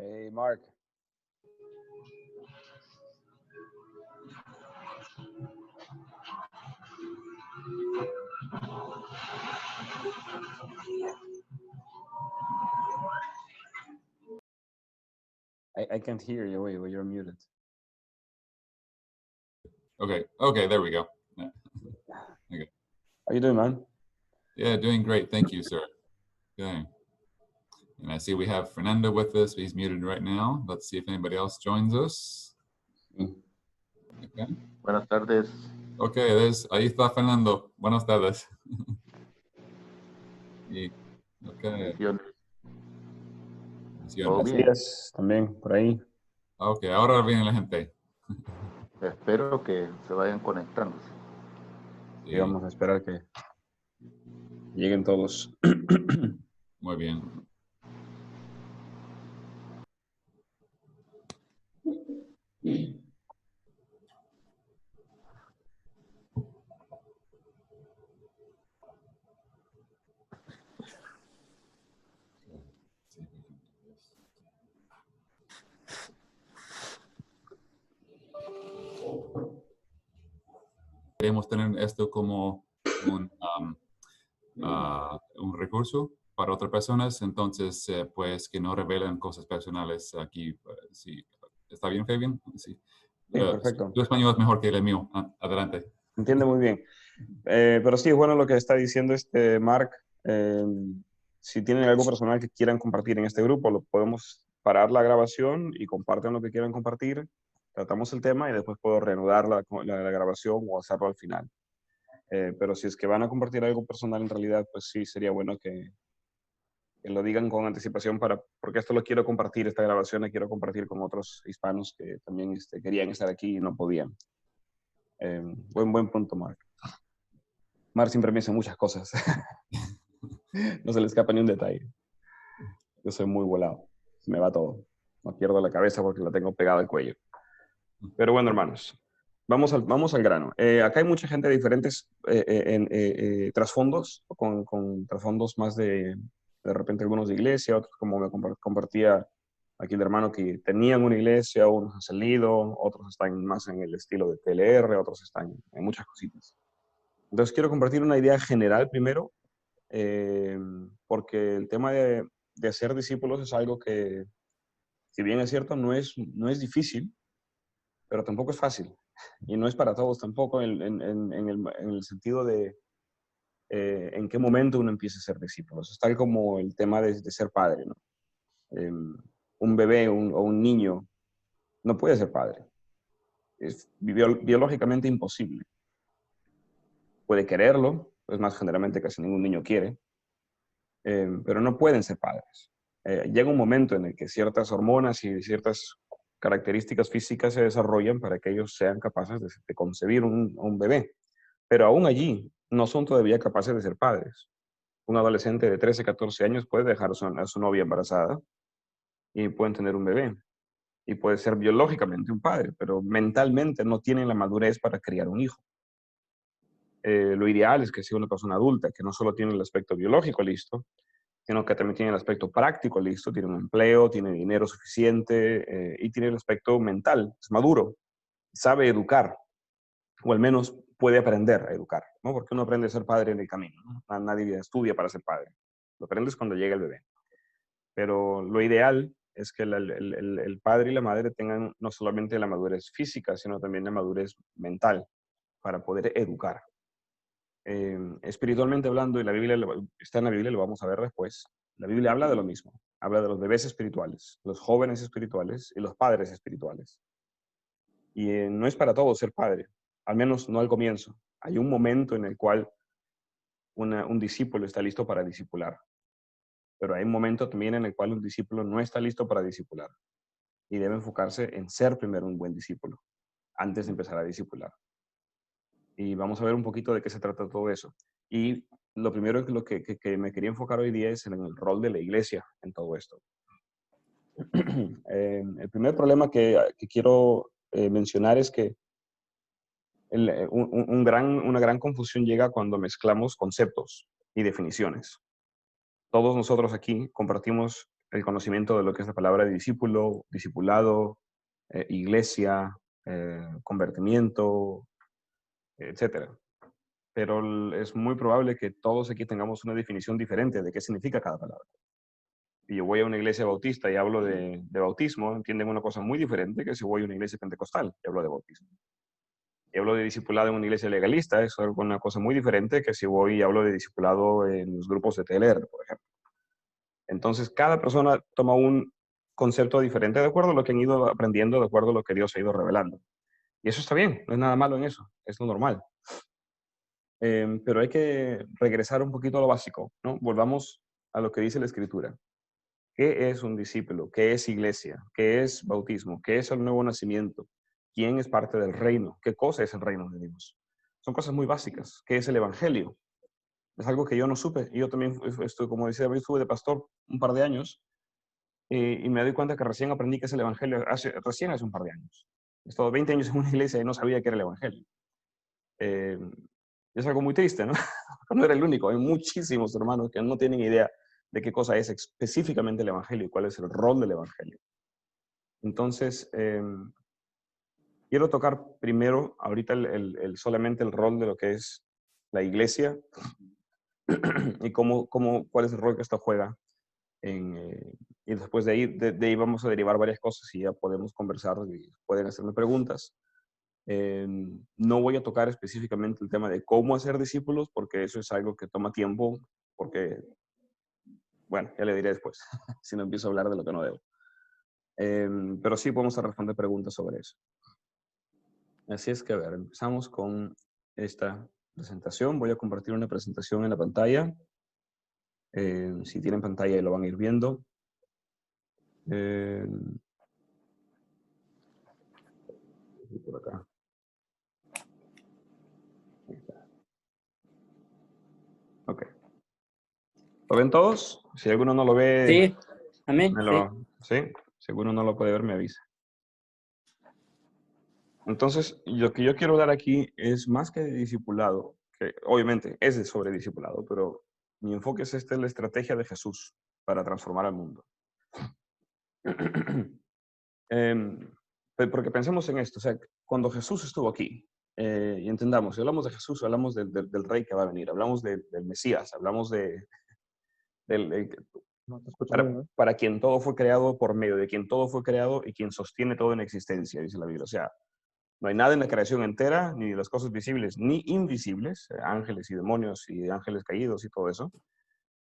Hey, Mark. I can't hear you. Wait, you're muted. Okay, there we go. Yeah. Okay. How you doing, man? Yeah, doing great. Thank you, sir. Okay. And I see we have Fernando with us. He's muted right now. Let's see if anybody else joins us. Okay. Buenas tardes. Okay, ahí está Fernando. Buenas tardes. Okay. ¿Todo bien? Gracias, también, por ahí. Ok, ahora viene la gente. Espero que se vayan conectándose. Sí. Y vamos a esperar que lleguen todos. Muy bien. Queremos tener esto como un recurso para otras personas, entonces pues que no revelen cosas personales aquí. Sí. ¿Está bien, Fabián? Sí. Sí, perfecto. Tu español es mejor que el mío. Adelante. Entiende muy bien. Pero sí, es bueno lo que está diciendo Mark. Si tienen algo personal que quieran compartir en este grupo, lo podemos parar la grabación y comparten lo que quieran compartir. Tratamos el tema y después puedo reanudar la grabación o hacerlo al final. Pero si es que van a compartir algo personal en realidad, pues sí, sería bueno que lo digan con anticipación porque esto lo quiero compartir, esta grabación la quiero compartir con otros hispanos que también querían estar aquí y no podían. Buen punto, Mark. Mark siempre me dice muchas cosas. No se le escapa ni un detalle. Yo soy muy volado. Me va todo. No pierdo la cabeza porque la tengo pegada al cuello. Pero bueno, hermanos, vamos al grano. Acá hay mucha gente de diferentes trasfondos, con trasfondos más de repente algunos de iglesia, otros como me compartía aquí el hermano que tenían una iglesia, unos han salido, otros están más en el estilo de TLR, otros están en muchas cositas. Entonces quiero compartir una idea general primero, porque el tema de hacer discípulos es algo que, si bien es cierto, no es difícil, pero tampoco es fácil. Y no es para todos tampoco en el sentido de en qué momento uno empieza a ser discípulos. Es tal como el tema de ser padre, ¿no? Un bebé o un niño no puede ser padre. Es biológicamente imposible. Puede quererlo, pues más generalmente casi ningún niño quiere, pero no pueden ser padres. Llega un momento en el que ciertas hormonas y ciertas características físicas se desarrollan para que ellos sean capaces de concebir un bebé. Pero aún allí no son todavía capaces de ser padres. Un adolescente de 13, 14 años puede dejar a su novia embarazada y pueden tener un bebé. Y puede ser biológicamente un padre, pero mentalmente no tienen la madurez para criar un hijo. Lo ideal es que sea una persona adulta, que no solo tiene el aspecto biológico listo, sino que también tiene el aspecto práctico listo, tiene un empleo, tiene dinero suficiente y tiene el aspecto mental, es maduro, sabe educar, o al menos puede aprender a educar, ¿no? Porque uno aprende a ser padre en el camino, ¿no? Nadie estudia para ser padre, lo aprendes cuando llega el bebé. Pero lo ideal es que el padre y la madre tengan no solamente la madurez física, sino también la madurez mental para poder educar. Espiritualmente hablando, y la Biblia está en la Biblia, lo vamos a ver después, la Biblia habla de lo mismo, habla de los bebés espirituales, los jóvenes espirituales y los padres espirituales. Y no es para todos ser padre, al menos no al comienzo. Hay un momento en el cual un discípulo está listo para discipular, pero hay un momento también en el cual un discípulo no está listo para discipular y debe enfocarse en ser primero un buen discípulo antes de empezar a discipular. Y vamos a ver un poquito de qué se trata todo eso. Y lo primero que me quería enfocar hoy día es en el rol de la iglesia en todo esto. El primer problema que quiero mencionar es que una gran confusión llega cuando mezclamos conceptos y definiciones. Todos nosotros aquí compartimos el conocimiento de lo que es la palabra discípulo, discipulado, iglesia, convertimiento, etcétera. Pero es muy probable que todos aquí tengamos una definición diferente de qué significa cada palabra. Si yo voy a una iglesia bautista y hablo de bautismo, entienden una cosa muy diferente que si voy a una iglesia pentecostal y hablo de bautismo. Y hablo de discipulado en una iglesia legalista, eso es una cosa muy diferente que si voy y hablo de discipulado en los grupos de TLR, por ejemplo. Entonces, cada persona toma un concepto diferente de acuerdo a lo que han ido aprendiendo, de acuerdo a lo que Dios ha ido revelando. Y eso está bien, no es nada malo en eso, es lo normal. Pero hay que regresar un poquito a lo básico, ¿no? Volvamos a lo que dice la Escritura. ¿Qué es un discípulo? ¿Qué es iglesia? ¿Qué es bautismo? ¿Qué es el nuevo nacimiento? ¿Quién es parte del reino? ¿Qué cosa es el reino de Dios? Son cosas muy básicas. ¿Qué es el evangelio? Es algo que yo no supe. Y yo también estuve, como decía David, estuve de pastor un par de años y me doy cuenta que recién aprendí qué es el evangelio recién hace un par de años. He estado 20 años en una iglesia y no sabía qué era el evangelio. Es algo muy triste, ¿no? No era el único. Hay muchísimos hermanos que no tienen idea de qué cosa es específicamente el evangelio y cuál es el rol del evangelio. Entonces, quiero tocar primero, ahorita, solamente el rol de lo que es la iglesia y cuál es el rol que esta juega. Y después de ahí vamos a derivar varias cosas y ya podemos conversar y pueden hacerme preguntas. No voy a tocar específicamente el tema de cómo hacer discípulos, porque eso es algo que toma tiempo, porque, bueno, ya le diré después, si no empiezo a hablar de lo que no debo. Pero sí podemos responder preguntas sobre eso. Así es que, a ver, empezamos con esta presentación. Voy a compartir una presentación en la pantalla. Si tienen pantalla, lo van a ir viendo. Por acá. Ahí está. Ok. ¿Lo ven todos? Si alguno no lo ve, Sí, amén. ¿sí? Si alguno no lo puede ver, me avisa. Entonces, lo que yo quiero dar aquí es más que de discipulado, que obviamente es de sobre discipulado, pero mi enfoque es la estrategia de Jesús para transformar al mundo. Porque pensemos en esto, o sea, cuando Jesús estuvo aquí, y entendamos, si hablamos de Jesús, hablamos del rey que va a venir, hablamos del Mesías, hablamos para quien todo fue creado, por medio de quien todo fue creado y quien sostiene todo en existencia, dice la Biblia. O sea, no hay nada en la creación entera, ni las cosas visibles ni invisibles, ángeles y demonios y ángeles caídos y todo eso.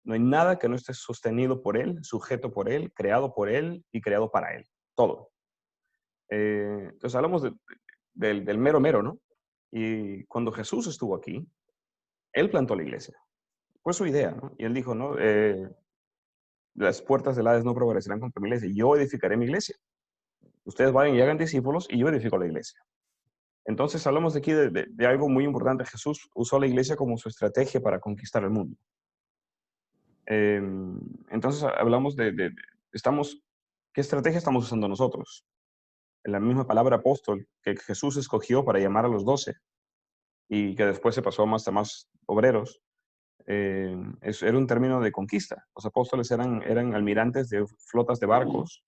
No hay nada que no esté sostenido por Él, sujeto por Él, creado por Él y creado para Él. Todo. Entonces hablamos del mero mero, ¿no? Y cuando Jesús estuvo aquí, Él plantó la iglesia. Fue su idea, ¿no? Y Él dijo, ¿no? Las puertas del Hades no prevalecerán contra mi iglesia. Yo edificaré mi iglesia. Ustedes vayan y hagan discípulos y yo edifico la iglesia. Entonces hablamos aquí de algo muy importante. Jesús usó la iglesia como su estrategia para conquistar el mundo. Entonces hablamos ¿qué estrategia estamos usando nosotros? En la misma palabra apóstol que Jesús escogió para llamar a los 12 y que después se pasó a más obreros, era un término de conquista. Los apóstoles eran almirantes de flotas de barcos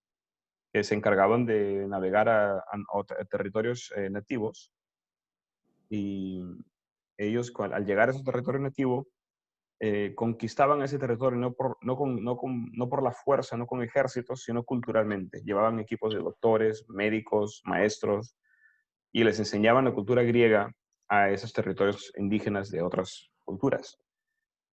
que se encargaban de navegar a territorios nativos, y ellos al llegar a esos territorios nativos conquistaban ese territorio no por la fuerza, no con ejércitos, sino culturalmente. Llevaban equipos de doctores, médicos, maestros, y les enseñaban la cultura griega a esos territorios indígenas de otras culturas.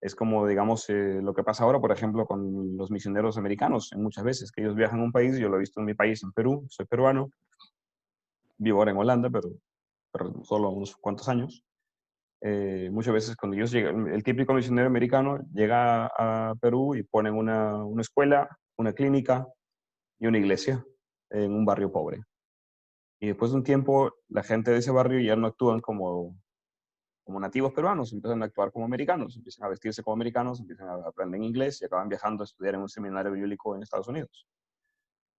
Es como, digamos, lo que pasa ahora, por ejemplo, con los misioneros americanos, muchas veces, que ellos viajan a un país. Yo lo he visto en mi país, en Perú, soy peruano, vivo ahora en Holanda, pero solo unos cuantos años. Muchas veces cuando ellos llegan, el típico misionero americano llega a Perú y ponen una escuela, una clínica y una iglesia en un barrio pobre. Y después de un tiempo, la gente de ese barrio ya no actúan como nativos peruanos, empiezan a actuar como americanos, empiezan a vestirse como americanos, empiezan a aprender inglés y acaban viajando a estudiar en un seminario bíblico en Estados Unidos.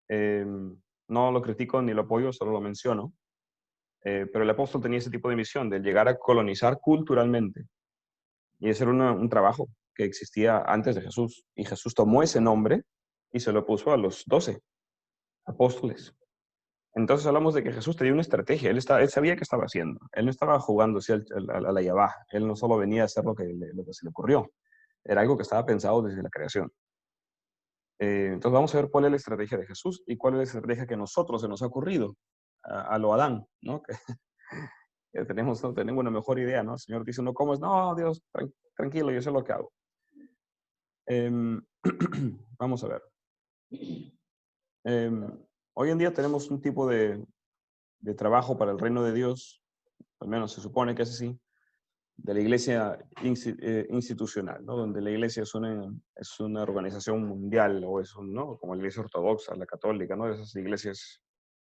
No lo critico ni lo apoyo, solo lo menciono. Pero el apóstol tenía ese tipo de misión, de llegar a colonizar culturalmente. Y ese era un trabajo que existía antes de Jesús. Y Jesús tomó ese nombre y se lo puso a los 12 apóstoles. Entonces hablamos de que Jesús tenía una estrategia. Él sabía qué estaba haciendo. Él no estaba jugando así a la yabá. Él no solo venía a hacer lo que se le ocurrió. Era algo que estaba pensado desde la creación. Entonces vamos a ver cuál es la estrategia de Jesús y cuál es la estrategia que a nosotros se nos ha ocurrido, a lo Adán, ¿no? Que tenemos una mejor idea, ¿no? El Señor dice, no comes, no, Dios, tranquilo, yo sé lo que hago. Vamos a ver. Hoy en día tenemos un tipo de trabajo para el reino de Dios, al menos se supone que es así, de la iglesia institucional, ¿no? Donde la iglesia es una organización mundial, o ¿no? Como la iglesia ortodoxa, la católica, ¿no? Esas iglesias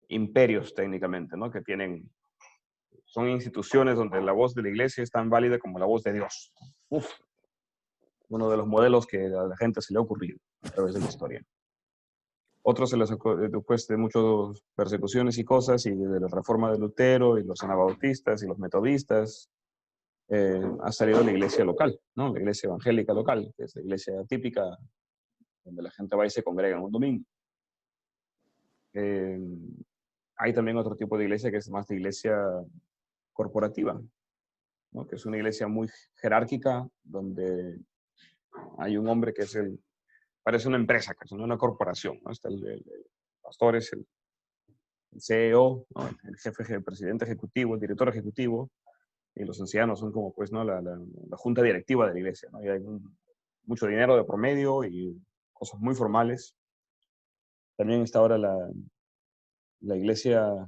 imperios técnicamente, ¿no? Son instituciones donde la voz de la iglesia es tan válida como la voz de Dios. Uf, uno de los modelos que a la gente se le ha ocurrido a través de la historia. Otros se les después de muchas persecuciones y cosas, y de la reforma de Lutero, y los anabautistas, y los metodistas, ha salido la iglesia local, ¿no? La iglesia evangélica local, que es la iglesia típica donde la gente va y se congrega en un domingo. Hay también otro tipo de iglesia que es más de iglesia corporativa, ¿no? Que es una iglesia muy jerárquica, donde hay un hombre que parece una empresa, casi una corporación, ¿no? Está el pastor, es el CEO, ¿no? El jefe, el presidente ejecutivo, el director ejecutivo, y los ancianos son como, pues, ¿no? La junta directiva de la iglesia, ¿no? Y hay mucho dinero de promedio y cosas muy formales. También está ahora la iglesia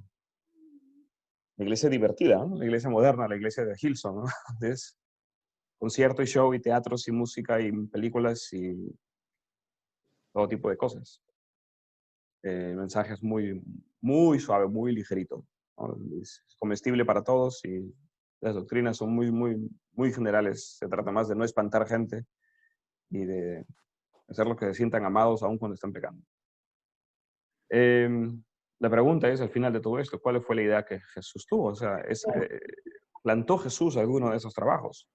divertida, ¿no? La iglesia moderna, la iglesia de Hillsong, ¿no? Es concierto y show y teatros y música y películas y todo tipo de cosas. Mensajes muy, muy suave, muy ligerito, ¿no? Es comestible para todos y las doctrinas son muy, muy, muy generales. Se trata más de no espantar gente y de hacer lo que se sientan amados aún cuando están pecando. La pregunta es, al final de todo esto, ¿cuál fue la idea que Jesús tuvo? O sea, ¿plantó Jesús alguno de esos trabajos?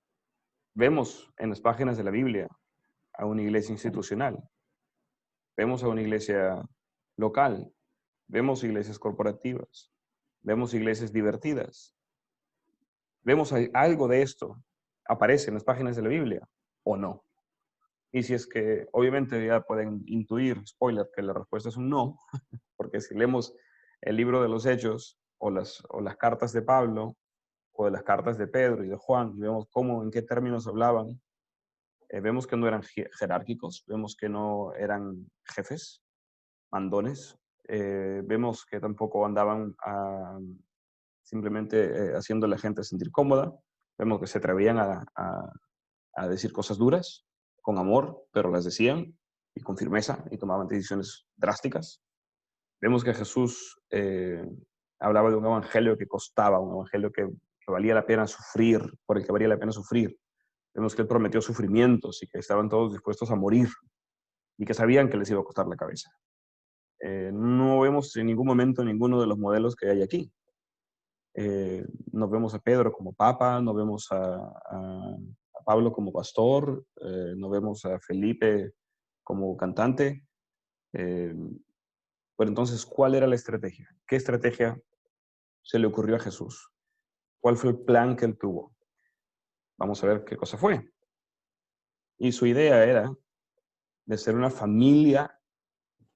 Vemos en las páginas de la Biblia a una iglesia institucional, vemos a una iglesia local, vemos iglesias corporativas, vemos iglesias divertidas. ¿Vemos algo de esto? ¿Aparece en las páginas de la Biblia o no? Y si es que, obviamente ya pueden intuir, spoiler, que la respuesta es un no, porque si leemos el libro de los Hechos o las cartas de Pablo o de las cartas de Pedro y de Juan, y vemos en qué términos hablaban, vemos que no eran jerárquicos, vemos que no eran jefes, mandones, vemos que tampoco andaban simplemente haciendo a la gente sentir cómoda, vemos que se atrevían a decir cosas duras, con amor, pero las decían, y con firmeza, y tomaban decisiones drásticas. Vemos que Jesús hablaba de un evangelio que costaba, un evangelio que valía la pena sufrir, por el que valía la pena sufrir. Vemos que Él prometió sufrimientos y que estaban todos dispuestos a morir y que sabían que les iba a costar la cabeza. No vemos en ningún momento ninguno de los modelos que hay aquí. No vemos a Pedro como papa, no vemos a Pablo como pastor, no vemos a Felipe como cantante. Pero entonces, ¿cuál era la estrategia? ¿Qué estrategia se le ocurrió a Jesús? ¿Cuál fue el plan que él tuvo? Vamos a ver qué cosa fue. Y su idea era de ser una familia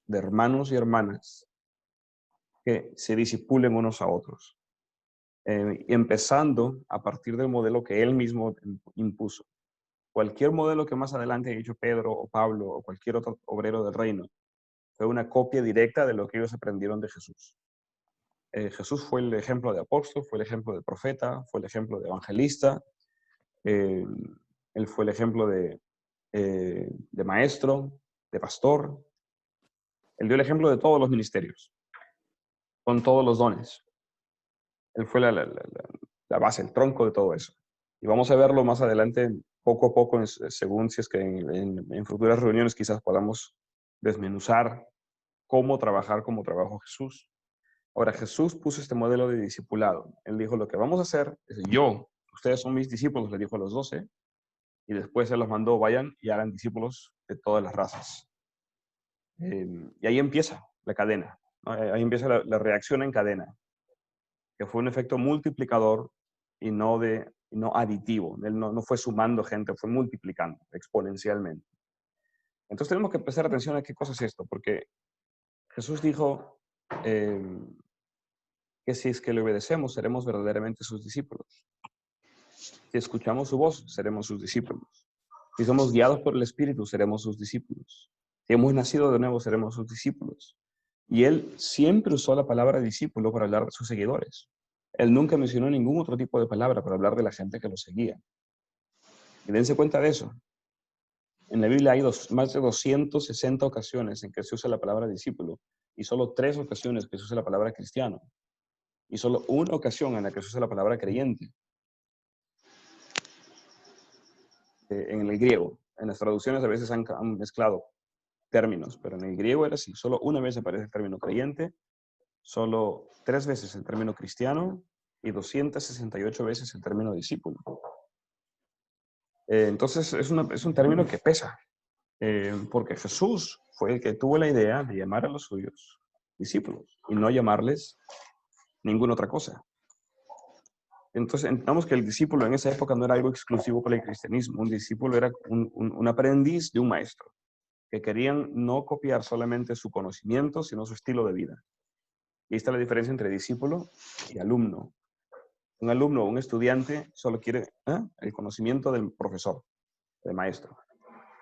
de hermanos y hermanas que se discipulen unos a otros. Empezando a partir del modelo que él mismo impuso. Cualquier modelo que más adelante haya hecho Pedro o Pablo o cualquier otro obrero del reino fue una copia directa de lo que ellos aprendieron de Jesús. Jesús fue el ejemplo de apóstol, fue el ejemplo de profeta, fue el ejemplo de evangelista, él fue el ejemplo de maestro, de pastor. Él dio el ejemplo de todos los ministerios, con todos los dones. Él fue la base, el tronco de todo eso. Y vamos a verlo más adelante, poco a poco, según si es que en futuras reuniones quizás podamos desmenuzar cómo trabajar como trabajó Jesús. Ahora, Jesús puso este modelo de discipulado. Él dijo, lo que vamos a hacer es ustedes son mis discípulos, le dijo a los 12, y después Él los mandó, vayan y hagan discípulos de todas las razas. Y ahí empieza la cadena, ¿no? Ahí empieza la reacción en cadena, que fue un efecto multiplicador y no aditivo. Él no fue sumando gente, fue multiplicando exponencialmente. Entonces tenemos que prestar atención a qué cosa es esto, porque Jesús dijo que si es que le obedecemos, seremos verdaderamente sus discípulos. Si escuchamos su voz, seremos sus discípulos. Si somos guiados por el Espíritu, seremos sus discípulos. Si hemos nacido de nuevo, seremos sus discípulos. Y él siempre usó la palabra discípulo para hablar de sus seguidores. Él nunca mencionó ningún otro tipo de palabra para hablar de la gente que lo seguía. Y dense cuenta de eso. En la Biblia hay más de 260 ocasiones en que se usa la palabra discípulo y solo 3 ocasiones que se usa la palabra cristiano. Y solo una ocasión en la que se usa la palabra creyente. En el griego. En las traducciones a veces han mezclado términos, pero en el griego era así. Solo una vez aparece el término creyente, solo 3 veces el término cristiano y 268 veces el término discípulo. Entonces es un término que pesa, porque Jesús fue el que tuvo la idea de llamar a los suyos discípulos y no llamarles ninguna otra cosa. Entonces entendamos que el discípulo en esa época no era algo exclusivo para el cristianismo. Un discípulo era un aprendiz de un maestro, que querían no copiar solamente su conocimiento, sino su estilo de vida. Y ahí está la diferencia entre discípulo y alumno. Un alumno o un estudiante solo quiere el conocimiento del profesor, del maestro,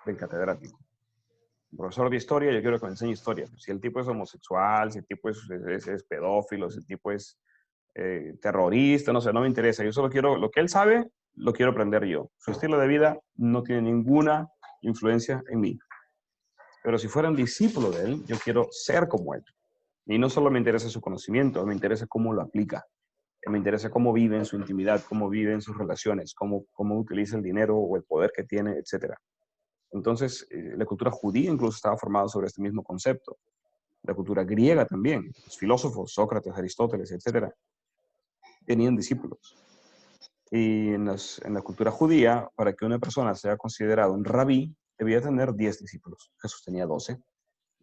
del catedrático. Un profesor de historia, yo quiero que me enseñe historia. Si el tipo es homosexual, si el tipo es pedófilo, si el tipo es terrorista, no sé, no me interesa. Yo solo quiero lo que él sabe, lo quiero aprender yo. Su estilo de vida no tiene ninguna influencia en mí. Pero si fuera un discípulo de él, yo quiero ser como él. Y no solo me interesa su conocimiento, me interesa cómo lo aplica. Me interesa cómo vive en su intimidad, cómo vive en sus relaciones, cómo utiliza el dinero o el poder que tiene, etc. Entonces, la cultura judía incluso estaba formada sobre este mismo concepto. La cultura griega también. Los filósofos, Sócrates, Aristóteles, etc. tenían discípulos. Y en la cultura judía, para que una persona sea considerada un rabí, debía tener 10 discípulos. Jesús tenía 12.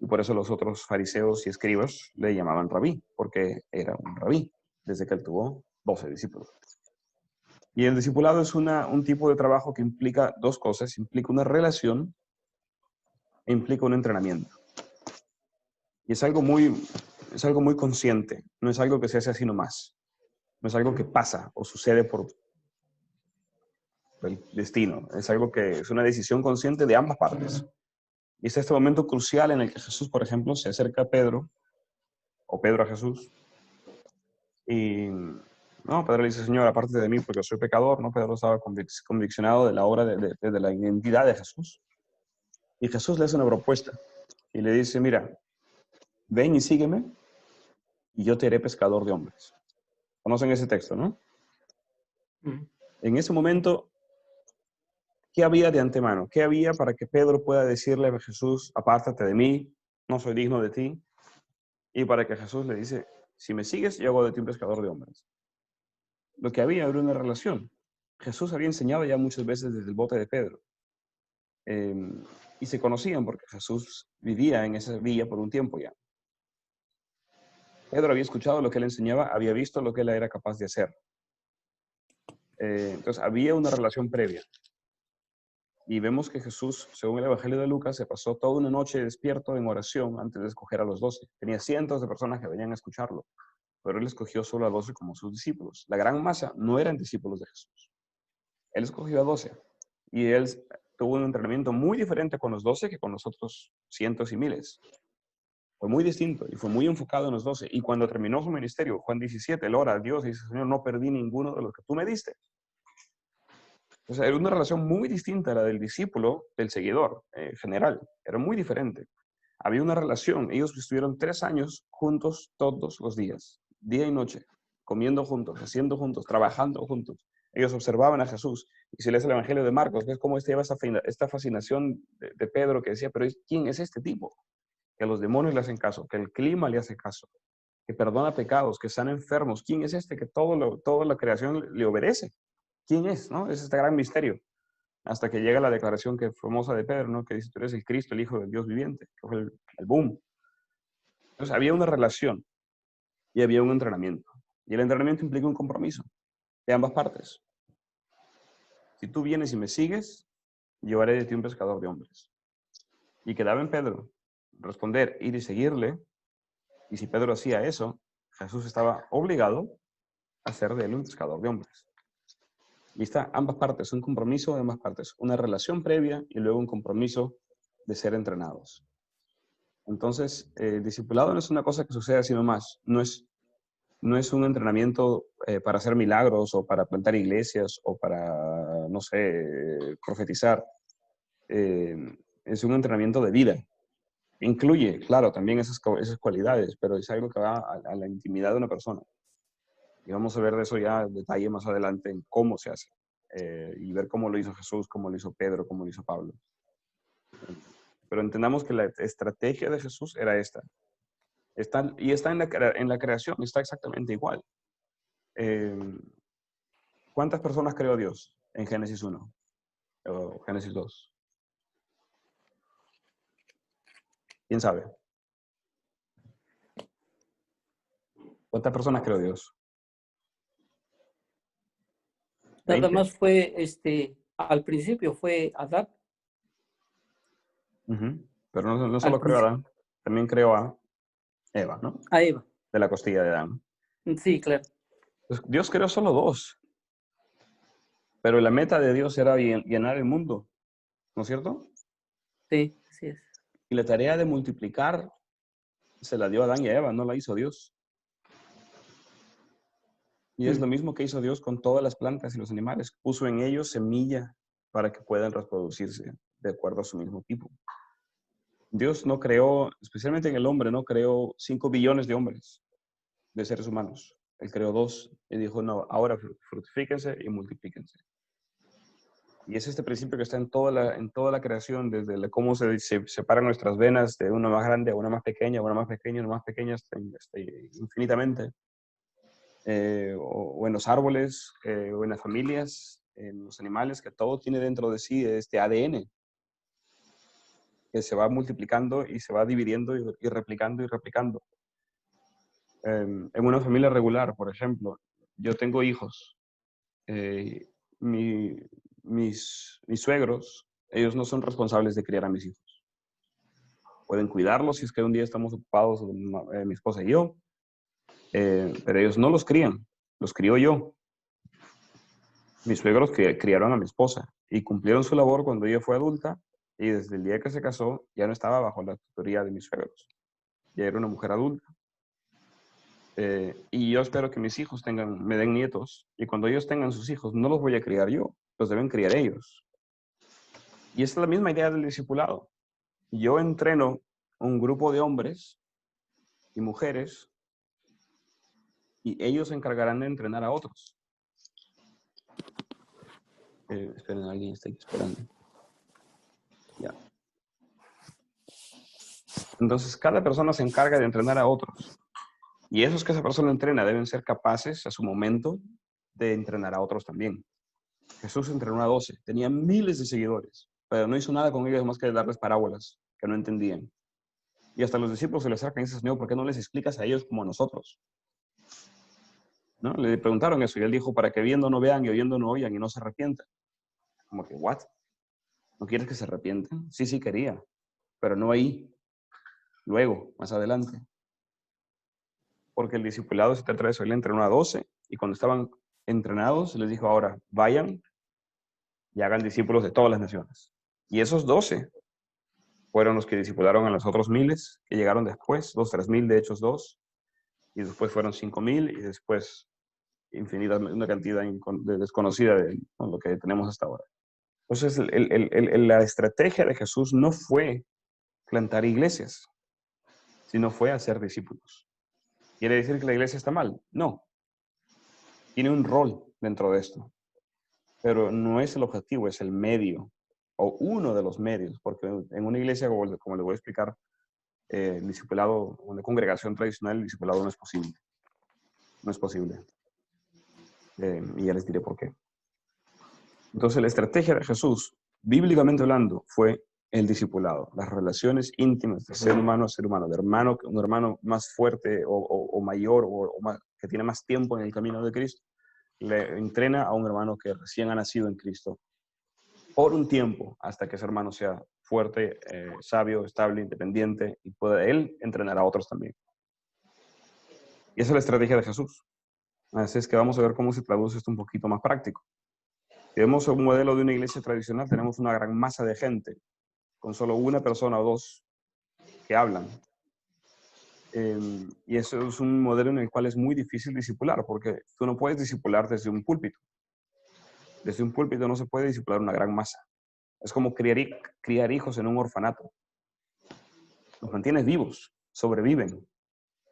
Y por eso los otros fariseos y escribas le llamaban rabí, porque era un rabí, desde que él tuvo 12 discípulos. Y el discipulado es un tipo de trabajo que implica 2 cosas. Implica una relación e implica un entrenamiento. Y es algo muy consciente. No es algo que se hace así nomás. No es algo que pasa o sucede por el destino. Es algo que es una decisión consciente de ambas partes. Y es este momento crucial en el que Jesús, por ejemplo, se acerca a Pedro, o Pedro a Jesús, y Pedro le dice, Señor, aparte de mí, porque soy pecador, ¿no? Pedro estaba conviccionado de la obra, de la identidad de Jesús. Y Jesús le hace una propuesta, y le dice, mira, ven y sígueme, y yo te haré pescador de hombres. ¿Conocen ese texto, no? En ese momento, ¿qué había de antemano? ¿Qué había para que Pedro pueda decirle a Jesús, apártate de mí, no soy digno de ti? Y para que Jesús le dice, si me sigues, yo hago de ti un pescador de hombres. Lo que había era una relación. Jesús había enseñado ya muchas veces desde el bote de Pedro. Y se conocían porque Jesús vivía en esa villa por un tiempo ya. Pedro había escuchado lo que él enseñaba, había visto lo que él era capaz de hacer. Entonces había una relación previa. Y vemos que Jesús, según el Evangelio de Lucas, se pasó toda una noche despierto en oración antes de escoger a los 12. Tenía cientos de personas que venían a escucharlo, pero él escogió solo a 12 como sus discípulos. La gran masa no eran discípulos de Jesús. Él escogió a 12 y él tuvo un entrenamiento muy diferente con los 12 que con los otros cientos y miles. Fue muy distinto y fue muy enfocado en los 12. Y cuando terminó su ministerio, Juan 17, él ora a Dios y dice, Señor, no perdí ninguno de los que tú me diste. O sea, era una relación muy distinta a la del discípulo, del seguidor general. Era muy diferente. Había una relación. Ellos estuvieron 3 años juntos todos los días, día y noche, comiendo juntos, haciendo juntos, trabajando juntos. Ellos observaban a Jesús. Y si lees el Evangelio de Marcos, ves cómo lleva esta fascinación de Pedro que decía, pero ¿quién es este tipo? Que a los demonios le hacen caso, que el clima le hace caso, que perdona pecados, que sana enfermos. ¿Quién es este que toda la creación le obedece? ¿Quién es? ¿No? Es este gran misterio. hasta que llega la declaración que famosa de Pedro, ¿no? Que dice, tú eres el Cristo, el Hijo del Dios viviente, que fue el boom. Entonces había una relación y había un entrenamiento. Y el entrenamiento implica un compromiso de ambas partes. Si tú vienes y me sigues, yo haré de ti un pescador de hombres. Y quedaba en Pedro responder, ir y seguirle. Y si Pedro hacía eso, Jesús estaba obligado a hacer de él un pescador de hombres. Y está ambas partes, un compromiso de ambas partes, una relación previa y luego un compromiso de ser entrenados. Entonces, el discipulado no es una cosa que sucede así nomás, no es un entrenamiento para hacer milagros o para plantar iglesias o para, no sé, profetizar. Es un entrenamiento de vida. Incluye, claro, también esas cualidades, pero es algo que va a la intimidad de una persona. Y vamos a ver de eso ya en detalle más adelante en cómo se hace. Y ver cómo lo hizo Jesús, cómo lo hizo Pedro, cómo lo hizo Pablo. Pero entendamos que la estrategia de Jesús era esta. Está en la creación, está exactamente igual. ¿Cuántas personas creó Dios en Génesis 1 o Génesis 2? ¿Quién sabe? ¿Cuántas personas creó Dios? Nada 20. más fue, al principio fue Adán. Pero no Al solo creó a principio. Adán, también creó a Eva, ¿no? A Eva. De la costilla de Adán. Sí, claro. Entonces, Dios creó solo 2. Pero la meta de Dios era llenar el mundo, ¿no es cierto? Sí, así es. Y la tarea de multiplicar se la dio a Adán y a Eva, no la hizo Dios. Y es lo mismo que hizo Dios con todas las plantas y los animales. Puso en ellos semilla para que puedan reproducirse de acuerdo a su mismo tipo. Dios no creó, especialmente en el hombre, no creó 5 billones de hombres, de seres humanos. Él creó 2 y dijo, no, ahora fructifíquense y multiplíquense. Y es este principio que está en toda la creación, desde cómo se separan nuestras venas de una más grande a una más pequeña, una más pequeña, una más pequeña, hasta infinitamente. O en los árboles, o en las familias, en los animales, que todo tiene dentro de sí este ADN, que se va multiplicando y se va dividiendo y replicando y replicando. En una familia regular, por ejemplo, yo tengo hijos. Mis suegros, ellos no son responsables de criar a mis hijos. Pueden cuidarlos si es que un día estamos ocupados, mi esposa y yo, pero ellos no los crían, los crío yo. Mis suegros que criaron a mi esposa y cumplieron su labor cuando ella fue adulta, y desde el día que se casó ya no estaba bajo la tutoría de mis suegros. Ya era una mujer adulta. Y yo espero que mis hijos me den nietos, y cuando ellos tengan sus hijos, no los voy a criar yo, los deben criar ellos. Y esta es la misma idea del discipulado. Yo entreno un grupo de hombres y mujeres, y ellos se encargarán de entrenar a otros. Esperen, alguien está aquí esperando. Ya. Entonces, cada persona se encarga de entrenar a otros. Y esos que esa persona entrena deben ser capaces, a su momento, de entrenar a otros también. Jesús entrenó a 12. Tenía miles de seguidores, pero no hizo nada con ellos más que darles parábolas que no entendían. Y hasta los discípulos se les acercan y dicen, Señor, ¿por qué no les explicas a ellos como a nosotros? ¿No? Le preguntaron eso y él dijo, para que viendo no vean y oyendo no oigan y no se arrepientan. Como que, ¿what? ¿No quieres que se arrepientan? Sí quería, pero no ahí. Luego, más adelante. Porque el discipulado se trata de eso. Él entrenó a 12 y cuando estaban entrenados les dijo, ahora vayan y hagan discípulos de todas las naciones. Y esos 12 fueron los que discipularon a los otros miles que llegaron después, 3,000 de Hechos 2, y después fueron 5,000 y después infinita, una cantidad desconocida de lo que tenemos hasta ahora. Entonces, la estrategia de Jesús no fue plantar iglesias, sino fue hacer discípulos. ¿Quiere decir que la iglesia está mal? No. Tiene un rol dentro de esto, pero no es el objetivo, es el medio, o uno de los medios, porque en una iglesia, como les voy a explicar, el discipulado, una congregación tradicional, el discipulado no es posible. No es posible. Y ya les diré por qué. Entonces, la estrategia de Jesús, bíblicamente hablando, fue el discipulado, las relaciones íntimas de ser humano a ser humano, de hermano, un hermano más fuerte o mayor o más, que tiene más tiempo en el camino de Cristo, le entrena a un hermano que recién ha nacido en Cristo por un tiempo hasta que ese hermano sea fuerte, sabio, estable, independiente y pueda él entrenar a otros también. Y esa es la estrategia de Jesús. Así es que vamos a ver cómo se traduce esto un poquito más práctico. Si vemos un modelo de una iglesia tradicional, tenemos una gran masa de gente, con solo una persona o dos que hablan. Y eso es un modelo en el cual es muy difícil discipular, porque tú no puedes discipular desde un púlpito. Desde un púlpito no se puede discipular una gran masa. Es como criar hijos en un orfanato. Los mantienes vivos, sobreviven,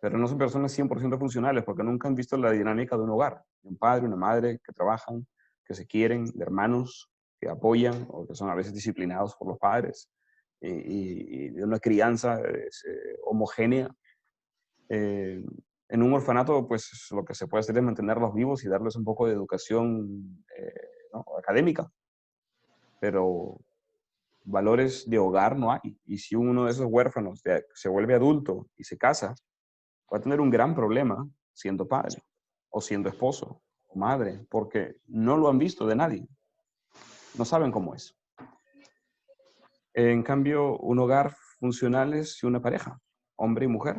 pero no son personas 100% funcionales porque nunca han visto la dinámica de un hogar. Un padre, una madre que trabajan, que se quieren, de hermanos que apoyan o que son a veces disciplinados por los padres y de una crianza homogénea. En un orfanato, pues lo que se puede hacer es mantenerlos vivos y darles un poco de educación ¿no? académica, pero valores de hogar no hay. Y si uno de esos huérfanos se vuelve adulto y se casa, va a tener un gran problema siendo padre o siendo esposo o madre, porque no lo han visto de nadie. No saben cómo es. En cambio, un hogar funcional es una pareja, hombre y mujer,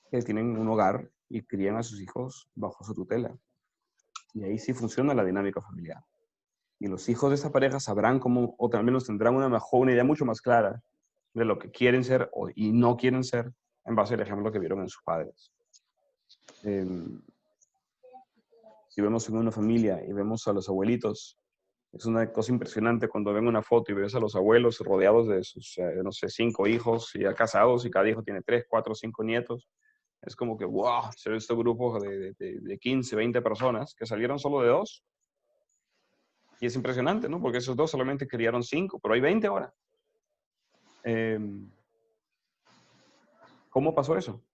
que tienen un hogar y crían a sus hijos bajo su tutela. Y ahí sí funciona la dinámica familiar. Y los hijos de esa pareja sabrán cómo, o al menos tendrán una idea mucho más clara de lo que quieren ser y no quieren ser en base al ejemplo que vieron en sus padres. Si vemos en una familia y vemos a los abuelitos, es una cosa impresionante cuando ven una foto y ves a los abuelos rodeados de sus, no sé, 5 hijos ya casados y cada hijo tiene 3, 4, 5 nietos. Es como que, wow, se ve este grupo de 15, 20 personas que salieron solo de 2. Y es impresionante, ¿no? Porque esos 2 solamente criaron 5, pero hay 20 ahora. ¿Cómo pasó eso?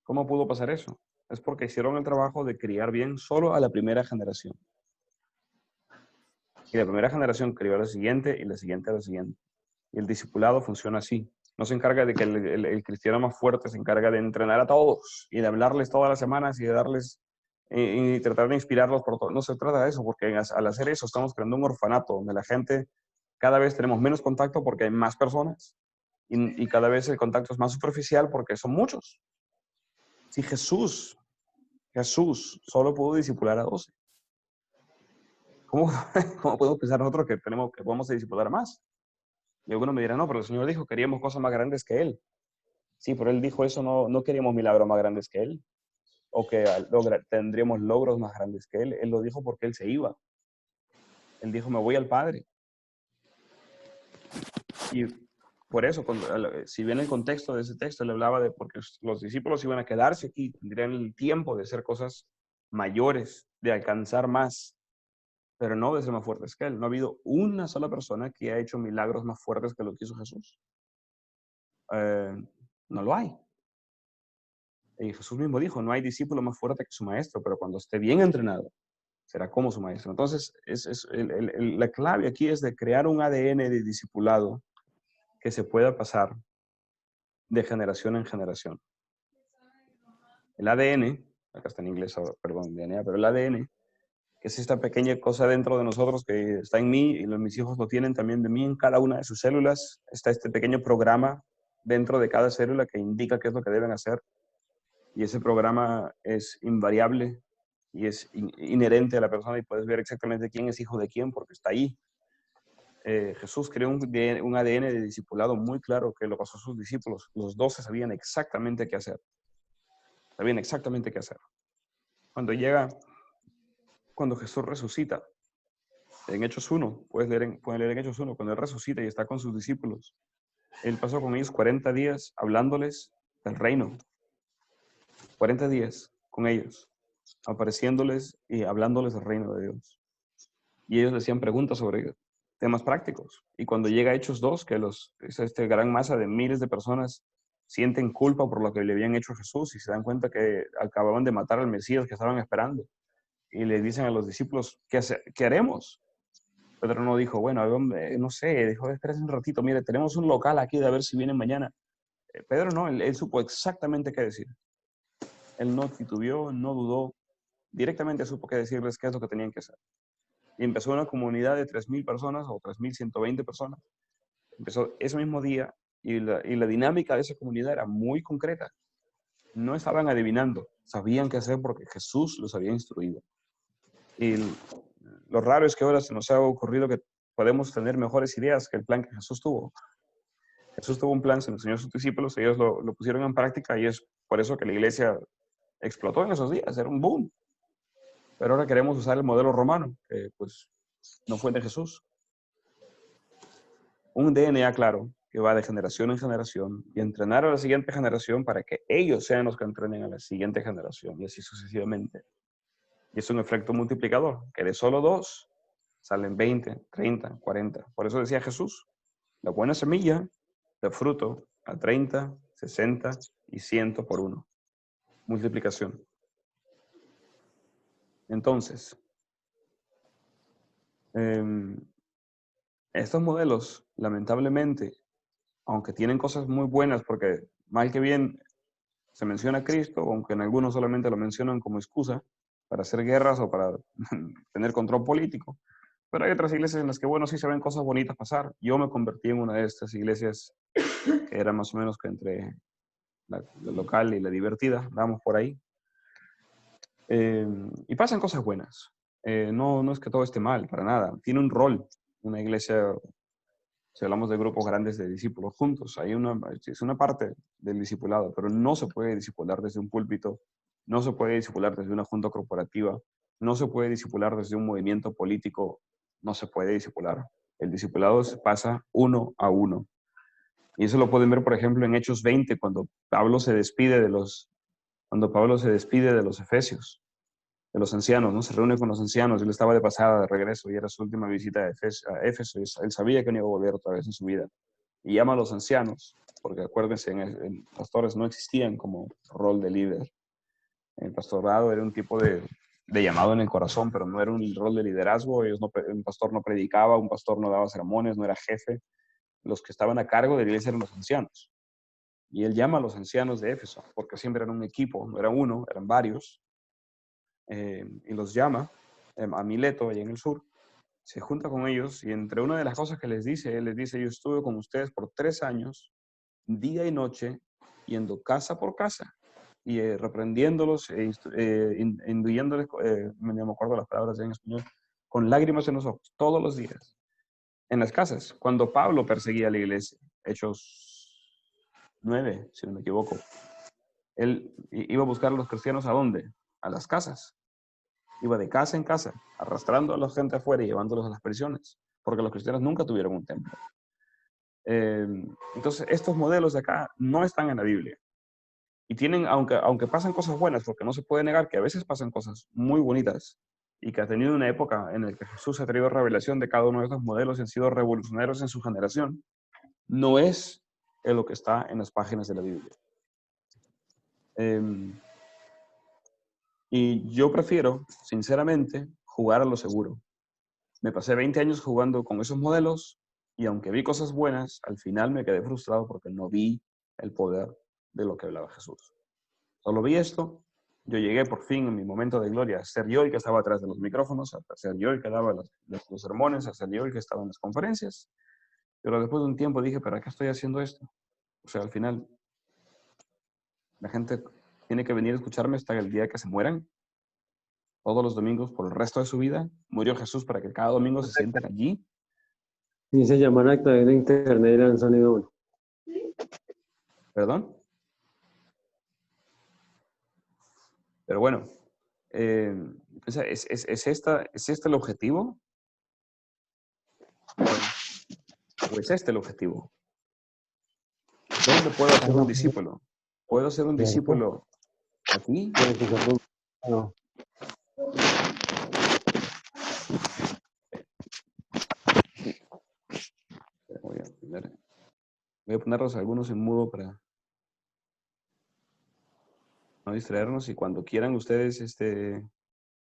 ¿Cómo pudo pasar eso? Es porque hicieron el trabajo de criar bien solo a la primera generación. Y la primera generación crió a la siguiente y la siguiente a la siguiente. Y el discipulado funciona así. No se encarga de que el cristiano más fuerte se encarga de entrenar a todos y de hablarles todas las semanas y de darles y tratar de inspirarlos por todo. No se trata de eso, porque al hacer eso estamos creando un orfanato donde la gente cada vez tenemos menos contacto porque hay más personas y cada vez el contacto es más superficial porque son muchos. Si Jesús solo pudo discipular a 12, ¿cómo podemos pensar nosotros que podemos discipular más? Y algunos me dirán, no, pero el Señor dijo que queríamos cosas más grandes que Él. Sí, pero Él dijo eso, no queríamos milagros más grandes que Él, o que tendríamos logros más grandes que Él. Él lo dijo porque Él se iba. Él dijo, me voy al Padre. Y por eso, si bien el contexto de ese texto, Él hablaba de porque los discípulos iban a quedarse aquí, tendrían el tiempo de hacer cosas mayores, de alcanzar más, pero no de ser más fuertes que Él. No ha habido una sola persona que haya hecho milagros más fuertes que lo que hizo Jesús. No lo hay. Y Jesús mismo dijo, no hay discípulo más fuerte que su maestro, pero cuando esté bien entrenado, será como su maestro. Entonces, la clave aquí es de crear un ADN de discipulado que se pueda pasar de generación en generación. El ADN, acá está en inglés, perdón, DNA, pero el ADN, que es esta pequeña cosa dentro de nosotros que está en mí y mis hijos lo tienen también de mí, en cada una de sus células está este pequeño programa dentro de cada célula que indica qué es lo que deben hacer. Y ese programa es invariable y es inherente a la persona y puedes ver exactamente quién es hijo de quién porque está ahí. Jesús creó un ADN de discipulado muy claro que lo pasó a sus discípulos. Los 12 sabían exactamente qué hacer. Sabían exactamente qué hacer. Cuando Jesús resucita, en Hechos 1, pueden leer en Hechos 1, cuando Él resucita y está con sus discípulos, Él pasó con ellos 40 días hablándoles del reino. 40 días con ellos, apareciéndoles y hablándoles del reino de Dios. Y ellos le hacían preguntas sobre temas prácticos. Y cuando llega Hechos 2, que esta gran masa de miles de personas sienten culpa por lo que le habían hecho a Jesús y se dan cuenta que acababan de matar al Mesías que estaban esperando. Y le dicen a los discípulos, ¿qué haremos? Pedro no dijo, bueno, hombre, no sé, dijo, espérate un ratito, mire, tenemos un local aquí de a ver si vienen mañana. Pedro no, él supo exactamente qué decir. Él no titubeó, no dudó, directamente supo qué decirles qué es lo que tenían que hacer. Y empezó una comunidad de 3.000 personas o 3.120 personas. Empezó ese mismo día y la dinámica de esa comunidad era muy concreta. No estaban adivinando, sabían qué hacer porque Jesús los había instruido. Y lo raro es que ahora se nos ha ocurrido que podemos tener mejores ideas que el plan que Jesús tuvo. Jesús tuvo un plan, se lo enseñó a sus discípulos, ellos lo pusieron en práctica y es por eso que la iglesia explotó en esos días, era un boom. Pero ahora queremos usar el modelo romano, que pues no fue de Jesús. Un DNA claro que va de generación en generación y entrenar a la siguiente generación para que ellos sean los que entrenen a la siguiente generación y así sucesivamente. Y es un efecto multiplicador, que de solo 2 salen 20, 30, 40. Por eso decía Jesús, la buena semilla da fruto a 30, 60 y 100 por 1. Multiplicación. Entonces, estos modelos, lamentablemente, aunque tienen cosas muy buenas, porque mal que bien se menciona a Cristo, aunque en algunos solamente lo mencionan como excusa para hacer guerras o para tener control político, pero hay otras iglesias en las que, bueno, sí se ven cosas bonitas pasar. Yo me convertí en una de estas iglesias que era más o menos que entre la local y la divertida, vamos por ahí. Y pasan cosas buenas. No es que todo esté mal, para nada. Tiene un rol. Una iglesia, si hablamos de grupos grandes de discípulos juntos, es una parte del discipulado, pero no se puede discipular desde un púlpito, no se puede discipular desde una junta corporativa, no se puede discipular desde un movimiento político, no se puede discipular. El discipulado se pasa uno a uno. Y eso lo pueden ver, por ejemplo, en Hechos 20, cuando Pablo se despide de los efesios, de los ancianos, ¿no? Se reúne con los ancianos, él estaba de pasada, de regreso, y era su última visita a Éfeso, y él sabía que no iba a volver otra vez en su vida. Y llama a los ancianos, porque acuérdense, pastores no existían como rol de líder. El pastorado era un tipo de llamado en el corazón, pero no era un rol de liderazgo. Un pastor no predicaba, un pastor no daba sermones, no era jefe. Los que estaban a cargo de la iglesia eran los ancianos. Y él llama a los ancianos de Éfeso, porque siempre eran un equipo, no era uno, eran varios. Y los llama a Mileto, allá en el sur, se junta con ellos y entre una de las cosas que les dice, él les dice, yo estuve con ustedes por 3 años, día y noche, yendo casa por casa y reprendiéndolos, induyéndoles, no me acuerdo las palabras en español, con lágrimas en los ojos, todos los días, en las casas, cuando Pablo perseguía a la iglesia, Hechos 9, si no me equivoco. Él iba a buscar a los cristianos ¿a dónde? A las casas. Iba de casa en casa, arrastrando a la gente afuera y llevándolos a las prisiones, porque los cristianos nunca tuvieron un templo. Entonces, estos modelos de acá no están en la Biblia. Y tienen, aunque pasan cosas buenas, porque no se puede negar que a veces pasan cosas muy bonitas, y que ha tenido una época en la que Jesús ha traído revelación de cada uno de estos modelos y han sido revolucionarios en su generación, no es lo que está en las páginas de la Biblia. Y yo prefiero, sinceramente, jugar a lo seguro. Me pasé 20 años jugando con esos modelos y aunque vi cosas buenas, al final me quedé frustrado porque no vi el poder de lo que hablaba Jesús. Solo vi esto, yo llegué por fin en mi momento de gloria a ser yo el que estaba atrás de los micrófonos, a ser yo el que daba los sermones, a ser yo el que estaba en las conferencias. Pero después de un tiempo dije, ¿para qué estoy haciendo esto? O sea, al final, la gente tiene que venir a escucharme hasta el día que se mueran. Todos los domingos por el resto de su vida. Murió Jesús para que cada domingo se sienten allí. Y se llaman a través de internet y le han salido uno. ¿Perdón? Pero bueno, ¿es este el objetivo? ¿O es este el objetivo? ¿Dónde puedo hacer un discípulo? ¿Puedo hacer un discípulo aquí? No. Voy a ponerlos algunos en mudo para no distraernos y cuando quieran ustedes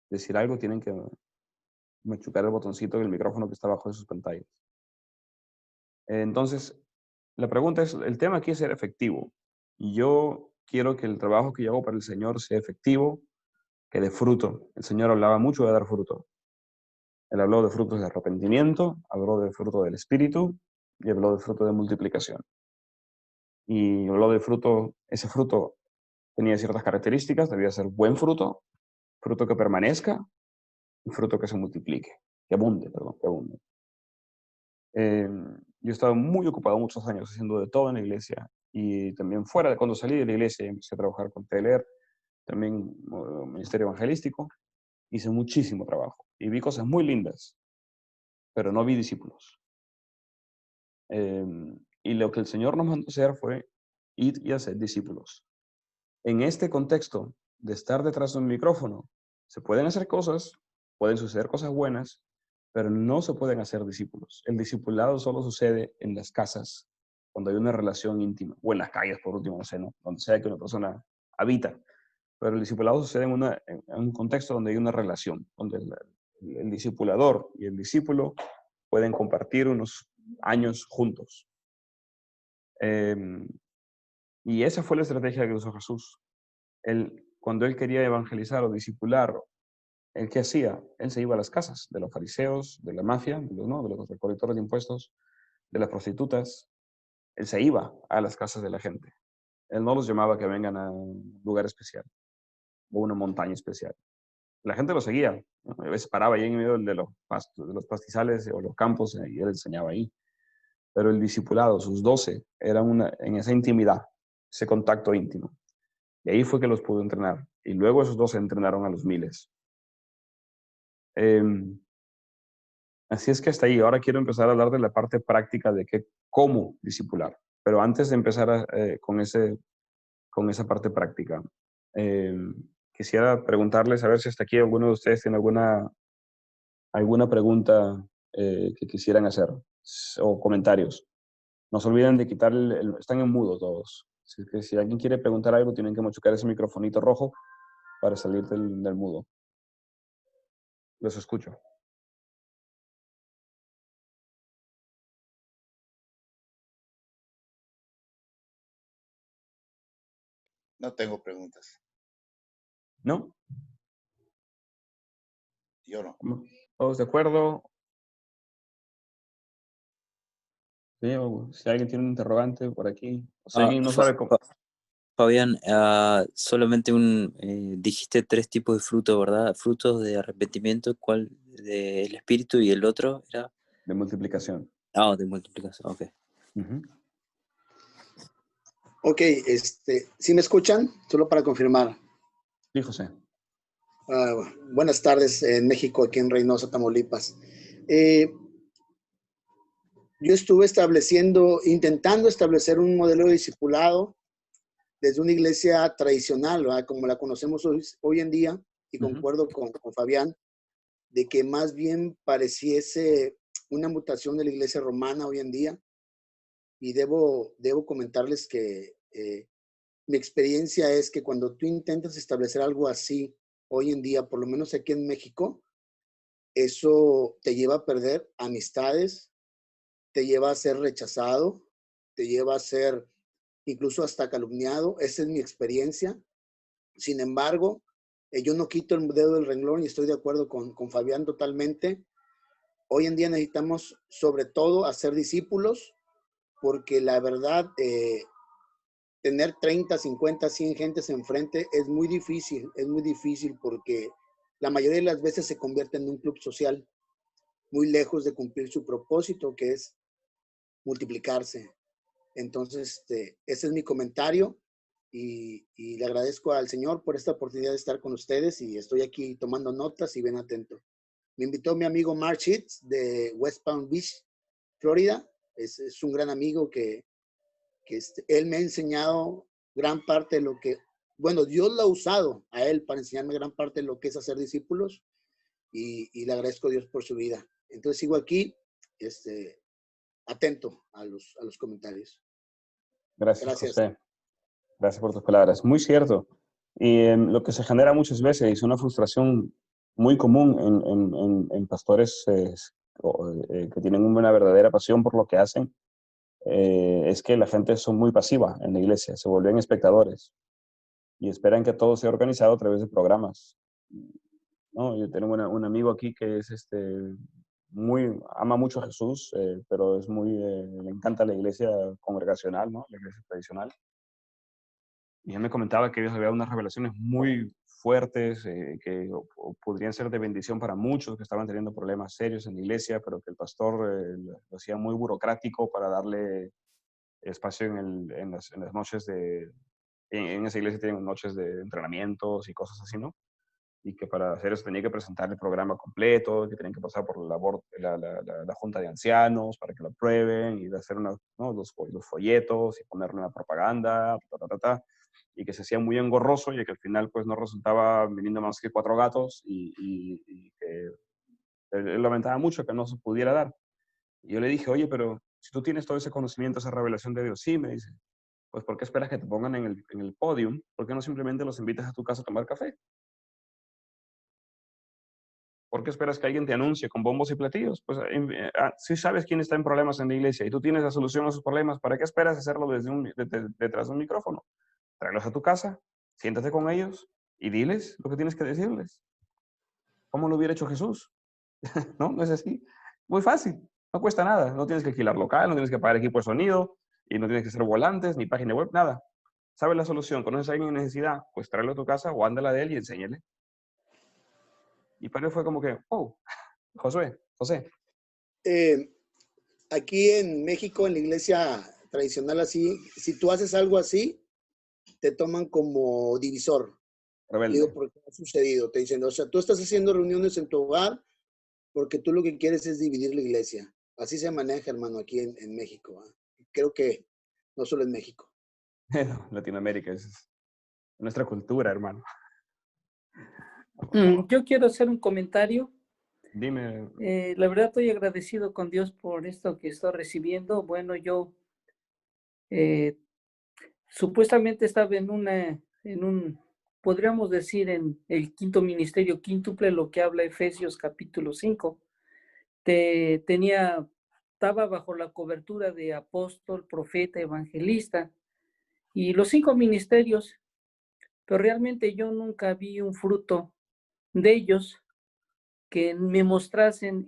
decir algo tienen que machucar el botoncito del micrófono que está abajo de sus pantallas. Entonces, la pregunta es, el tema aquí es ser efectivo. Y yo quiero que el trabajo que yo hago para el Señor sea efectivo, que dé fruto. El Señor hablaba mucho de dar fruto. Él habló de frutos de arrepentimiento, habló de fruto del Espíritu y habló de fruto de multiplicación. Y habló de fruto, ese fruto tenía ciertas características, debía ser buen fruto, fruto que permanezca y fruto que se multiplique, que abunde, perdón, que abunde. Yo he estado muy ocupado muchos años haciendo de todo en la iglesia y también fuera de cuando salí de la iglesia empecé a trabajar con TLR, también ministerio evangelístico, hice muchísimo trabajo y vi cosas muy lindas, pero no vi discípulos. Y lo que el Señor nos mandó hacer fue ir y hacer discípulos. En este contexto de estar detrás de un micrófono, se pueden hacer cosas, pueden suceder cosas buenas, pero no se pueden hacer discípulos. El discipulado solo sucede en las casas, cuando hay una relación íntima, o en las calles, por último, no sé, ¿no? Donde sea que una persona habita. Pero el discipulado sucede en un contexto donde hay una relación, donde el discipulador y el discípulo pueden compartir unos años juntos. Y esa fue la estrategia que usó Jesús. Cuando él quería evangelizar o discipular, ¿él qué hacía? Él se iba a las casas de los fariseos, de la mafia, de los recolectores de impuestos, de las prostitutas. Él se iba a las casas de la gente. Él no los llamaba que vengan a un lugar especial o una montaña especial. La gente lo seguía, ¿no? A veces paraba ahí en medio de los pastizales o los campos y él enseñaba ahí. Pero el discipulado, sus 12, eran en esa intimidad, ese contacto íntimo. Y ahí fue que los pudo entrenar. Y luego esos 12 entrenaron a los miles. Así es que hasta ahí. Ahora quiero empezar a hablar de la parte práctica de cómo discipular. Pero antes de empezar con esa parte práctica, quisiera preguntarles a ver si hasta aquí alguno de ustedes tiene alguna pregunta que quisieran hacer o comentarios. No se olviden de quitar están en mudo todos. Así que si alguien quiere preguntar algo, tienen que machucar ese microfonito rojo para salir del mudo. Los escucho. No tengo preguntas. ¿No? Yo no. ¿Todos de acuerdo? Sí, o si alguien tiene un interrogante por aquí, o si alguien no sabe cómo. Fabián, solamente dijiste 3 tipos de fruto, ¿verdad? Frutos de arrepentimiento, ¿cuál? Del espíritu y el otro era. De multiplicación. De multiplicación, ok. Uh-huh. Ok, ¿sí me escuchan? Solo para confirmar. Sí, José. Buenas tardes en México, aquí en Reynosa, Tamaulipas. Yo estuve intentando establecer un modelo de discipulado desde una iglesia tradicional, ¿verdad? Como la conocemos hoy en día, y concuerdo con Fabián, de que más bien pareciese una mutación de la iglesia romana hoy en día. Y debo comentarles que mi experiencia es que cuando tú intentas establecer algo así hoy en día, por lo menos aquí en México, eso te lleva a perder amistades, te lleva a ser rechazado, te lleva a ser incluso hasta calumniado. Esa es mi experiencia. Sin embargo, yo no quito el dedo del renglón y estoy de acuerdo con Fabián totalmente. Hoy en día necesitamos sobre todo hacer discípulos, porque la verdad, tener 30, 50, 100 gentes enfrente es muy difícil porque la mayoría de las veces se convierte en un club social, muy lejos de cumplir su propósito, que es multiplicarse. Entonces, ese es mi comentario y le agradezco al Señor por esta oportunidad de estar con ustedes y estoy aquí tomando notas y bien atento. Me invitó mi amigo Mark Sheets de West Palm Beach, Florida. Es un gran amigo que él me ha enseñado gran parte de lo que, bueno, Dios lo ha usado a él para enseñarme gran parte de lo que es hacer discípulos y le agradezco a Dios por su vida. Entonces sigo aquí, atento a los comentarios. Gracias, José. Gracias por tus palabras. Muy cierto. Y lo que se genera muchas veces es una frustración muy común en pastores que tienen una verdadera pasión por lo que hacen, es que la gente son muy pasiva en la iglesia, se vuelven espectadores y esperan que todo sea organizado a través de programas, ¿no? Yo tengo un amigo aquí que es ama mucho a Jesús, pero es le encanta la iglesia congregacional, ¿no? La iglesia tradicional. Y él me comentaba que Dios había unas revelaciones muy fuertes que podrían ser de bendición para muchos que estaban teniendo problemas serios en la iglesia, pero que el pastor lo hacía muy burocrático para darle espacio en las noches en esa iglesia tienen noches de entrenamientos y cosas así, ¿no? Y que para hacer eso tenía que presentar el programa completo, que tenían que pasar por la junta de ancianos para que lo aprueben y de hacer ¿no? los folletos y ponerle una propaganda, y que se hacía muy engorroso y que al final pues no resultaba viniendo más que 4 gatos y que él lamentaba mucho que no se pudiera dar. Y yo le dije, oye, pero si tú tienes todo ese conocimiento, esa revelación de Dios, sí, me dice, pues ¿por qué esperas que te pongan en el podium? ¿Por qué no simplemente los invitas a tu casa a tomar café? ¿Por qué esperas que alguien te anuncie con bombos y platillos? Pues si sabes quién está en problemas en la iglesia y tú tienes la solución a sus problemas, ¿para qué esperas hacerlo detrás de un micrófono? Tráelos a tu casa, siéntate con ellos y diles lo que tienes que decirles. ¿Cómo lo hubiera hecho Jesús? ¿No? No es así. Muy fácil. No cuesta nada. No tienes que alquilar local, no tienes que pagar equipo de sonido y no tienes que hacer volantes ni página web, nada. ¿Sabes la solución? ¿Conoces a alguien en necesidad? Pues tráelo a tu casa o ándala de él y enséñale. Y para él fue como que, oh, José. Aquí en México, en la iglesia tradicional así, si tú haces algo así, te toman como divisor. Rebelde. Digo, porque ha sucedido. Te dicen, o sea, tú estás haciendo reuniones en tu hogar porque tú lo que quieres es dividir la iglesia. Así se maneja, hermano, aquí en México. Creo que no solo en México. Latinoamérica es nuestra cultura, hermano. Yo quiero hacer un comentario. Dime. La verdad estoy agradecido con Dios por esto que estoy recibiendo. Bueno, yo supuestamente estaba podríamos decir, en el quinto ministerio quíntuple, lo que habla Efesios capítulo 5. Estaba bajo la cobertura de apóstol, profeta, evangelista y los 5 ministerios, pero realmente yo nunca vi un fruto de ellos que me mostrasen,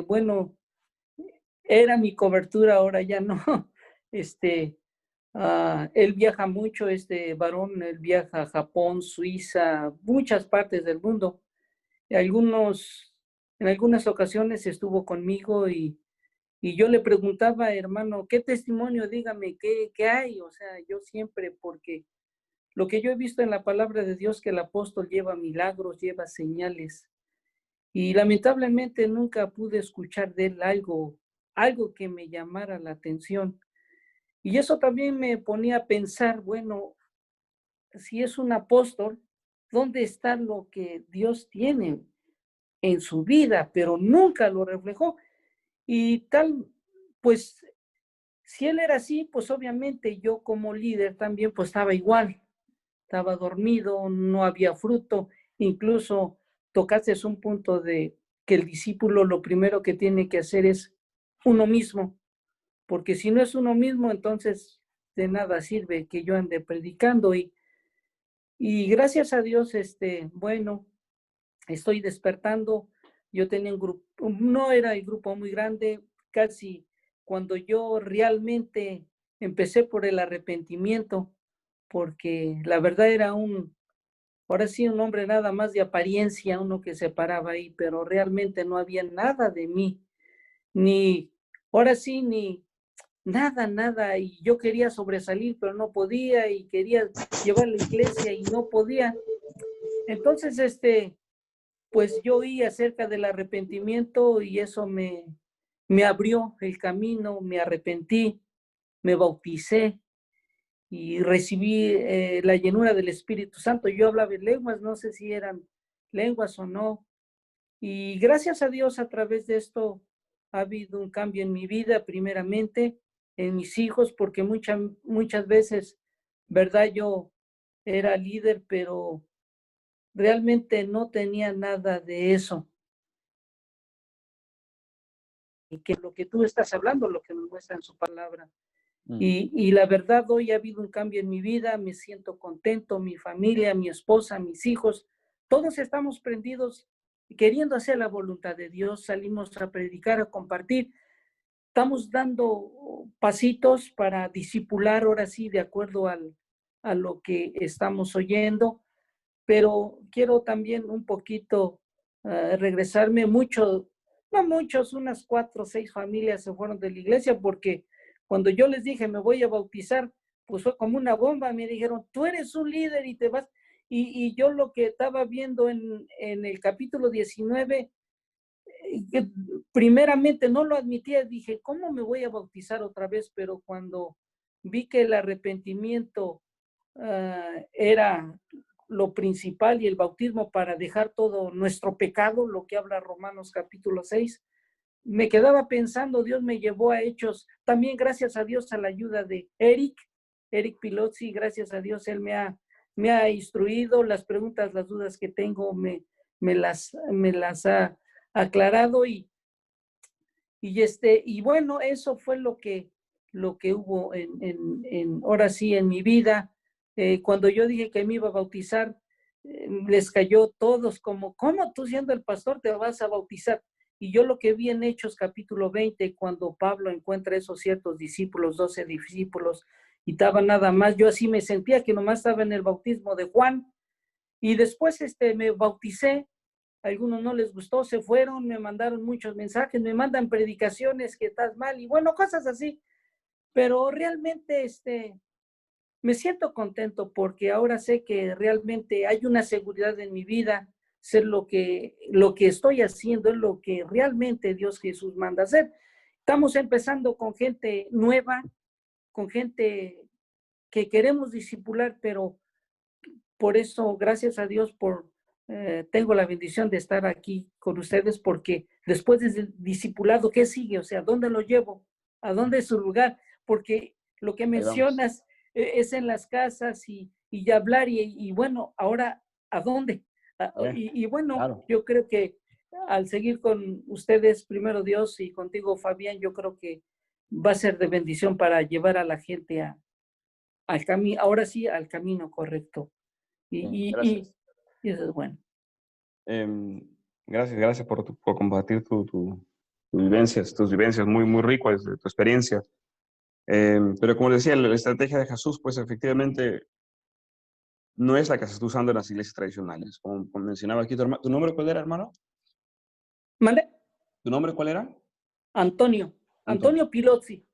bueno, era mi cobertura, ahora ya no. Él viaja mucho, este varón, él viaja a Japón, Suiza, muchas partes del mundo. En algunas ocasiones estuvo conmigo y yo le preguntaba, hermano, ¿qué testimonio? Dígame, ¿qué hay? O sea, yo siempre, porque lo que yo he visto en la palabra de Dios, que el apóstol lleva milagros, lleva señales, y lamentablemente nunca pude escuchar de él algo que me llamara la atención. Y eso también me ponía a pensar, bueno, si es un apóstol, ¿dónde está lo que Dios tiene en su vida? Pero nunca lo reflejó. Y pues, si él era así, pues obviamente yo como líder también pues estaba igual. Estaba dormido, no había fruto. Incluso tocaste un punto de que el discípulo lo primero que tiene que hacer es uno mismo. Porque si no es uno mismo, entonces de nada sirve que yo ande predicando. Y gracias a Dios, bueno, estoy despertando. Yo tenía un grupo, no era el grupo muy grande, casi cuando yo realmente empecé por el arrepentimiento, porque la verdad era ahora sí, un hombre nada más de apariencia, uno que se paraba ahí, pero realmente no había nada de mí, ahora sí, ni nada, y yo quería sobresalir, pero no podía, y quería llevar la iglesia y no podía. Entonces, pues yo oí acerca del arrepentimiento y eso me abrió el camino, me arrepentí, me bauticé y recibí la llenura del Espíritu Santo. Yo hablaba en lenguas, no sé si eran lenguas o no, y gracias a Dios a través de esto ha habido un cambio en mi vida, primeramente en mis hijos, porque muchas veces, ¿verdad? Yo era líder, pero realmente no tenía nada de eso. Y que lo que tú estás hablando, lo que nos muestra en su palabra. Y la verdad, hoy ha habido un cambio en mi vida, me siento contento, mi familia, mi esposa, mis hijos, todos estamos prendidos queriendo hacer la voluntad de Dios, salimos a predicar, a compartir, estamos dando pasitos para discipular ahora sí, de acuerdo a lo que estamos oyendo, pero quiero también un poquito regresarme mucho, no muchos, unas 4 o 6 familias se fueron de la iglesia porque cuando yo les dije me voy a bautizar, pues fue como una bomba, me dijeron, tú eres un líder y te vas, y yo lo que estaba viendo en el capítulo 19, primeramente no lo admitía, dije, ¿cómo me voy a bautizar otra vez? Pero cuando vi que el arrepentimiento era lo principal y el bautismo para dejar todo nuestro pecado, lo que habla Romanos capítulo 6, me quedaba pensando, Dios me llevó a Hechos, también gracias a Dios a la ayuda de Eric Pilozzi, gracias a Dios, él me ha instruido, las preguntas, las dudas que tengo me las ha aclarado y bueno, eso fue lo que hubo ahora sí en mi vida. Cuando yo dije que me iba a bautizar, les cayó todos como, ¿cómo tú siendo el pastor te vas a bautizar? Y yo lo que vi en Hechos capítulo 20, cuando Pablo encuentra esos ciertos discípulos, 12 discípulos, y estaba nada más, yo así me sentía que nomás estaba en el bautismo de Juan, y después me bauticé, a algunos no les gustó, se fueron, me mandaron muchos mensajes, me mandan predicaciones que estás mal, y bueno, cosas así, pero realmente me siento contento porque ahora sé que realmente hay una seguridad en mi vida, ser lo que estoy haciendo es lo que realmente Dios Jesús manda hacer. Estamos empezando con gente nueva, con gente que queremos discipular, pero por eso, gracias a Dios, tengo la bendición de estar aquí con ustedes, porque después del discipulado, ¿qué sigue? O sea, ¿dónde lo llevo? ¿A dónde es su lugar? Porque lo que mencionas es en las casas y hablar y bueno, ahora, ¿a dónde? Y bueno, claro. Yo creo que al seguir con ustedes, primero Dios, y contigo, Fabián, yo creo que va a ser de bendición para llevar a la gente al camino, ahora sí, al camino correcto. Y eso es bueno. Gracias por compartir tus vivencias, muy, muy rico de tu experiencia. Pero como decía, la estrategia de Jesús, pues efectivamente no es la que se está usando en las iglesias tradicionales. Como mencionaba aquí, ¿tu nombre cuál era, hermano? ¿Mande? ¿Tu nombre cuál era? Antonio Pilozzi.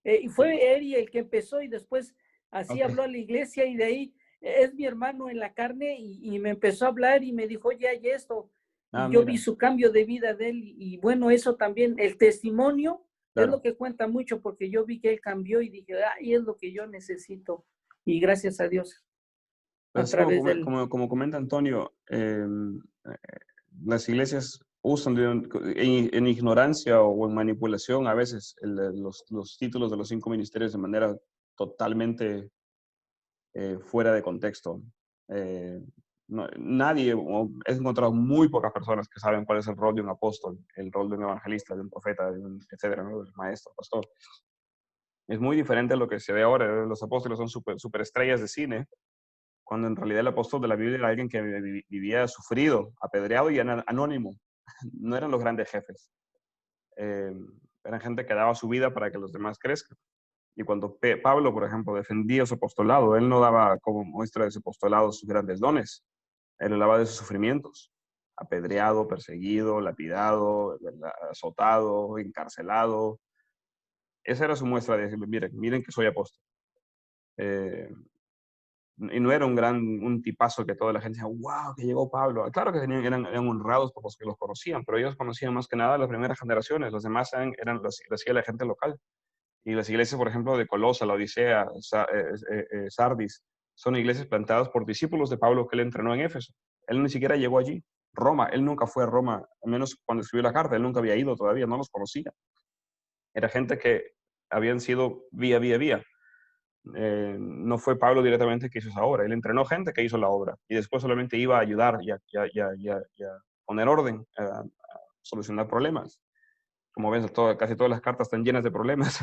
Y fue Eri el que empezó y después así habló a la iglesia y de ahí es mi hermano en la carne y me empezó a hablar y me dijo, oye, hay esto. Y yo vi su cambio de vida de él y bueno, eso también, el testimonio es lo que cuenta mucho porque yo vi que él cambió y dije, y es lo que yo necesito. Y gracias a Dios. Pues como comenta Antonio, las iglesias usan en ignorancia o en manipulación a veces los títulos de los 5 ministerios de manera totalmente fuera de contexto. He encontrado muy pocas personas que saben cuál es el rol de un apóstol, el rol de un evangelista, de un profeta, etcétera, ¿no? Del maestro, pastor. Es muy diferente a lo que se ve ahora. Los apóstoles son superestrellas de cine, cuando en realidad el apóstol de la Biblia era alguien que vivía sufrido, apedreado y anónimo. No eran los grandes jefes. Eran gente que daba su vida para que los demás crezcan. Y cuando Pablo, por ejemplo, defendía su apostolado, él no daba como muestra de su apostolado sus grandes dones. Él hablaba de sus sufrimientos. Apedreado, perseguido, lapidado, azotado, encarcelado. Esa era su muestra de decir, miren que soy apóstol. Y no era un tipazo que toda la gente decía, wow, que llegó Pablo. Claro que eran honrados por los que los conocían, pero ellos conocían más que nada las primeras generaciones. Los demás lo hacía la gente local. Y las iglesias, por ejemplo, de Colosa, la Odisea, Sardis, son iglesias plantadas por discípulos de Pablo que él entrenó en Éfeso. Él ni siquiera llegó allí. Roma, él nunca fue a Roma, al menos cuando escribió la carta, él nunca había ido todavía, no los conocía. Era gente que habían sido vía. no fue Pablo directamente que hizo esa obra. Él entrenó gente que hizo la obra y después solamente iba a ayudar y a poner orden, a solucionar problemas. Como ves, casi todas las cartas están llenas de problemas,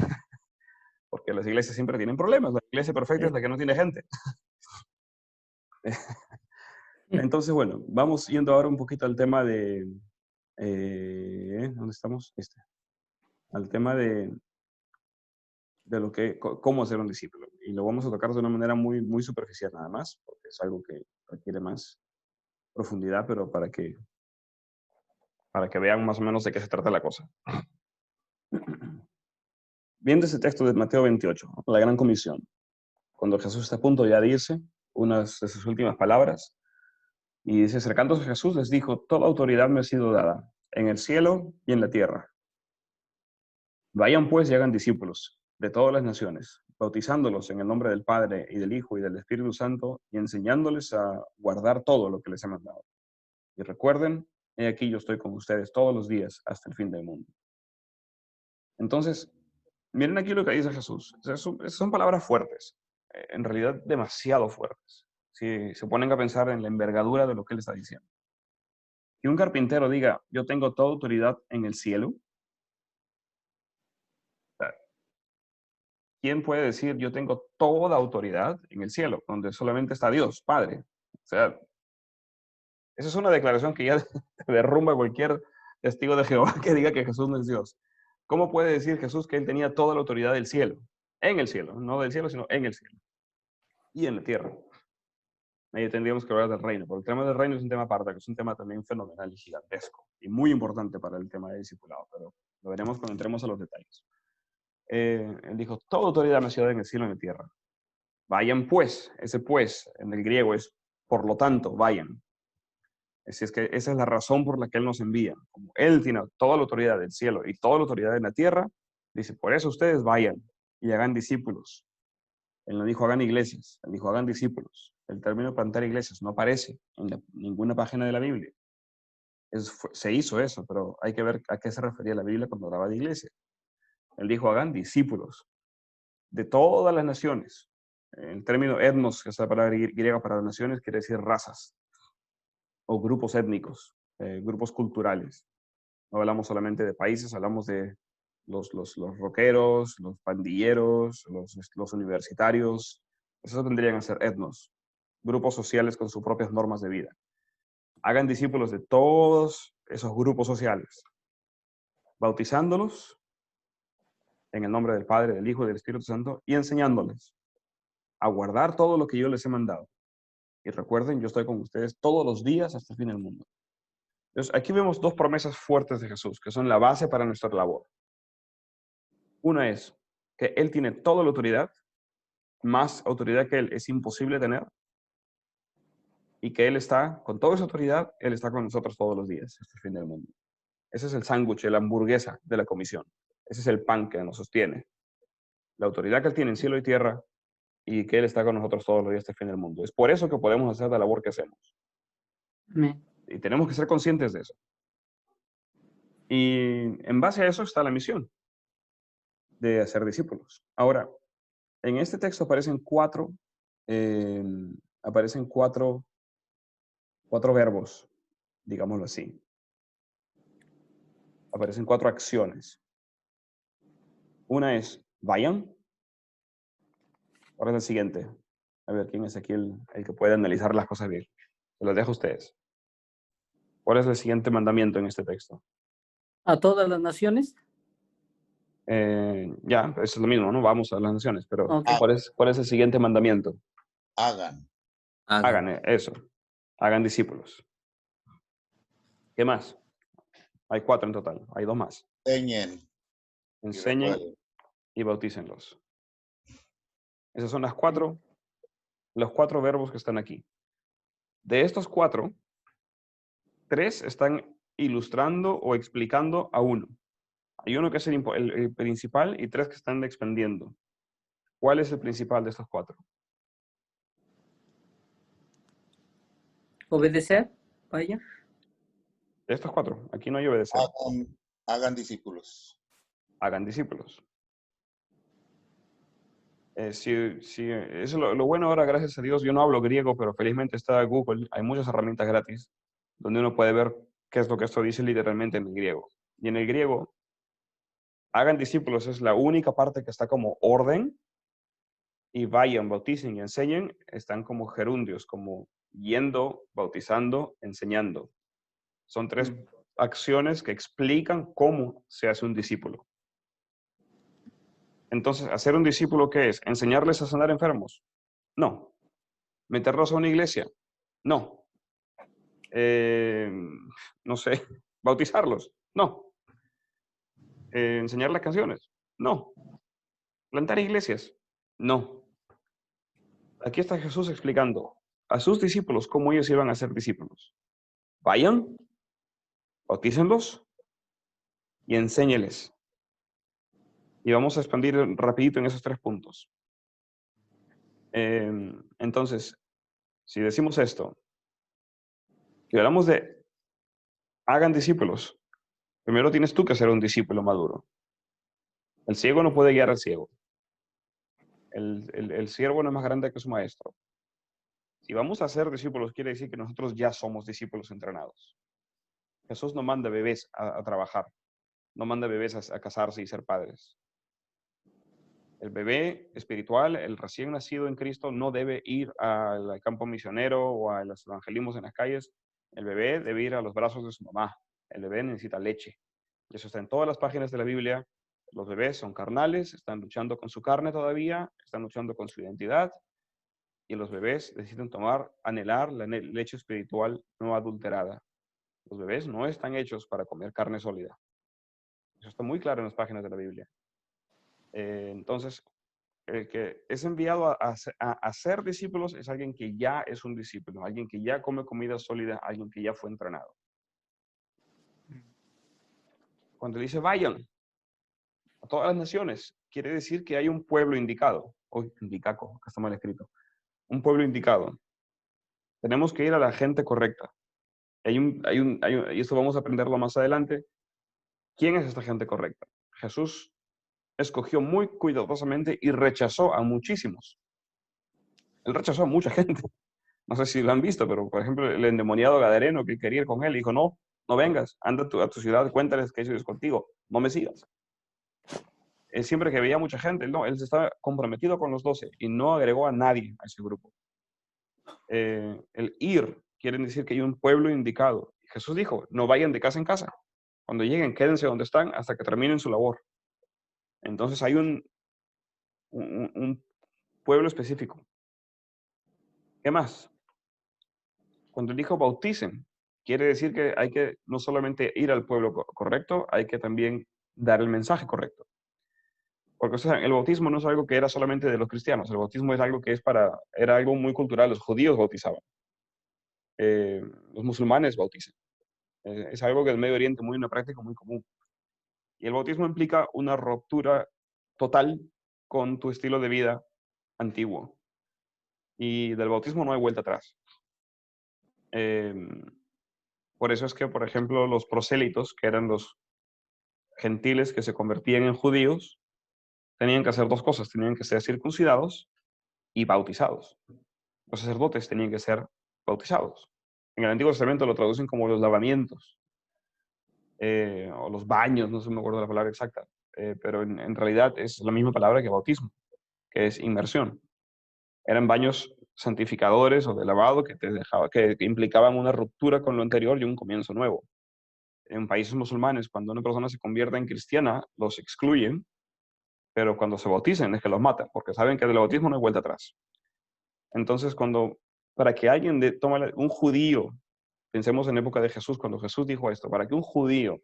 porque las iglesias siempre tienen problemas. La iglesia perfecta es la que no tiene gente. Entonces, bueno, vamos yendo ahora un poquito al tema de... ¿dónde estamos? Al tema de cómo ser un discípulo. Y lo vamos a tocar de una manera muy, muy superficial nada más, porque es algo que requiere más profundidad, pero para que vean más o menos de qué se trata la cosa. Viendo ese texto de Mateo 28, la gran comisión, cuando Jesús está a punto ya de irse, unas de sus últimas palabras, y dice, acercándose a Jesús, les dijo, toda autoridad me ha sido dada, en el cielo y en la tierra. Vayan pues y hagan discípulos de todas las naciones, bautizándolos en el nombre del Padre y del Hijo y del Espíritu Santo, y enseñándoles a guardar todo lo que les he mandado. Y recuerden, he aquí yo estoy con ustedes todos los días hasta el fin del mundo. Entonces, miren aquí lo que dice Jesús. Son palabras fuertes, en realidad demasiado fuertes, si se ponen a pensar en la envergadura de lo que él está diciendo. Que un carpintero diga, yo tengo toda autoridad en el cielo. ¿Quién puede decir, yo tengo toda autoridad en el cielo, donde solamente está Dios, Padre? O sea, esa es una declaración que ya derrumba cualquier testigo de Jehová que diga que Jesús no es Dios. ¿Cómo puede decir Jesús que él tenía toda la autoridad del cielo? En el cielo, no del cielo, sino en el cielo. Y en la tierra. Ahí tendríamos que hablar del reino, porque el tema del reino es un tema aparte, que es un tema también fenomenal y gigantesco, y muy importante para el tema de discipulado, pero lo veremos cuando entremos a los detalles. Él dijo, toda autoridad me ha sido dada en el cielo y en la tierra. Vayan pues, ese pues en el griego es por lo tanto, vayan. Así es que esa es la razón por la que Él nos envía. Como Él tiene toda la autoridad del cielo y toda la autoridad en la tierra, dice, por eso ustedes vayan y hagan discípulos. Él no dijo hagan iglesias, Él dijo hagan discípulos. El término plantar iglesias no aparece en ninguna página de la Biblia. Se hizo eso, pero hay que ver a qué se refería la Biblia cuando hablaba de iglesia. Él dijo hagan discípulos de todas las naciones. El término etnos, que es la palabra griega para las naciones, quiere decir razas o grupos étnicos, grupos culturales. No hablamos solamente de países, hablamos de los rockeros, los pandilleros, los universitarios. Esos tendrían que ser etnos, grupos sociales con sus propias normas de vida. Hagan discípulos de todos esos grupos sociales, bautizándolos en el nombre del Padre, del Hijo y del Espíritu Santo y enseñándoles a guardar todo lo que yo les he mandado. Y recuerden, yo estoy con ustedes todos los días hasta el fin del mundo. Entonces, aquí vemos dos promesas fuertes de Jesús, que son la base para nuestra labor. Una es que Él tiene toda la autoridad, más autoridad que Él es imposible tener, y que Él está, con toda esa autoridad, Él está con nosotros todos los días hasta el fin del mundo. Ese es el sándwich, la hamburguesa de la comisión. Ese es el pan que nos sostiene. La autoridad que Él tiene en cielo y tierra, y que Él está con nosotros todos los días hasta el fin del mundo. Es por eso que podemos hacer la labor que hacemos. Amén. Y tenemos que ser conscientes de eso. Y en base a eso está la misión de hacer discípulos. Ahora, en este texto aparecen cuatro verbos, digámoslo así. Aparecen cuatro acciones. Una es, vayan. Ahora es el siguiente. A ver, ¿quién es aquí el que puede analizar las cosas bien? Se los dejo a ustedes. ¿Cuál es el siguiente mandamiento en este texto? ¿A todas las naciones? Ya, eso es lo mismo, ¿no? Vamos a las naciones, pero Okay. ¿cuál es el siguiente mandamiento? Hagan. Hagan eso. Hagan discípulos. ¿Qué más? Hay 4 en total. Hay 2 más. Enseñen. Enseñen y bautícenlos. Esas son los 4 verbos que están aquí. De estos 4, 3 están ilustrando o explicando a uno. Hay uno que es el principal y 3 que están expandiendo. ¿Cuál es el principal de estos 4? Obedecer, vaya. De estos 4, aquí no hay obedecer. Hagan discípulos. Hagan discípulos. Eso es lo bueno ahora, gracias a Dios, yo no hablo griego, pero felizmente está Google, hay muchas herramientas gratis donde uno puede ver qué es lo que esto dice literalmente en el griego. Y en el griego, hagan discípulos es la única parte que está como orden, y vayan, bauticen y enseñen, están como gerundios, como yendo, bautizando, enseñando. Son tres acciones que explican cómo se hace un discípulo. Entonces, ¿hacer un discípulo qué es? ¿Enseñarles a sanar enfermos? No. ¿Meterlos a una iglesia? No. No sé. ¿Bautizarlos? No. ¿Enseñarles canciones? No. ¿Plantar iglesias? No. Aquí está Jesús explicando a sus discípulos cómo ellos iban a ser discípulos. Vayan, bautícenlos y enséñeles. Y vamos a expandir rapidito en esos 3 puntos. Entonces, si decimos esto, y hablamos de hagan discípulos, primero tienes tú que ser un discípulo maduro. El ciego no puede guiar al ciego. El siervo no es más grande que su maestro. Si vamos a ser discípulos, quiere decir que nosotros ya somos discípulos entrenados. Jesús no manda bebés a trabajar, no manda bebés a casarse y ser padres. El bebé espiritual, el recién nacido en Cristo, no debe ir al campo misionero o a los evangelismos en las calles. El bebé debe ir a los brazos de su mamá. El bebé necesita leche. Y eso está en todas las páginas de la Biblia. Los bebés son carnales, están luchando con su carne todavía, están luchando con su identidad. Y los bebés necesitan anhelar la leche espiritual no adulterada. Los bebés no están hechos para comer carne sólida. Eso está muy claro en las páginas de la Biblia. Entonces, el que es enviado a ser discípulos es alguien que ya es un discípulo, alguien que ya come comida sólida, alguien que ya fue entrenado. Cuando dice vayan a todas las naciones, quiere decir que hay un pueblo indicado. Indicaco, acá está mal escrito. Un pueblo indicado. Tenemos que ir a la gente correcta. Y esto vamos a aprenderlo más adelante. ¿Quién es esta gente correcta? Jesús escogió muy cuidadosamente y rechazó a muchísimos. Él rechazó a mucha gente. No sé si lo han visto, pero por ejemplo, el endemoniado gadareno que quería ir con él, dijo, no vengas, anda a tu ciudad, cuéntales que eso es contigo, no me sigas. Siempre que veía mucha gente, él se estaba comprometido con los 12 y no agregó a nadie a ese grupo. El ir quiere decir que hay un pueblo indicado. Jesús dijo, no vayan de casa en casa. Cuando lleguen, quédense donde están hasta que terminen su labor. Entonces hay un pueblo específico. ¿Qué más? Cuando dijo bauticen, quiere decir que hay que no solamente ir al pueblo correcto, hay que también dar el mensaje correcto. Porque o sea, el bautismo no es algo que era solamente de los cristianos, el bautismo es algo que era algo muy cultural, los judíos bautizaban, los musulmanes bautizan. Es algo que en el Medio Oriente una práctica muy común. Y el bautismo implica una ruptura total con tu estilo de vida antiguo. Y del bautismo no hay vuelta atrás. Por eso es que, por ejemplo, los prosélitos, que eran los gentiles que se convertían en judíos, tenían que hacer 2 cosas. Tenían que ser circuncidados y bautizados. Los sacerdotes tenían que ser bautizados. En el Antiguo Testamento lo traducen como los lavamientos, o los baños, no sé, me acuerdo la palabra exacta, pero en realidad es la misma palabra que bautismo, que es inmersión. Eran baños santificadores o de lavado que implicaban una ruptura con lo anterior y un comienzo nuevo. En países musulmanes, cuando una persona se convierte en cristiana, los excluyen, pero cuando se bautizan es que los matan, porque saben que del bautismo no hay vuelta atrás. Entonces, para que alguien un judío, pensemos en época de Jesús, cuando Jesús dijo esto, para que un judío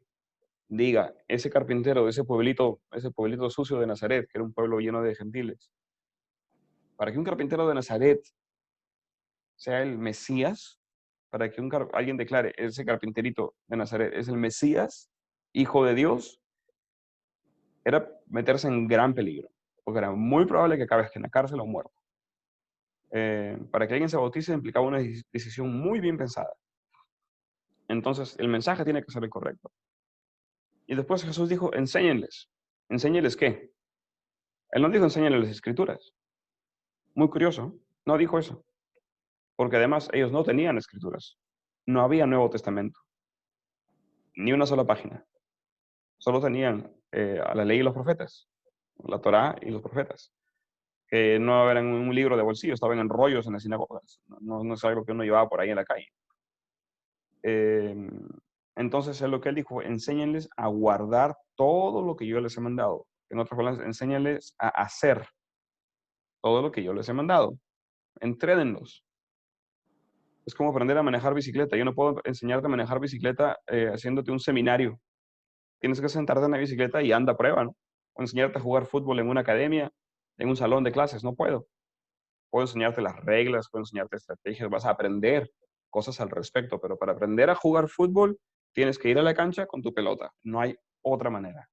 diga, ese carpintero de ese pueblito sucio de Nazaret, que era un pueblo lleno de gentiles, para que un carpintero de Nazaret sea el Mesías, para que alguien declare, ese carpinterito de Nazaret es el Mesías, hijo de Dios, era meterse en gran peligro, porque era muy probable que acabes en la cárcel o muerto. Para que alguien se bautice implicaba una decisión muy bien pensada. Entonces, el mensaje tiene que ser el correcto. Y después Jesús dijo, enséñenles. ¿Enséñenles qué? Él no dijo enséñenles las escrituras. Muy curioso, no dijo eso, porque además ellos no tenían escrituras. No había Nuevo Testamento, ni una sola página. Solo tenían a la ley y los profetas, la Torá y los profetas, que no eran un libro de bolsillo, estaban en rollos en las sinagogas. No es algo que uno llevaba por ahí en la calle. Entonces, es lo que él dijo: enséñenles a guardar todo lo que yo les he mandado. En otras palabras, enséñenles a hacer todo lo que yo les he mandado. Entrénenlos. Es como aprender a manejar bicicleta. Yo no puedo enseñarte a manejar bicicleta haciéndote un seminario. Tienes que sentarte en la bicicleta y anda a prueba, ¿no? O enseñarte a jugar fútbol en una academia, en un salón de clases. No puedo. Puedo enseñarte las reglas, puedo enseñarte estrategias, vas a aprender cosas al respecto, pero para aprender a jugar fútbol tienes que ir a la cancha con tu pelota. No hay otra manera.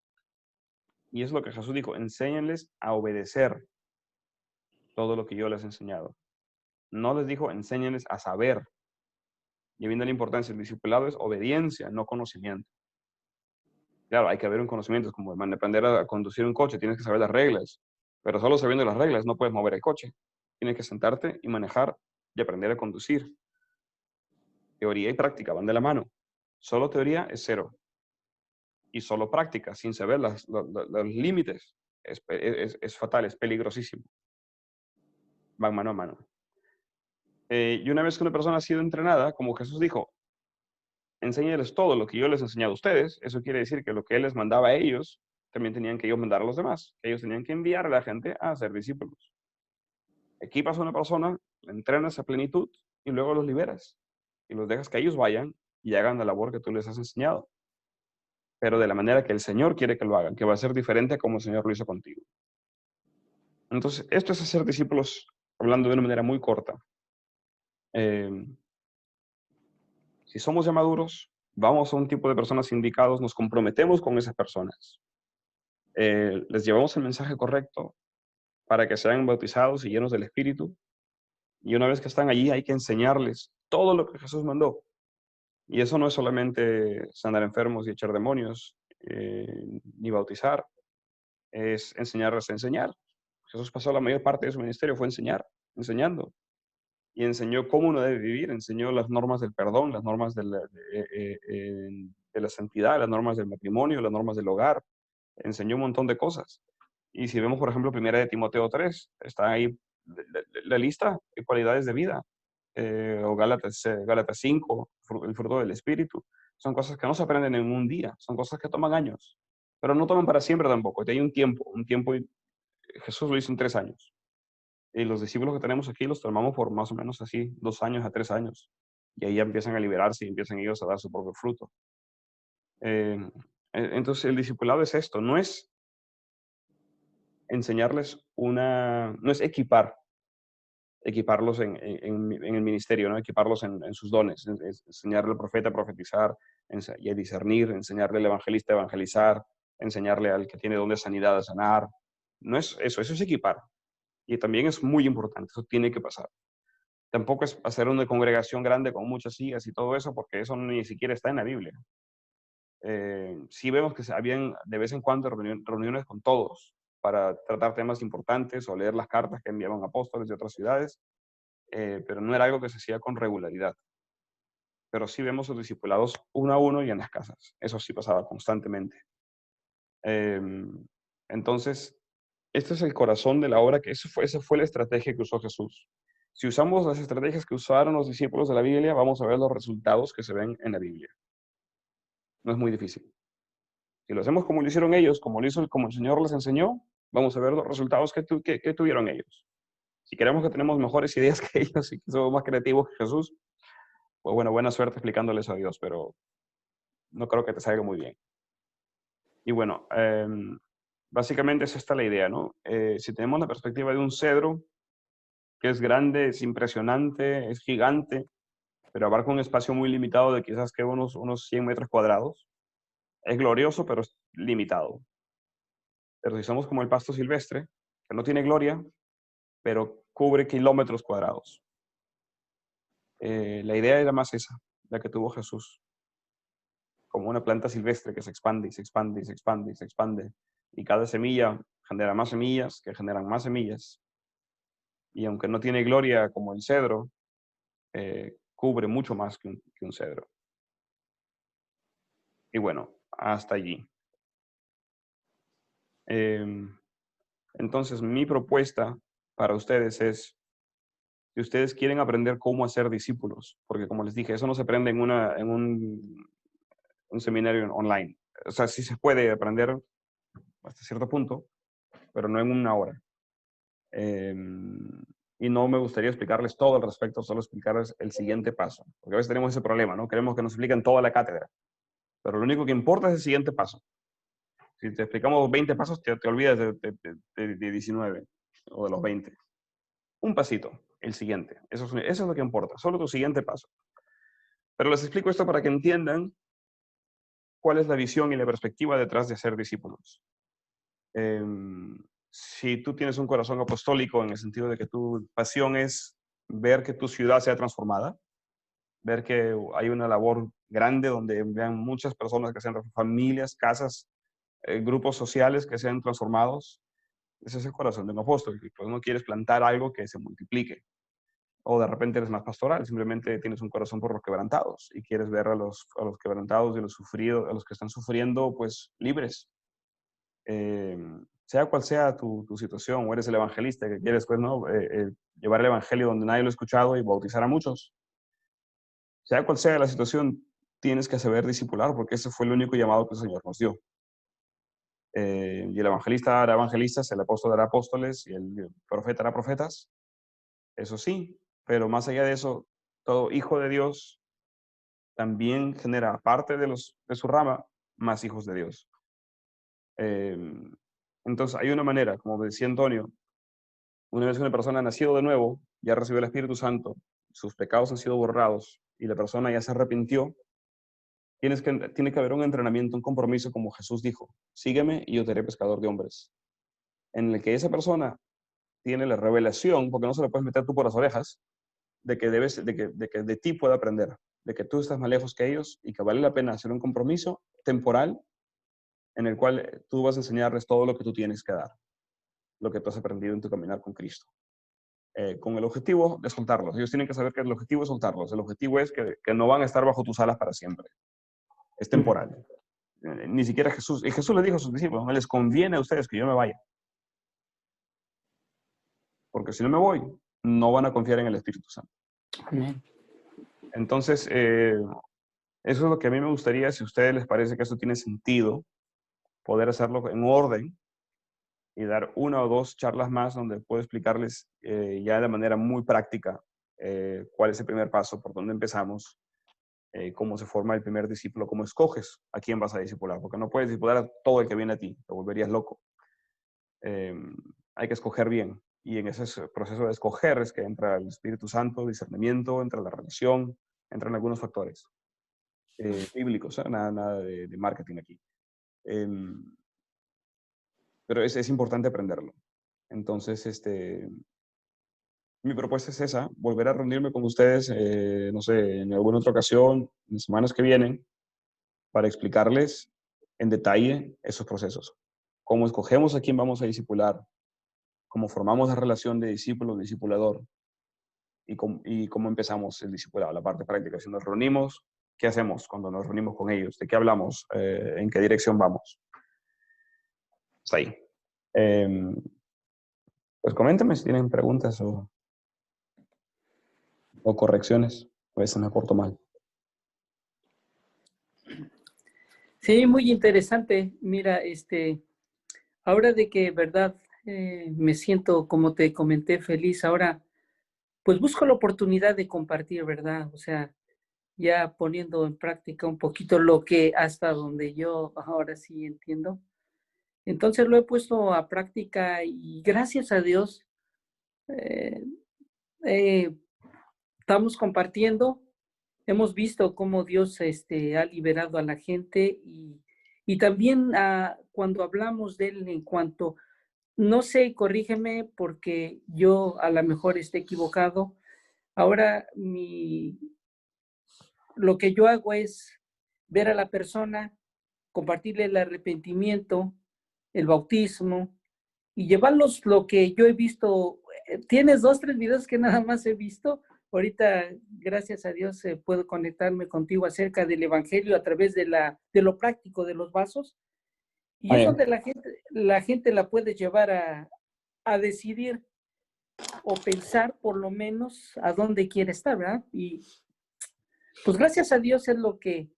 Y es lo que Jesús dijo: enséñenles a obedecer todo lo que yo les he enseñado. No les dijo: enséñenles a saber. Y viendo la importancia del discipulado, es obediencia, no conocimiento. Claro, hay que haber un conocimiento, es como aprender a conducir un coche, tienes que saber las reglas, pero solo sabiendo las reglas no puedes mover el coche. Tienes que sentarte y manejar y aprender a conducir. Teoría y práctica van de la mano. Solo teoría es cero. Y solo práctica, sin saber los límites, es fatal, es peligrosísimo. Van mano a mano. Y una vez que una persona ha sido entrenada, como Jesús dijo, enséñales todo lo que yo les he enseñado a ustedes. Eso quiere decir que lo que Él les mandaba a ellos, también tenían que ellos mandar a los demás. Que ellos tenían que enviar a la gente a ser discípulos. Equipas a una persona, la entrenas a plenitud y luego los liberas. Y los dejas que ellos vayan y hagan la labor que tú les has enseñado. Pero de la manera que el Señor quiere que lo hagan, que va a ser diferente a como el Señor lo hizo contigo. Entonces, esto es hacer discípulos, hablando de una manera muy corta. Si somos ya maduros, vamos a un tipo de personas indicados, nos comprometemos con esas personas. Les llevamos el mensaje correcto para que sean bautizados y llenos del Espíritu. Y una vez que están allí, hay que enseñarles todo lo que Jesús mandó. Y eso no es solamente sanar enfermos y echar demonios, ni bautizar, es enseñarles a enseñar. Jesús pasó la mayor parte de su ministerio, fue enseñar, enseñando. Y enseñó cómo uno debe vivir, enseñó las normas del perdón, las normas de la santidad, las normas del matrimonio, las normas del hogar. Enseñó un montón de cosas. Y si vemos, por ejemplo, primera de Timoteo 3, está ahí la lista de cualidades de vida. O Gálatas 5, el fruto del Espíritu. Son cosas que no se aprenden en un día, son cosas que toman años. Pero no toman para siempre tampoco. Hay un tiempo, Jesús lo hizo en 3 años. Y los discípulos que tenemos aquí los tomamos por más o menos así, 2 años a 3 años. Y ahí ya empiezan a liberarse y empiezan ellos a dar su propio fruto. Entonces el discipulado es esto, no es enseñarles no es equiparlos en el ministerio, ¿no? Equiparlos en sus dones, enseñarle al profeta a profetizar y a discernir, enseñarle al evangelista a evangelizar, enseñarle al que tiene don de sanidad a sanar. No es eso es equipar. Y también es muy importante, eso tiene que pasar. Tampoco es hacer una congregación grande con muchas sillas y todo eso, porque eso ni siquiera está en la Biblia. Sí vemos que habían de vez en cuando reuniones con todos para tratar temas importantes o leer las cartas que enviaban apóstoles de otras ciudades, pero no era algo que se hacía con regularidad. Pero sí vemos los discipulados uno a uno y en las casas. Eso sí pasaba constantemente. Entonces, este es el corazón de la obra, que esa fue la estrategia que usó Jesús. Si usamos las estrategias que usaron los discípulos de la Biblia, vamos a ver los resultados que se ven en la Biblia. No es muy difícil. Si lo hacemos como lo hicieron ellos, como el Señor les enseñó, vamos a ver los resultados que tuvieron ellos. Si queremos que tenemos mejores ideas que ellos y que somos más creativos que Jesús, pues bueno, buena suerte explicándoles a Dios, pero no creo que te salga muy bien. Y bueno, básicamente es esta la idea, ¿no? Si tenemos la perspectiva de un cedro, que es grande, es impresionante, es gigante, pero abarca un espacio muy limitado de quizás que unos 100 metros cuadrados. Es glorioso, pero es limitado. Pero si somos como el pasto silvestre, que no tiene gloria, pero cubre kilómetros cuadrados. La idea era más esa, la que tuvo Jesús. Como una planta silvestre que se expande y se expande y se expande y se expande. Y cada semilla genera más semillas que generan más semillas. Y aunque no tiene gloria como el cedro, cubre mucho más que un cedro. Y bueno, hasta allí. Entonces, mi propuesta para ustedes es, si ustedes quieren aprender cómo hacer discípulos, porque como les dije, eso no se aprende en un seminario online. O sea, sí se puede aprender hasta cierto punto, pero no en una hora. Y no me gustaría explicarles todo al respecto, solo explicarles el siguiente paso. Porque a veces tenemos ese problema, ¿no? Queremos que nos expliquen toda la cátedra. Pero lo único que importa es el siguiente paso. Si te explicamos 20 pasos, te olvidas de 19 o de los 20. Un pasito, el siguiente. Eso es lo que importa, solo tu siguiente paso. Pero les explico esto para que entiendan cuál es la visión y la perspectiva detrás de ser discípulos. Si tú tienes un corazón apostólico en el sentido de que tu pasión es ver que tu ciudad sea transformada, ver que hay una labor grande donde vean muchas personas que sean familias, casas, grupos sociales que sean transformados, ese es el corazón de un apóstol. Pues no quieres plantar algo que se multiplique. O de repente eres más pastoral, simplemente tienes un corazón por los quebrantados y quieres ver a los quebrantados y los sufridos, a los que están sufriendo, pues libres. Sea cual sea tu situación, o eres el evangelista que quieres pues, ¿no? Llevar el evangelio donde nadie lo ha escuchado y bautizar a muchos. Sea cual sea la situación, tienes que saber discipular, porque ese fue el único llamado que el Señor nos dio. Y el evangelista hará evangelistas, el apóstol hará apóstoles y el profeta hará profetas. Eso sí, pero más allá de eso, todo hijo de Dios también genera, aparte de su rama, más hijos de Dios. Entonces, hay una manera, como decía Antonio, una vez que una persona ha nacido de nuevo, ya recibió el Espíritu Santo, sus pecados han sido borrados y la persona ya se arrepintió, tiene que haber un entrenamiento, un compromiso, como Jesús dijo, sígueme y yo te haré pescador de hombres, en el que esa persona tiene la revelación, porque no se lo puedes meter tú por las orejas, de que de ti puede aprender, de que tú estás más lejos que ellos y que vale la pena hacer un compromiso temporal en el cual tú vas a enseñarles todo lo que tú tienes que dar, lo que tú has aprendido en tu caminar con Cristo. Con el objetivo de soltarlos. Ellos tienen que saber que el objetivo es soltarlos. El objetivo es que no van a estar bajo tus alas para siempre. Es temporal. Ni siquiera Jesús. Y Jesús le dijo a sus discípulos, no les conviene a ustedes que yo me vaya. Porque si no me voy, no van a confiar en el Espíritu Santo. Amén. Entonces, eso es lo que a mí me gustaría, si a ustedes les parece que eso tiene sentido, poder hacerlo en orden y dar una o dos charlas más donde puedo explicarles ya de manera muy práctica cuál es el primer paso, por dónde empezamos, cómo se forma el primer discípulo, cómo escoges a quién vas a discipular, porque no puedes discipular a todo el que viene a ti, te volverías loco. Hay que escoger bien, y en ese proceso de escoger es que entra el Espíritu Santo, discernimiento, entra la relación, entran algunos factores bíblicos, nada de marketing aquí. Pero es importante aprenderlo. Entonces, mi propuesta es esa, volver a reunirme con ustedes, no sé, en alguna otra ocasión, en semanas que vienen, para explicarles en detalle esos procesos. Cómo escogemos a quién vamos a discipular, cómo formamos la relación de discípulo-discipulador y cómo empezamos el discipulado, la parte práctica. Si nos reunimos, ¿qué hacemos cuando nos reunimos con ellos? ¿De qué hablamos? ¿En qué dirección vamos? Hasta ahí. Pues coméntame si tienen preguntas o correcciones. A veces me porto mal. Sí, muy interesante. Mira, ahora de que, verdad, me siento, como te comenté, feliz. Ahora, pues busco la oportunidad de compartir, ¿verdad? O sea, ya poniendo en práctica un poquito lo que hasta donde yo ahora sí entiendo. Entonces lo he puesto a práctica y gracias a Dios estamos compartiendo. Hemos visto cómo Dios ha liberado a la gente y también cuando hablamos de Él en cuanto, no sé, corrígeme porque yo a lo mejor esté equivocado. Ahora lo que yo hago es ver a la persona, compartirle el arrepentimiento, el bautismo y llevarlos lo que yo he visto tienes 2, 3 videos que nada más he visto. Ahorita, gracias a Dios, puedo conectarme contigo acerca del evangelio a través de lo práctico de los vasos. Y es donde la gente la puede llevar a decidir o pensar por lo menos a dónde quiere estar, ¿verdad? Y pues gracias a Dios es lo que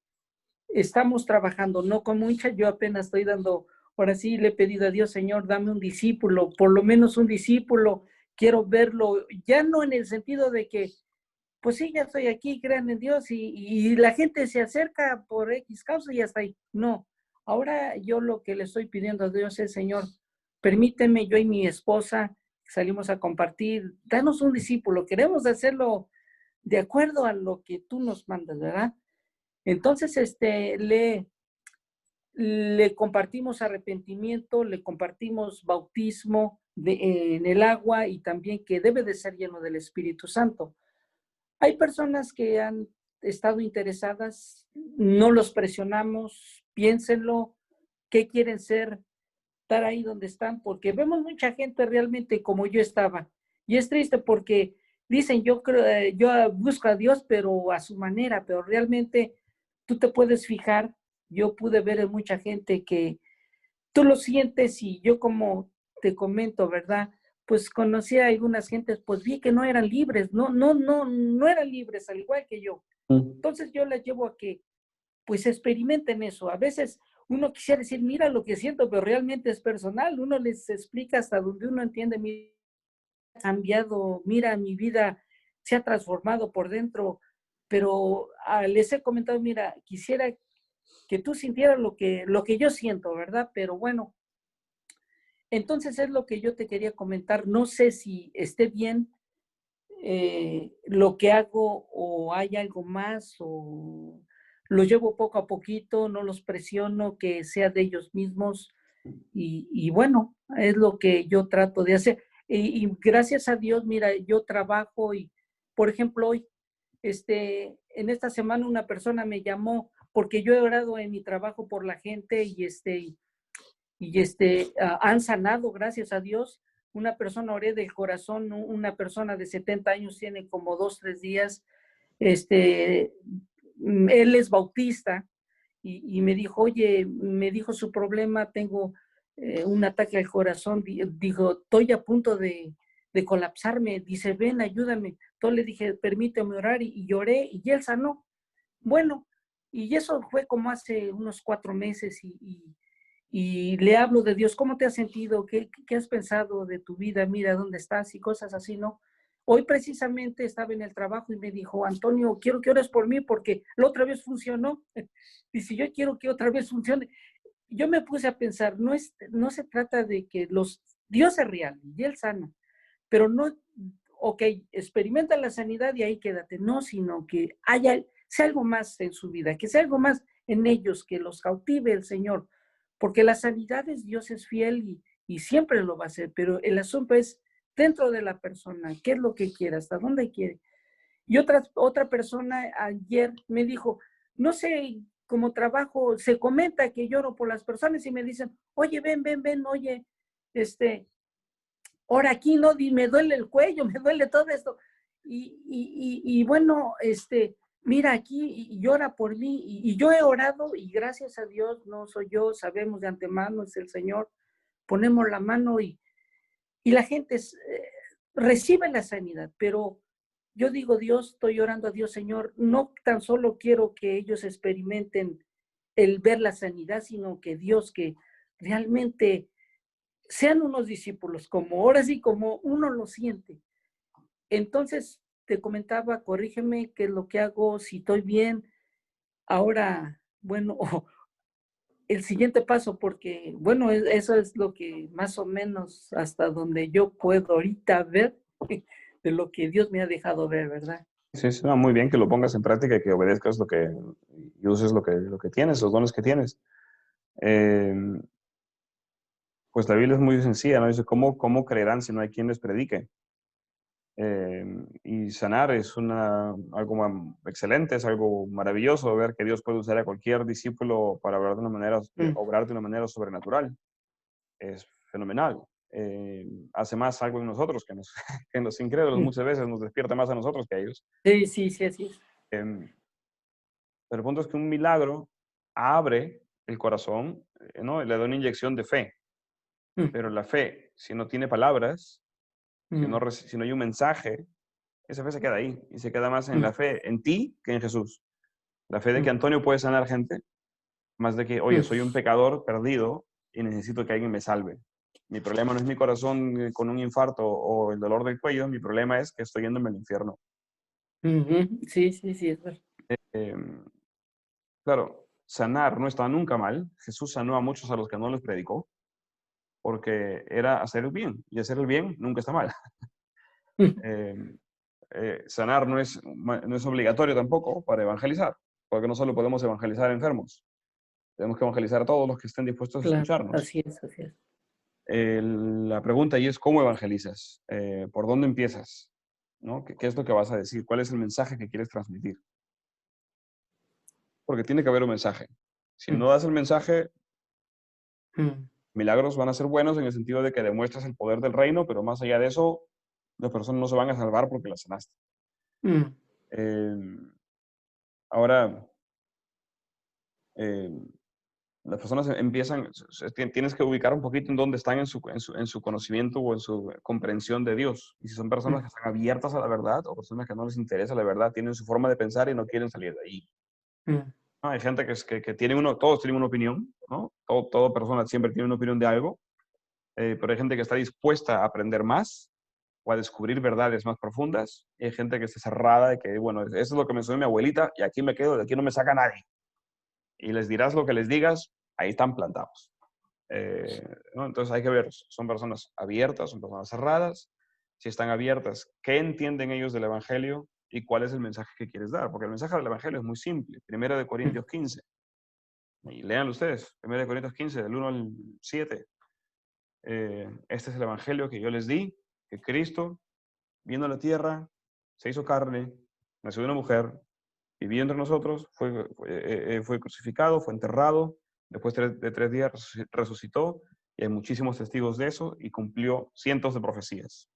estamos trabajando, no con mucha, yo apenas estoy dando, ahora sí le he pedido a Dios, Señor, dame un discípulo, por lo menos un discípulo, quiero verlo, ya no en el sentido de que, pues sí, ya estoy aquí, crean en Dios y la gente se acerca por X causa y hasta ahí. No, ahora yo lo que le estoy pidiendo a Dios es, Señor, permíteme, yo y mi esposa salimos a compartir, danos un discípulo, queremos hacerlo de acuerdo a lo que tú nos mandas, ¿verdad? Entonces, le compartimos arrepentimiento, le compartimos bautismo en el agua y también que debe de ser lleno del Espíritu Santo. Hay personas que han estado interesadas, no los presionamos, piénsenlo, qué quieren ser, estar ahí donde están, porque vemos mucha gente realmente como yo estaba. Y es triste porque dicen, yo busco a Dios, pero a su manera, pero realmente tú te puedes fijar, yo pude ver en mucha gente que tú lo sientes y yo como te comento, ¿verdad? Pues conocí a algunas gentes, pues vi que no eran libres, no eran libres, al igual que yo. Entonces yo les llevo a que pues experimenten eso. A veces uno quisiera decir, mira lo que siento, pero realmente es personal. Uno les explica hasta donde uno entiende, mira, ha cambiado, mira, mi vida se ha transformado por dentro, pero les he comentado, mira, quisiera que tú sintieras lo que yo siento, ¿verdad? Pero bueno, entonces es lo que yo te quería comentar. No sé si esté bien lo que hago o hay algo más o lo llevo poco a poquito, no los presiono, que sea de ellos mismos y bueno, es lo que yo trato de hacer. Y gracias a Dios, mira, yo trabajo y, por ejemplo, hoy, en esta semana una persona me llamó porque yo he orado en mi trabajo por la gente han sanado, gracias a Dios. Una persona oré del corazón, una persona de 70 años tiene como 2, 3 días, él es bautista y me dijo, oye, me dijo su problema, tengo un ataque al corazón, dijo, estoy a punto de colapsarme, dice, ven, ayúdame. Entonces le dije, permíteme orar y lloré y él sanó. Bueno, y eso fue como hace unos 4 meses y le hablo de Dios, ¿cómo te has sentido? ¿Qué has pensado de tu vida? Mira dónde estás y cosas así, ¿no? Hoy precisamente estaba en el trabajo y me dijo, Antonio, quiero que ores por mí porque la otra vez funcionó. Dice, yo quiero que otra vez funcione. Yo me puse a pensar, no se trata de que Dios es real y Él sana, pero no, ok, experimenta la sanidad y ahí quédate, no, sino que sea algo más en su vida, que sea algo más en ellos, que los cautive el Señor, porque la sanidad es Dios es fiel y siempre lo va a hacer, pero el asunto es dentro de la persona, qué es lo que quiere, hasta dónde quiere. Y otra persona ayer me dijo, no sé, como trabajo, se comenta que lloro por las personas y me dicen, oye, ven, oye, ahora aquí no, me duele el cuello, me duele todo esto. Y bueno, mira aquí y llora por mí. Y yo he orado y gracias a Dios, no soy yo, sabemos de antemano, es el Señor. Ponemos la mano y la gente recibe la sanidad. Pero yo digo, Dios, estoy orando a Dios, Señor, no tan solo quiero que ellos experimenten el ver la sanidad, sino que Dios, que realmente sean unos discípulos, como ahora sí, como uno lo siente. Entonces, te comentaba, corrígeme qué es lo que hago, si estoy bien. Ahora, bueno, el siguiente paso, porque, bueno, eso es lo que más o menos hasta donde yo puedo ahorita ver de lo que Dios me ha dejado ver, ¿verdad? Sí, sí, no, muy bien que lo pongas en práctica y que obedezcas y uses lo que tienes, los dones que tienes. Pues la Biblia es muy sencilla, ¿no? Dice, ¿cómo creerán si no hay quien les predique? Y sanar es algo excelente, es algo maravilloso ver que Dios puede usar a cualquier discípulo para obrar de una manera sobrenatural. Es fenomenal. hace más algo en nosotros que, que en los incrédulos. Muchas veces nos despierta más a nosotros que a ellos. Sí, sí, sí, así es. Pero el punto es que un milagro abre el corazón, ¿no? Le da una inyección de fe. Pero la fe, si no tiene palabras, si no hay un mensaje, esa fe se queda ahí. Y se queda más en la fe en ti que en Jesús. La fe de que Antonio puede sanar gente, más de que, oye, soy un pecador perdido y necesito que alguien me salve. Mi problema no es mi corazón con un infarto o el dolor del cuello, mi problema es que estoy yéndome al infierno. Sí, sí, sí, es verdad. Claro, sanar no está nunca mal. Jesús sanó a muchos a los que no les predicó, porque era hacer el bien, y hacer el bien nunca está mal. Sanar no es obligatorio tampoco para evangelizar, porque no solo podemos evangelizar enfermos, tenemos que evangelizar a todos los que estén dispuestos a Claro, escucharnos. así es, así es. La pregunta ahí es ¿cómo evangelizas? ¿Por dónde empiezas? ¿No? ¿Qué es lo que vas a decir? ¿Cuál es el mensaje que quieres transmitir? Porque tiene que haber un mensaje. Si no das el mensaje, milagros van a ser buenos en el sentido de que demuestras el poder del reino, pero más allá de eso, las personas no se van a salvar porque las sanaste. Ahora, las personas empiezan, tienes que ubicar un poquito en dónde están en su conocimiento o en su comprensión de Dios. Y si son personas que están abiertas a la verdad o personas que no les interesa la verdad, tienen su forma de pensar y no quieren salir de ahí. ¿No? Hay gente que tiene todos tienen una opinión, ¿no? Toda persona siempre tiene una opinión de algo, pero hay gente que está dispuesta a aprender más o a descubrir verdades más profundas, y hay gente que está cerrada de que, bueno, eso es lo que me enseñó mi abuelita y aquí me quedo, de aquí no me saca nadie. Y les dirás lo que les digas, ahí están plantados. ¿No? Entonces hay que ver, son personas abiertas, son personas cerradas. Si están abiertas, ¿qué entienden ellos del Evangelio y cuál es el mensaje que quieres dar? Porque el mensaje del Evangelio es muy simple. 1 Corintios 15. Y léanlo ustedes. 1 Corintios 15, del 1 al 7. Este es el Evangelio que yo les di, que Cristo vino a la tierra, se hizo carne, nació de una mujer, vivió entre nosotros, fue crucificado, fue enterrado, después de 3 días resucitó, y hay muchísimos testigos de eso, y cumplió cientos de profecías.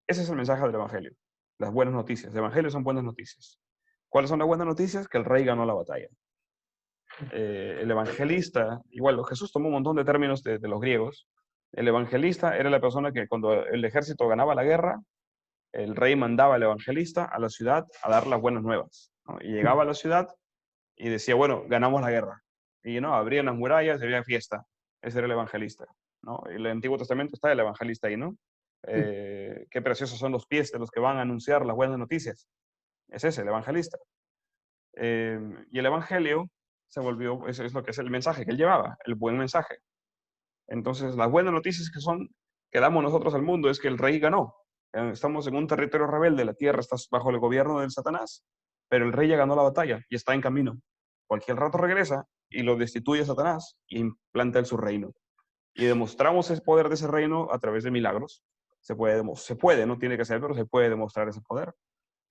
Ese es el mensaje del Evangelio, las buenas noticias. El Evangelio son buenas noticias. ¿Cuáles son las buenas noticias? Que el rey ganó la batalla. El evangelista, igual Jesús tomó un montón de términos de los griegos. El evangelista era la persona que cuando el ejército ganaba la guerra, el rey mandaba al evangelista a la ciudad a dar las buenas nuevas, ¿no? Y llegaba a la ciudad y decía, bueno, ganamos la guerra. Y no, abrían las murallas y había fiesta. Ese era el evangelista, ¿no? En el Antiguo Testamento está el evangelista ahí, ¿no? Qué preciosos son los pies de los que van a anunciar las buenas noticias. Es ese, el evangelista. Y el evangelio se volvió, eso es lo que es el mensaje que él llevaba, el buen mensaje. Entonces, las buenas noticias que damos nosotros al mundo es que el rey ganó. Estamos en un territorio rebelde, la tierra está bajo el gobierno del Satanás, pero el rey ya ganó la batalla y está en camino. Cualquier rato regresa y lo destituye a Satanás y implanta en su reino. Y demostramos el poder de ese reino a través de milagros. Se puede, no tiene que ser, pero se puede demostrar ese poder.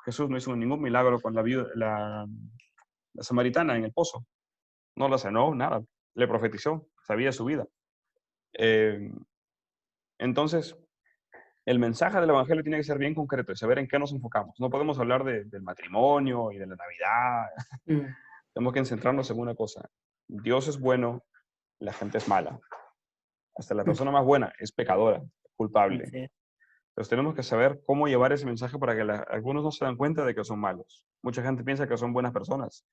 Jesús no hizo ningún milagro con la samaritana en el pozo. No la sanó, nada. Le profetizó, sabía su vida. Entonces, el mensaje del Evangelio tiene que ser bien concreto y saber en qué nos enfocamos. No podemos hablar del matrimonio y de la Navidad. Tenemos que centrarnos en una cosa. Dios es bueno, la gente es mala. Hasta la persona más buena es pecadora, culpable. Entonces tenemos que saber cómo llevar ese mensaje para que algunos no se dan cuenta de que son malos. Mucha gente piensa que son buenas personas.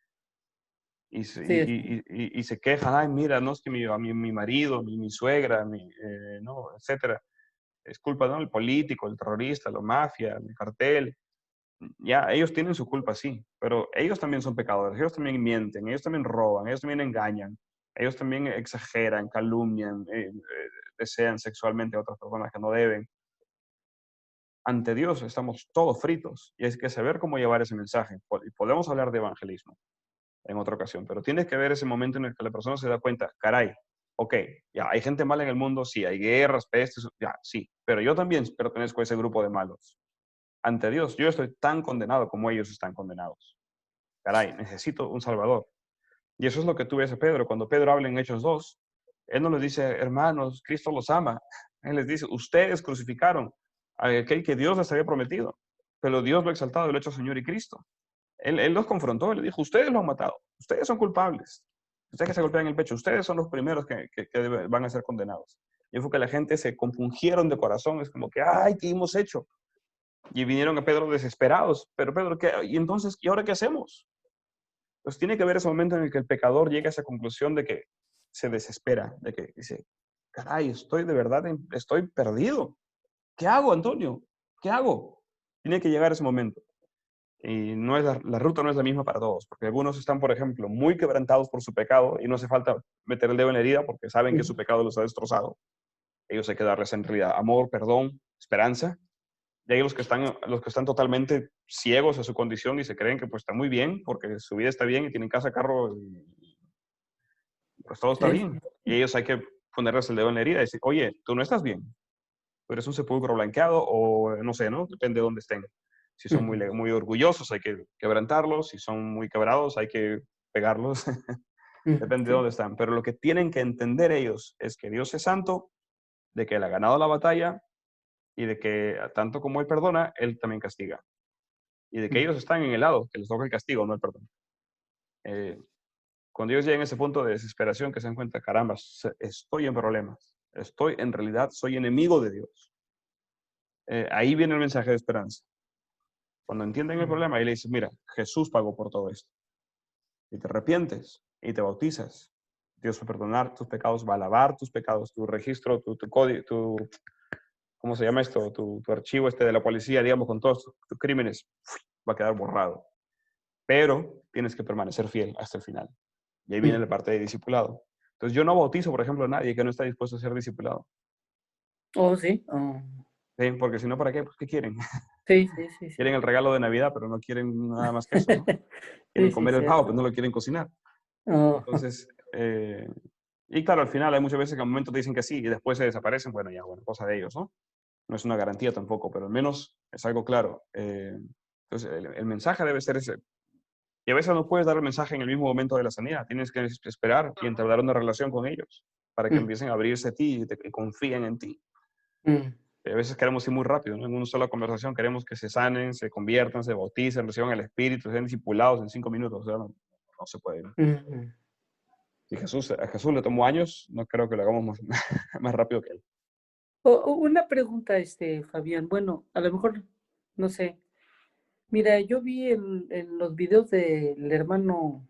Y se quejan, ay, mira, no es que mi marido, mi suegra, no, etcétera. Es culpa, ¿no? El político, el terrorista, la mafia, el cartel. Ya, ellos tienen su culpa, sí, pero ellos también son pecadores, ellos también mienten, ellos también roban, ellos también engañan, ellos también exageran, calumnian, desean sexualmente a otras personas que no deben. Ante Dios estamos todos fritos y hay que saber cómo llevar ese mensaje. Y podemos hablar de evangelismo en otra ocasión, pero tienes que ver ese momento en el que la persona se da cuenta, caray, ok, ya, hay gente mala en el mundo, sí, hay guerras, pestes, ya, sí, pero yo también pertenezco a ese grupo de malos. Ante Dios, yo estoy tan condenado como ellos están condenados. Caray, necesito un Salvador. Y eso es lo que tú ves a Pedro. Cuando Pedro habla en Hechos 2, Él no les dice, hermanos, Cristo los ama. Él les dice, ustedes crucificaron a aquel que Dios les había prometido, pero Dios lo ha exaltado y lo ha hecho Señor y Cristo. Él los confrontó, él le dijo, ustedes lo han matado, ustedes son culpables. Ustedes que se golpean el pecho, ustedes son los primeros que van a ser condenados. Y fue que la gente se compungieron de corazón, es como que, ay, ¿qué hemos hecho? Y vinieron a Pedro desesperados, pero Pedro, ¿y entonces, ¿y ahora qué hacemos? Pues tiene que haber ese momento en el que el pecador llega a esa conclusión de que se desespera, de que dice, caray, estoy perdido. ¿Qué hago, Antonio? ¿Qué hago? Tiene que llegar ese momento. Y no es la ruta no es la misma para todos, porque algunos están, por ejemplo, muy quebrantados por su pecado y no hace falta meter el dedo en la herida porque saben que su pecado los ha destrozado. Ellos hay que darles en realidad amor, perdón, esperanza. Y hay los que están totalmente ciegos a su condición y se creen que pues está muy bien porque su vida está bien y tienen casa, carro y pues todo está bien. Y ellos hay que ponerles el dedo en la herida y decir, oye, tú no estás bien. Tú eres un sepulcro blanqueado o no sé, ¿no? Depende de dónde estén. Si son muy orgullosos, hay que quebrantarlos. Si son muy quebrados, hay que pegarlos. Depende de dónde están. Pero lo que tienen que entender ellos es que Dios es santo, de que Él ha ganado la batalla y de que tanto como Él perdona, Él también castiga. Y de que ellos están en el lado, que les toca el castigo, no el perdón. Cuando ellos llegan a ese punto de desesperación, que se dan cuenta, caramba, estoy en problemas. En realidad, soy enemigo de Dios. Ahí viene el mensaje de esperanza. Cuando entienden el problema, ahí le dices, mira, Jesús pagó por todo esto. Y te arrepientes y te bautizas. Dios va a perdonar tus pecados, va a lavar tus pecados, tu registro, tu código, ¿cómo se llama esto? Tu archivo de la policía, digamos, con todos tus crímenes, va a quedar borrado. Pero tienes que permanecer fiel hasta el final. Y ahí viene la parte de discipulado. Entonces yo no bautizo, por ejemplo, a nadie que no está dispuesto a ser discipulado. Oh, sí. Oh. ¿Sí? Porque si no, ¿para qué? Pues, ¿qué quieren? Sí. Quieren el regalo de Navidad, pero no quieren nada más que eso, ¿no? Quieren comer el pavo, pero no lo quieren cocinar. Oh. Entonces, y claro, al final hay muchas veces que en momentos dicen que sí y después se desaparecen. Bueno, cosa de ellos, ¿no? No es una garantía tampoco, pero al menos es algo claro. Entonces, el mensaje debe ser ese. Y a veces no puedes dar el mensaje en el mismo momento de la sanidad. Tienes que esperar y entablar una relación con ellos para que empiecen a abrirse a ti y confíen en ti. A veces queremos ir muy rápido, ¿no? En una sola conversación queremos que se sanen, se conviertan, se bauticen, reciban el Espíritu, sean discipulados en 5 minutos. O sea, no se puede. ¿No? Y a Jesús le tomó años, no creo que lo hagamos más rápido que él. Una pregunta, Fabián. Bueno, a lo mejor, no sé. Mira, yo vi en los videos del hermano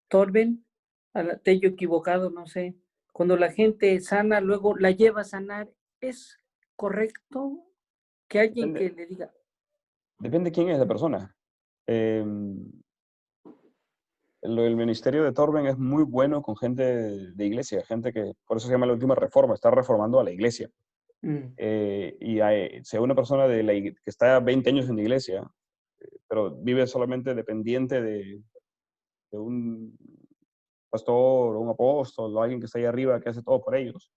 Torben, tello equivocado, no sé, cuando la gente sana, luego la lleva a sanar, ¿es correcto que alguien que le diga? Depende quién es la persona. El ministerio de Torben es muy bueno con gente de iglesia, gente que, por eso se llama la última reforma, está reformando a la iglesia. Si una persona que está 20 años en la iglesia, pero vive solamente dependiente de un pastor o un apóstol o alguien que está ahí arriba que hace todo por ellos,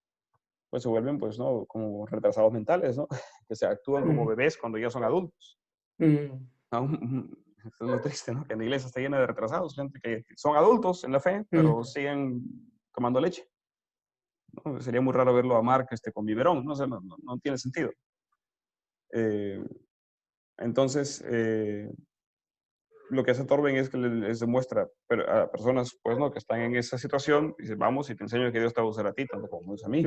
pues se vuelven, pues, ¿no? Como retrasados mentales, ¿no? Que se actúan como bebés cuando ya son adultos. Esto es lo triste, ¿no? Que la iglesia está llena de retrasados, gente que son adultos en la fe, pero siguen tomando leche. ¿No? Sería muy raro verlo a Mark con biberón, ¿no? O sea, no tiene sentido. Entonces, lo que hace Torben es que les demuestra a personas, pues, ¿no? Que están en esa situación, dice, vamos y te enseño que Dios te va a usar a ti, tanto como es a mí.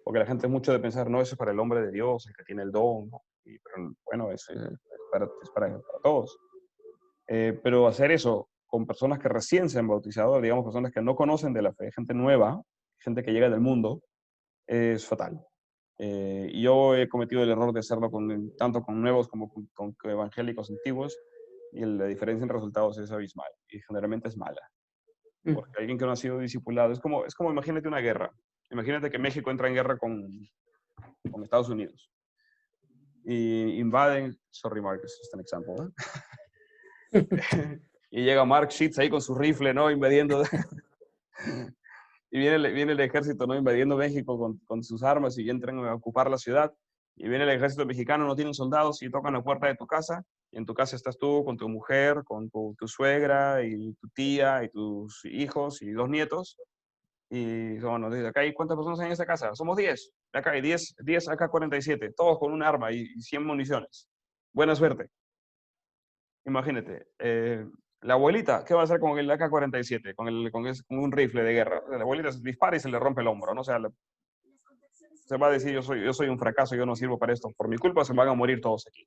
Porque la gente es mucho de pensar, no, eso es para el hombre de Dios, el que tiene el don, ¿no? Pero bueno, es para todos. Pero hacer eso con personas que recién se han bautizado, digamos, personas que no conocen de la fe, gente nueva, gente que llega del mundo, es fatal. Y yo he cometido el error de hacerlo tanto con nuevos como con evangélicos antiguos, y la diferencia en resultados es abismal, y generalmente es mala. Porque alguien que no ha sido discipulado, es como imagínate una guerra. Imagínate que México entra en guerra con Estados Unidos. Y invaden, sorry Mark, this is an example, ¿eh? Y llega Mark Sheets ahí con su rifle, ¿no? Invadiendo. Y viene el ejército, ¿no? Invadiendo México con sus armas y entran a ocupar la ciudad. Y viene el ejército mexicano, no tienen soldados y tocan la puerta de tu casa. Y en tu casa estás tú con tu mujer, con tu suegra y tu tía y tus hijos y 2 nietos. Y bueno, dice, acá hay ¿cuántas personas hay en esta casa? Somos 10. Acá hay 10 AK-47, todos con un arma y 100 municiones. Buena suerte. Imagínate, la abuelita, ¿qué va a hacer con el AK-47? Con un rifle de guerra. La abuelita se dispara y se le rompe el hombro, ¿no? O sea, se va a decir, yo soy un fracaso, yo no sirvo para esto. Por mi culpa se van a morir todos aquí.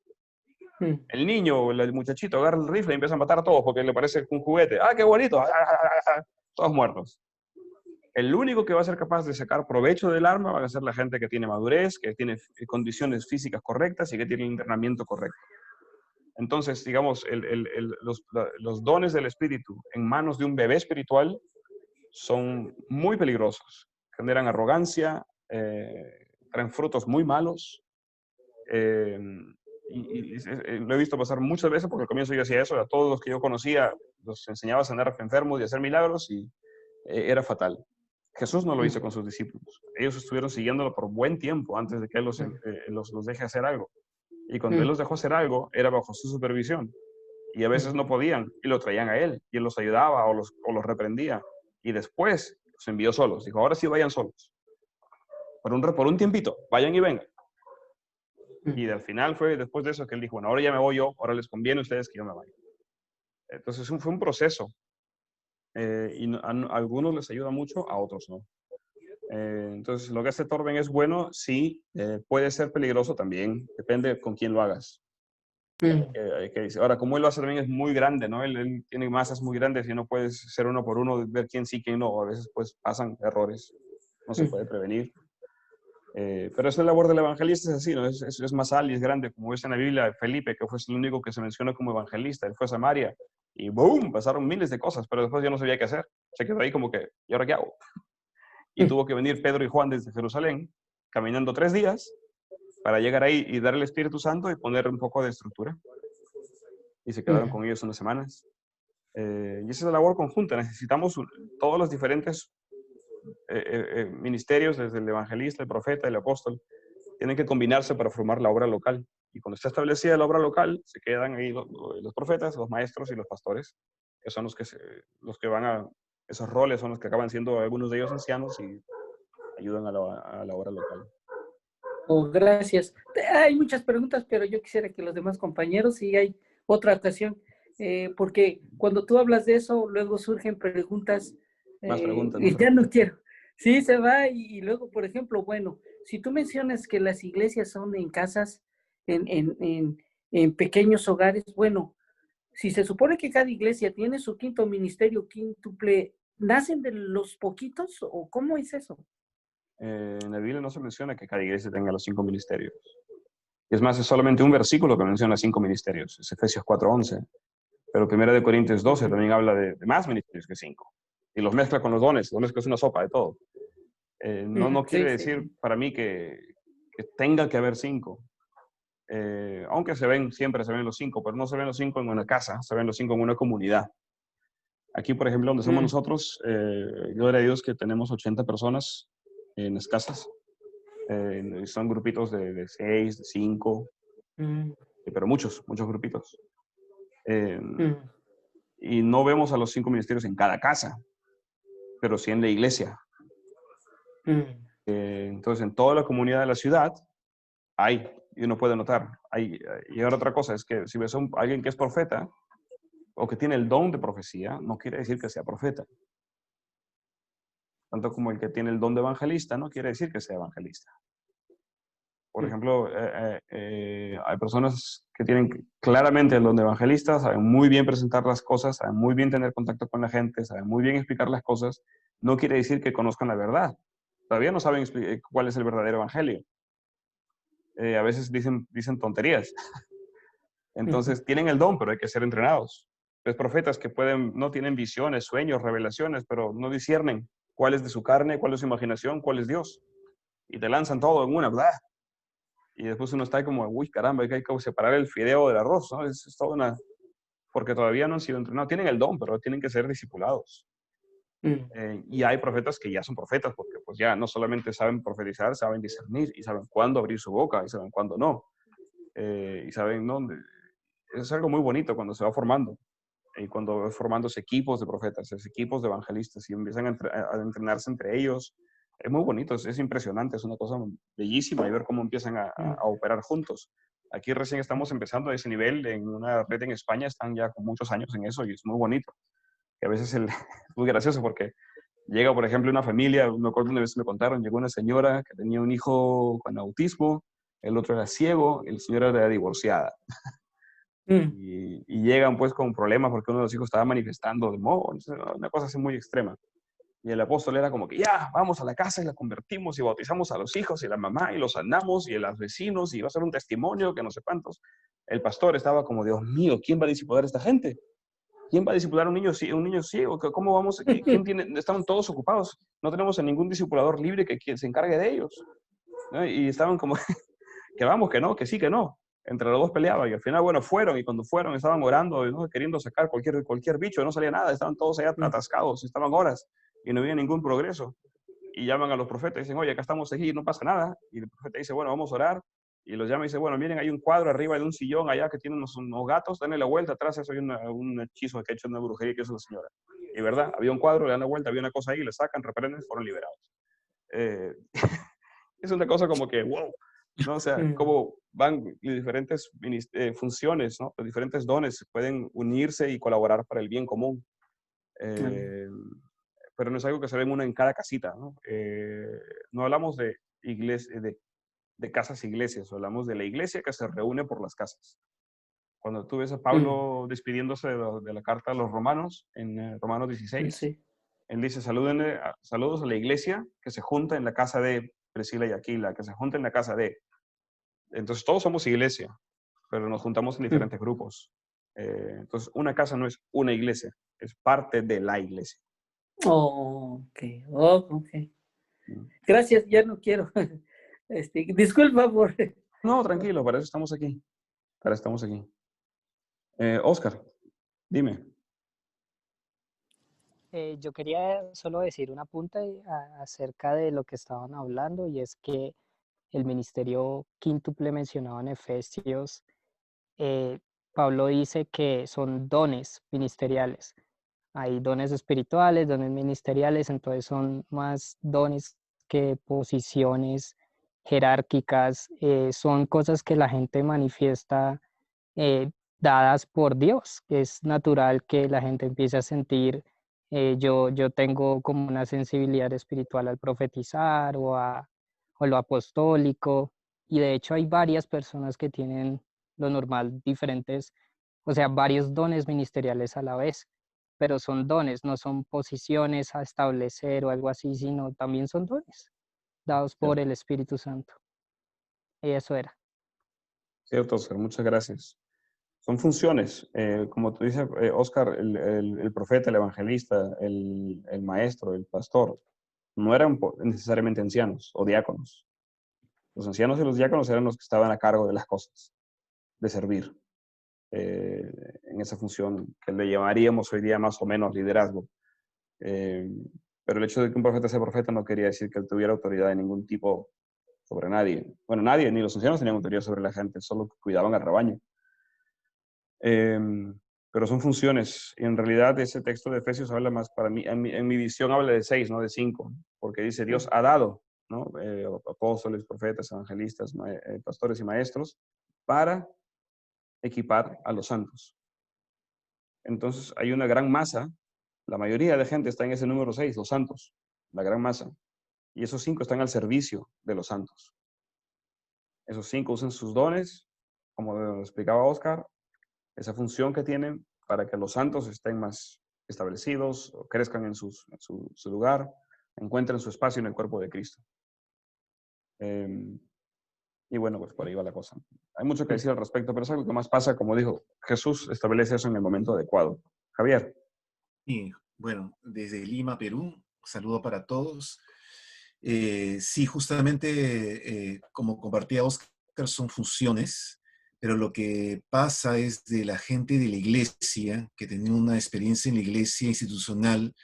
El niño, el muchachito, agarra el rifle y empieza a matar a todos porque le parece un juguete. ¡Ah, qué bonito! Todos muertos. El único que va a ser capaz de sacar provecho del arma va a ser la gente que tiene madurez, que tiene condiciones físicas correctas y que tiene el entrenamiento correcto. Entonces, digamos, los dones del espíritu en manos de un bebé espiritual son muy peligrosos. Generan arrogancia, traen frutos muy malos. Lo he visto pasar muchas veces porque al comienzo yo hacía eso. A todos los que yo conocía los enseñaba a sanar enfermos y a hacer milagros y era fatal. Jesús no lo hizo con sus discípulos. Ellos estuvieron siguiéndolo por buen tiempo antes de que Él los deje hacer algo. Y cuando Él los dejó hacer algo, era bajo su supervisión. Y a veces no podían y lo traían a Él. Y Él los ayudaba o los reprendía. Y después los envió solos. Dijo, ahora sí vayan solos. Por un tiempito, vayan y vengan. Y al final fue después de eso que Él dijo, bueno, ahora ya me voy yo, ahora les conviene a ustedes que yo me vaya. Entonces fue un proceso. A algunos les ayuda mucho, a otros no. Entonces, lo que hace Torben es bueno, sí, puede ser peligroso también, depende con quién lo hagas. Ahora, como él lo hace también es muy grande, ¿no? Él tiene masas muy grandes y no puedes ser uno por uno, ver quién sí, quién no. A veces pues pasan errores, no se puede prevenir. Pero esa labor del evangelista es así, ¿no? Es masal y es grande, como ves en la Biblia, Felipe, que fue el único que se menciona como evangelista, él fue a Samaria y ¡boom! Pasaron miles de cosas, pero después ya no sabía qué hacer. Se quedó ahí como que, ¿y ahora qué hago? Y tuvo que venir Pedro y Juan desde Jerusalén, caminando 3 días, para llegar ahí y dar el Espíritu Santo y poner un poco de estructura. Y se quedaron con ellos unas semanas. Y esa es la labor conjunta. Necesitamos todos los diferentes ministerios, desde el evangelista, el profeta, el apóstol, tienen que combinarse para formar la obra local. Y cuando está establecida la obra local, se quedan ahí los profetas, los maestros y los pastores, que son los que van a... Esos roles son los que acaban siendo algunos de ellos ancianos y ayudan a la obra local. Oh, gracias. Hay muchas preguntas, pero yo quisiera que los demás compañeros, si hay otra ocasión, porque cuando tú hablas de eso, luego surgen preguntas. Más preguntas. Y ya no quiero. Sí, se va y luego, por ejemplo, bueno, si tú mencionas que las iglesias son en casas, en pequeños hogares, bueno, si se supone que cada iglesia tiene su quinto ministerio, quíntuple, ¿nacen de los poquitos o cómo es eso? En la Biblia no se menciona que cada iglesia tenga los 5 ministerios. Es más, es solamente un versículo que menciona 5 ministerios, es Efesios 4:11. Pero 1 Corintios 12 también habla de más ministerios que 5. Y los mezcla con los dones que es una sopa de todo. No quiere decir para mí que tenga que haber 5. Aunque siempre se ven los 5, pero no se ven los 5 en una casa, se ven los 5 en una comunidad. Aquí, por ejemplo, donde somos nosotros, gloria a Dios que tenemos 80 personas en las casas. Son grupitos de 6, de 5, pero muchos grupitos. Y no vemos a los 5 ministerios en cada casa, pero sí en la iglesia. Entonces, en toda la comunidad de la ciudad hay, y uno puede notar, y ahora otra cosa es que si ves a alguien que es profeta o que tiene el don de profecía, no quiere decir que sea profeta. Tanto como el que tiene el don de evangelista, no quiere decir que sea evangelista. Por ejemplo, hay personas que tienen claramente el don de evangelista, saben muy bien presentar las cosas, saben muy bien tener contacto con la gente, saben muy bien explicar las cosas. No quiere decir que conozcan la verdad. Todavía no saben cuál es el verdadero evangelio. A veces dicen tonterías. Entonces, tienen el don, pero hay que ser entrenados. Los profetas que no tienen visiones, sueños, revelaciones, pero no disciernen cuál es de su carne, cuál es su imaginación, cuál es Dios. Y te lanzan todo en una, ¿verdad? Y después uno está como, uy, caramba, hay que separar el fideo del arroz, ¿no? Es toda una... Porque todavía no han sido entrenados. Tienen el don, pero tienen que ser discipulados. Y hay profetas que ya son profetas, porque pues ya no solamente saben profetizar, saben discernir, y saben cuándo abrir su boca, y saben cuándo no. Y saben, ¿no? Es algo muy bonito cuando se va formando. y cuando formándose equipos de profetas, equipos de evangelistas, y empiezan a entrenarse entre ellos. Es muy bonito, es impresionante, es una cosa bellísima y ver cómo empiezan a operar juntos. Aquí recién estamos empezando a ese nivel, en una red en España están ya con muchos años en eso y es muy bonito. Que a veces es muy gracioso porque llega, por ejemplo, una familia, me acuerdo una vez me contaron, llegó una señora que tenía un hijo con autismo, el otro era ciego, y la señora era divorciada. Y llegan pues con problemas porque uno de los hijos estaba manifestando de modo, una cosa así muy extrema. Y el apóstol era como que ya, vamos a la casa y la convertimos y bautizamos a los hijos y la mamá y los sanamos y a los vecinos y va a ser un testimonio que no sé cuántos. El pastor estaba como, Dios mío, ¿quién va a discipular a esta gente? ¿Quién va a discipular a un niño ciego? ¿Cómo vamos? ¿Quién tiene? Estaban todos ocupados. No tenemos a ningún discipulador libre que se encargue de ellos, ¿no? Y estaban como, que vamos, que no, que sí, que no. Entre los dos peleaban y al final, bueno, fueron y cuando fueron estaban orando, ¿no? Queriendo sacar cualquier bicho, no salía nada, estaban todos allá atascados, estaban horas y no había ningún progreso. Y llaman a los profetas y dicen, oye, acá estamos aquí, no pasa nada. Y el profeta dice, bueno, vamos a orar. Y los llama y dice, bueno, miren, hay un cuadro arriba de un sillón allá que tiene unos gatos, denle la vuelta atrás, eso hay un hechizo que ha hecho una brujería que hizo la señora. Y verdad, había un cuadro, le dan la vuelta, había una cosa ahí, le sacan, reprenden, fueron liberados. Es una cosa como que, wow, ¿no? O sea, cómo van diferentes funciones, ¿no? Los diferentes dones pueden unirse y colaborar para el bien común. Pero no es algo que se ve en cada casita, ¿no? No hablamos de iglesia, de casas iglesias, hablamos de la iglesia que se reúne por las casas. Cuando tú ves a Pablo despidiéndose de la carta a los romanos, en Romanos 16, Sí. él dice, saludos a la iglesia que se junta en la casa de Priscila y Aquila, que se junta en la casa de... Entonces todos somos iglesia, pero nos juntamos en diferentes grupos. Entonces una casa no es una iglesia, es parte de la iglesia. Ok. Gracias, ya no quiero. Disculpa por... No, tranquilo, para eso estamos aquí. Oscar, dime. Yo quería solo decir una punta acerca de lo que estaban hablando, y es que el ministerio quíntuple mencionado en Efesios, Pablo dice que son dones ministeriales. Hay dones espirituales, dones ministeriales, entonces son más dones que posiciones jerárquicas, son cosas que la gente manifiesta dadas por Dios, que es natural que la gente empiece a sentir, yo tengo como una sensibilidad espiritual al profetizar o lo apostólico, y de hecho hay varias personas que tienen lo normal diferentes, o sea, varios dones ministeriales a la vez, pero son dones, no son posiciones a establecer o algo así, sino también son dones dados por el Espíritu Santo. Y eso era. Cierto, Oscar, muchas gracias. Son funciones, como tú dices, Oscar, el profeta, el evangelista, el maestro, el pastor, no eran necesariamente ancianos o diáconos. Los ancianos y los diáconos eran los que estaban a cargo de las cosas, de servir en esa función que le llamaríamos hoy día más o menos liderazgo. Pero el hecho de que un profeta sea profeta no quería decir que él tuviera autoridad de ningún tipo sobre nadie. Bueno, nadie, ni los ancianos tenían autoridad sobre la gente, solo cuidaban al rebaño. Pero son funciones, y en realidad ese texto de Efesios habla más, para mí, en mi visión habla de 6, no de 5, porque dice Dios ha dado, ¿no? Apóstoles, profetas, evangelistas, pastores y maestros, para equipar a los santos. Entonces hay una gran masa, la mayoría de gente está en ese número 6, los santos, la gran masa, y esos 5 están al servicio de los santos. Esos 5 usan sus dones, como lo explicaba Oscar, esa función que tienen para que los santos estén más establecidos, o crezcan en su lugar, encuentren su espacio en el cuerpo de Cristo. Y bueno, pues por ahí va la cosa. Hay mucho que decir al respecto, pero es algo que más pasa, como dijo, Jesús establece eso en el momento adecuado. Javier. Y bueno, desde Lima, Perú, saludo para todos. Sí, justamente, como compartía Oscar, son funciones, pero lo que pasa es de la gente de la iglesia, que tiene una experiencia en la iglesia institucional,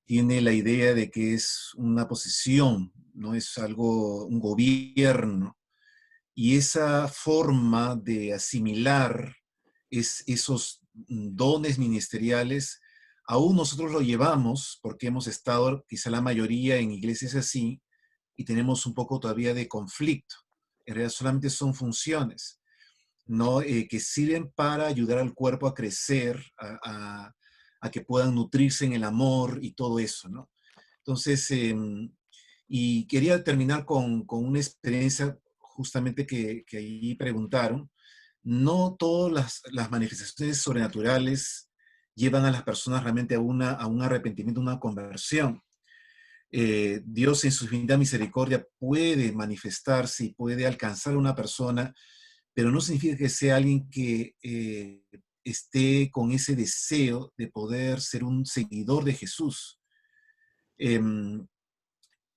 tiene la idea de que es una posesión, no es algo, un gobierno, y esa forma de asimilar esos dones ministeriales, aún nosotros lo llevamos porque hemos estado, quizá la mayoría, en iglesias así, y tenemos un poco todavía de conflicto. En realidad solamente son funciones, ¿no? Que sirven para ayudar al cuerpo a crecer, a que puedan nutrirse en el amor y todo eso, ¿no? Entonces, y quería terminar con una experiencia justamente que ahí preguntaron. No todas las manifestaciones sobrenaturales llevan a las personas realmente a un arrepentimiento, a una conversión. Dios en su infinita misericordia puede manifestarse y puede alcanzar a una persona, pero no significa que sea alguien que esté con ese deseo de poder ser un seguidor de Jesús. En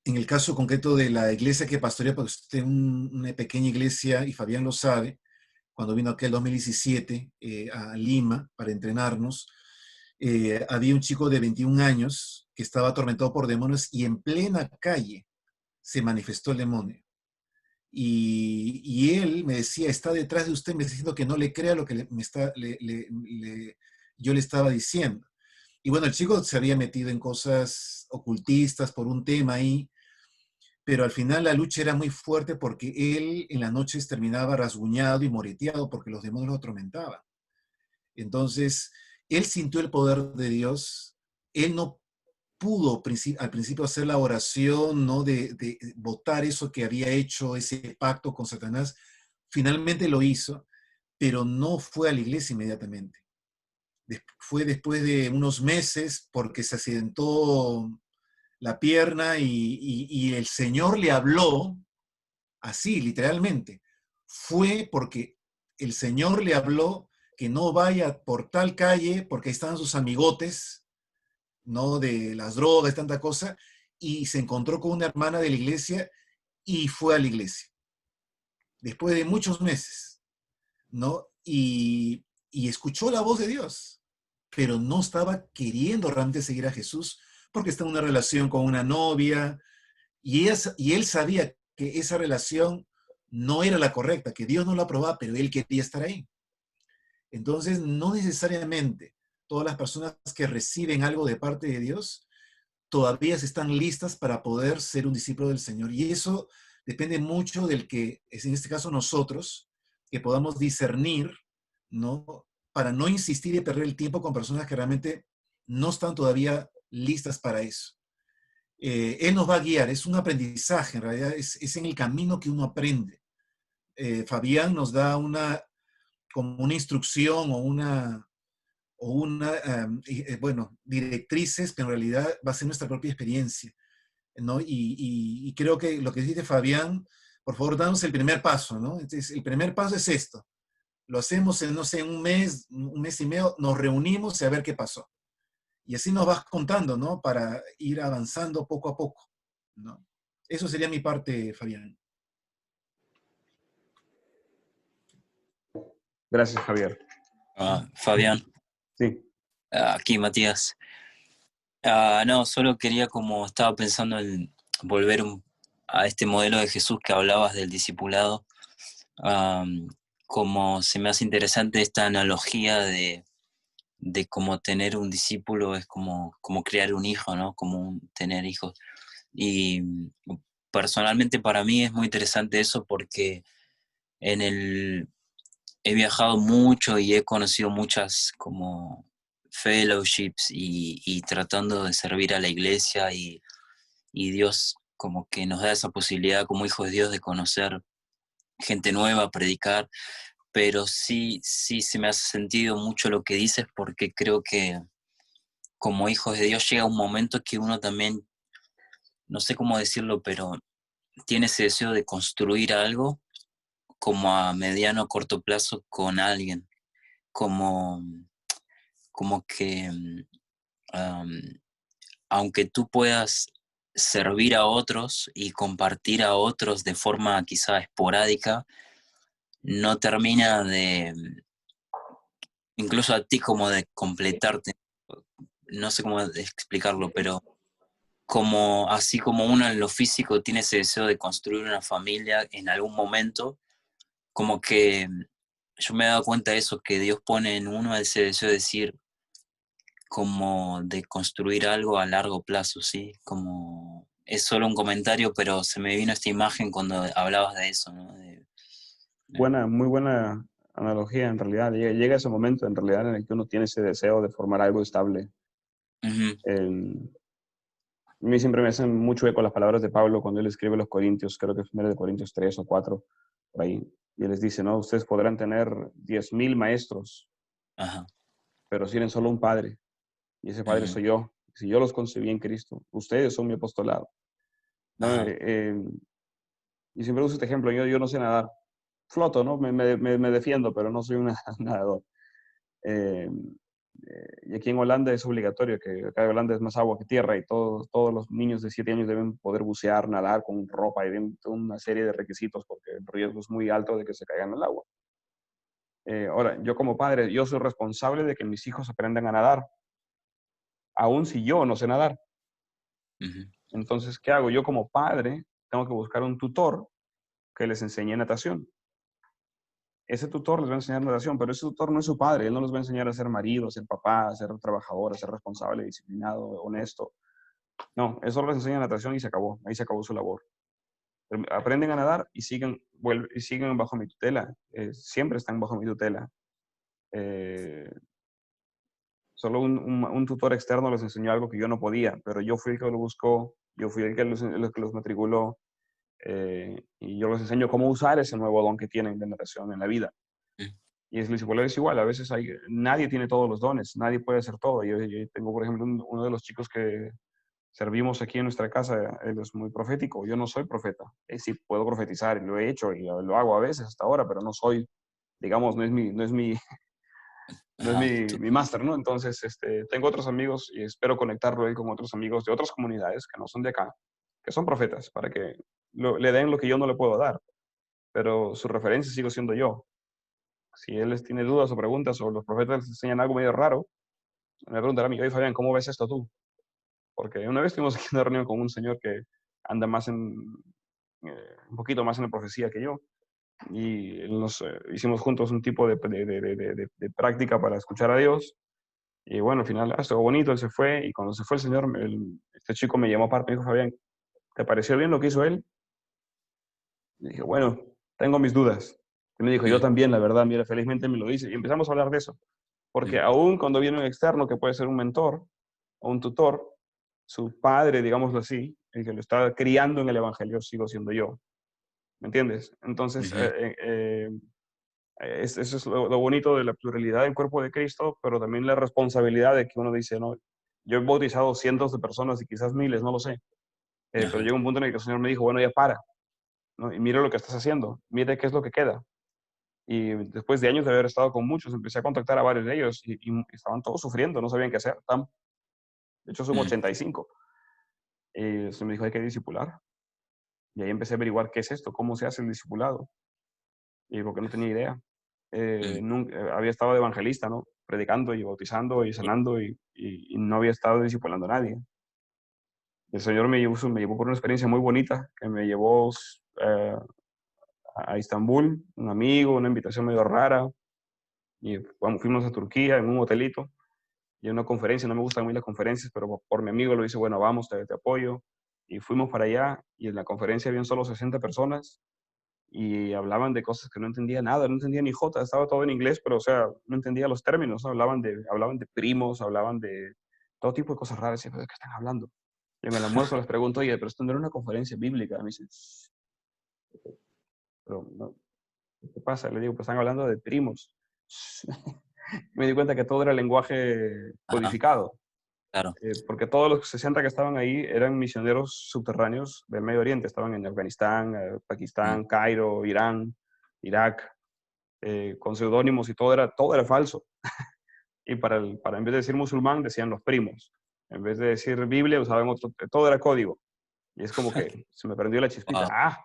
el caso concreto de la iglesia que pastorea, porque usted es una pequeña iglesia, y Fabián lo sabe, cuando vino aquí el 2017 a Lima para entrenarnos, había un chico de 21 años que estaba atormentado por demonios y en plena calle se manifestó el demonio. Y él me decía, está detrás de usted, me está diciendo que no le crea lo que yo le estaba diciendo. Y bueno, el chico se había metido en cosas ocultistas por un tema ahí, pero al final la lucha era muy fuerte porque él en las noches terminaba rasguñado y moreteado porque los demonios lo atormentaban. Entonces, él sintió el poder de Dios, él no pudo al principio hacer la oración, ¿no? De botar eso que había hecho, ese pacto con Satanás. Finalmente lo hizo, pero no fue a la iglesia inmediatamente. Fue después de unos meses porque se accidentó la pierna y el Señor le habló, así, literalmente. Fue porque el Señor le habló que no vaya por tal calle porque ahí estaban sus amigotes, ¿no? De las drogas, tanta cosa, y se encontró con una hermana de la iglesia y fue a la iglesia. Después de muchos meses, ¿no? Y escuchó la voz de Dios, pero no estaba queriendo realmente seguir a Jesús porque está en una relación con una novia y él sabía que esa relación no era la correcta, que Dios no la aprobaba, pero él quería estar ahí. Entonces, no necesariamente todas las personas que reciben algo de parte de Dios todavía están listas para poder ser un discípulo del Señor. Y eso depende mucho del que, es en este caso nosotros, que podamos discernir, ¿no? Para no insistir y perder el tiempo con personas que realmente no están todavía listas para eso. Él nos va a guiar, es un aprendizaje, en realidad es en el camino que uno aprende. Fabián nos da como una instrucción o bueno, directrices, pero en realidad va a ser nuestra propia experiencia, ¿no? Y creo que lo que dice Fabián, por favor, danos el primer paso, ¿no? Entonces, el primer paso es esto. Lo hacemos en, no sé, un mes y medio, nos reunimos y a ver qué pasó. Y así nos vas contando, ¿no? Para ir avanzando poco a poco, ¿no? Eso sería mi parte, Fabián. Gracias, Javier. Fabián. Sí. Aquí, Matías. No, solo quería, como estaba pensando en volver a este modelo de Jesús que hablabas del discipulado, como se me hace interesante esta analogía de cómo tener un discípulo es como crear un hijo, ¿no? Como tener hijos. Y personalmente para mí es muy interesante eso porque he viajado mucho y he conocido muchas como fellowships y tratando de servir a la iglesia y Dios como que nos da esa posibilidad como hijos de Dios de conocer gente nueva, predicar, pero sí se me hace sentido mucho lo que dices porque creo que como hijos de Dios llega un momento que uno también, no sé cómo decirlo, pero tiene ese deseo de construir algo como a mediano o corto plazo con alguien, como que aunque tú puedas servir a otros y compartir a otros de forma quizá esporádica, no termina incluso a ti como de completarte, no sé cómo explicarlo, pero así como uno en lo físico tiene ese deseo de construir una familia en algún momento, como que yo me he dado cuenta de eso, que Dios pone en uno ese deseo de decir, como de construir algo a largo plazo, ¿sí? Como es solo un comentario, pero se me vino esta imagen cuando hablabas de eso, ¿no? Muy buena analogía, en realidad. Llega ese momento, en realidad, en el que uno tiene ese deseo de formar algo estable. A mí siempre me hacen mucho eco las palabras de Pablo cuando él escribe a los Corintios, creo que es 1 de Corintios 3 o 4, por ahí. Y él les dice, no, ustedes podrán tener 10,000 maestros, Ajá. pero tienen solo un padre. Y ese padre soy yo. Si yo los concebí en Cristo, ustedes son mi apostolado. ¿No? Y siempre uso este ejemplo, yo no sé nadar. Floto, ¿no? Me defiendo, pero no soy un nadador. Y aquí en Holanda es obligatorio, que acá en Holanda es más agua que tierra y todos los niños de 7 años deben poder bucear, nadar con ropa y una serie de requisitos porque el riesgo es muy alto de que se caigan al agua. Ahora, yo como padre, yo soy responsable de que mis hijos aprendan a nadar, aun si yo no sé nadar. Entonces, ¿qué hago? Yo como padre tengo que buscar un tutor que les enseñe natación. Ese tutor les va a enseñar natación, pero ese tutor no es su padre. Él no les va a enseñar a ser marido, a ser papá, a ser trabajador, a ser responsable, disciplinado, honesto. No, eso les enseña natación y se acabó. Ahí se acabó su labor. Aprenden a nadar y siguen bajo mi tutela. Siempre están bajo mi tutela. Solo un tutor externo les enseñó algo que yo no podía, pero yo fui el que lo buscó, yo fui el que los matriculó, y yo les enseño cómo usar ese nuevo don que tienen de natación en la vida. Y el discipulado es igual, a veces nadie tiene todos los dones, nadie puede hacer todo. Yo tengo, por ejemplo, uno de los chicos que servimos aquí en nuestra casa, él es muy profético, yo no soy profeta. Sí puedo profetizar, y lo he hecho y lo hago a veces hasta ahora, pero no soy, digamos, no es mi máster, ¿no? Entonces, tengo otros amigos y espero conectarlo él con otros amigos de otras comunidades que no son de acá, que son profetas, para que le den lo que yo no le puedo dar, pero su referencia sigo siendo yo. Si él tiene dudas o preguntas o los profetas les enseñan algo medio raro, me preguntará a mí, oye Fabián, ¿cómo ves esto tú? Porque una vez tuvimos aquí una reunión con un señor que anda más un poquito más en la profecía que yo, y hicimos juntos un tipo de práctica para escuchar a Dios, y bueno, al final estuvo bonito, él se fue, y cuando se fue el señor, este chico me llamó aparte y me dijo, Fabián, ¿te pareció bien lo que hizo él? Y dije, bueno, tengo mis dudas. Y me dijo, yo también, la verdad, mira, felizmente me lo dice. Y empezamos a hablar de eso. Porque aún cuando viene un externo que puede ser un mentor o un tutor, su padre, digámoslo así, el que lo está criando en el evangelio, sigo siendo yo. ¿Me entiendes? Entonces, eso es lo bonito de la pluralidad del cuerpo de Cristo, pero también la responsabilidad de que uno dice, no, yo he bautizado cientos de personas y quizás miles, no lo sé. Pero llega un punto en el que el Señor me dijo, bueno, ya para, ¿no? Y mire lo que estás haciendo, mire qué es lo que queda. Y después de años de haber estado con muchos, empecé a contactar a varios de ellos y estaban todos sufriendo, no sabían qué hacer. De hecho, son 85. Y se me dijo, hay que discipular. Y ahí empecé a averiguar qué es esto, cómo se hace el discipulado. Y porque no tenía idea. Había estado de evangelista, ¿no? Predicando y bautizando y sanando y no había estado discipulando a nadie. El Señor me llevó por una experiencia muy bonita, que me llevó a Estambul, un amigo, una invitación medio rara. Y fuimos a Turquía en un hotelito y en una conferencia. No me gustan muy las conferencias, pero por mi amigo lo dice, bueno, vamos, te apoyo. Y fuimos para allá y en la conferencia habían solo 60 personas y hablaban de cosas que no entendía nada, no entendía ni jota, estaba todo en inglés, pero o sea, no entendía los términos, ¿no? Hablaban de primos, hablaban de todo tipo de cosas raras. Y yo, ¿de qué están hablando? Y en el almuerzo les pregunto, oye, pero esto no era una conferencia bíblica. Me dicen, pero no, ¿qué pasa? Le digo, pues están hablando de primos. Me di cuenta que todo era lenguaje codificado. Claro. Porque todos los 60 que estaban ahí eran misioneros subterráneos del Medio Oriente. Estaban en Afganistán, Pakistán, Cairo, Irán, Irak, con seudónimos y todo era falso. Y para en vez de decir musulmán, decían los primos. En vez de decir Biblia, usaban otro, todo era código. Y es como que se me prendió la chispita.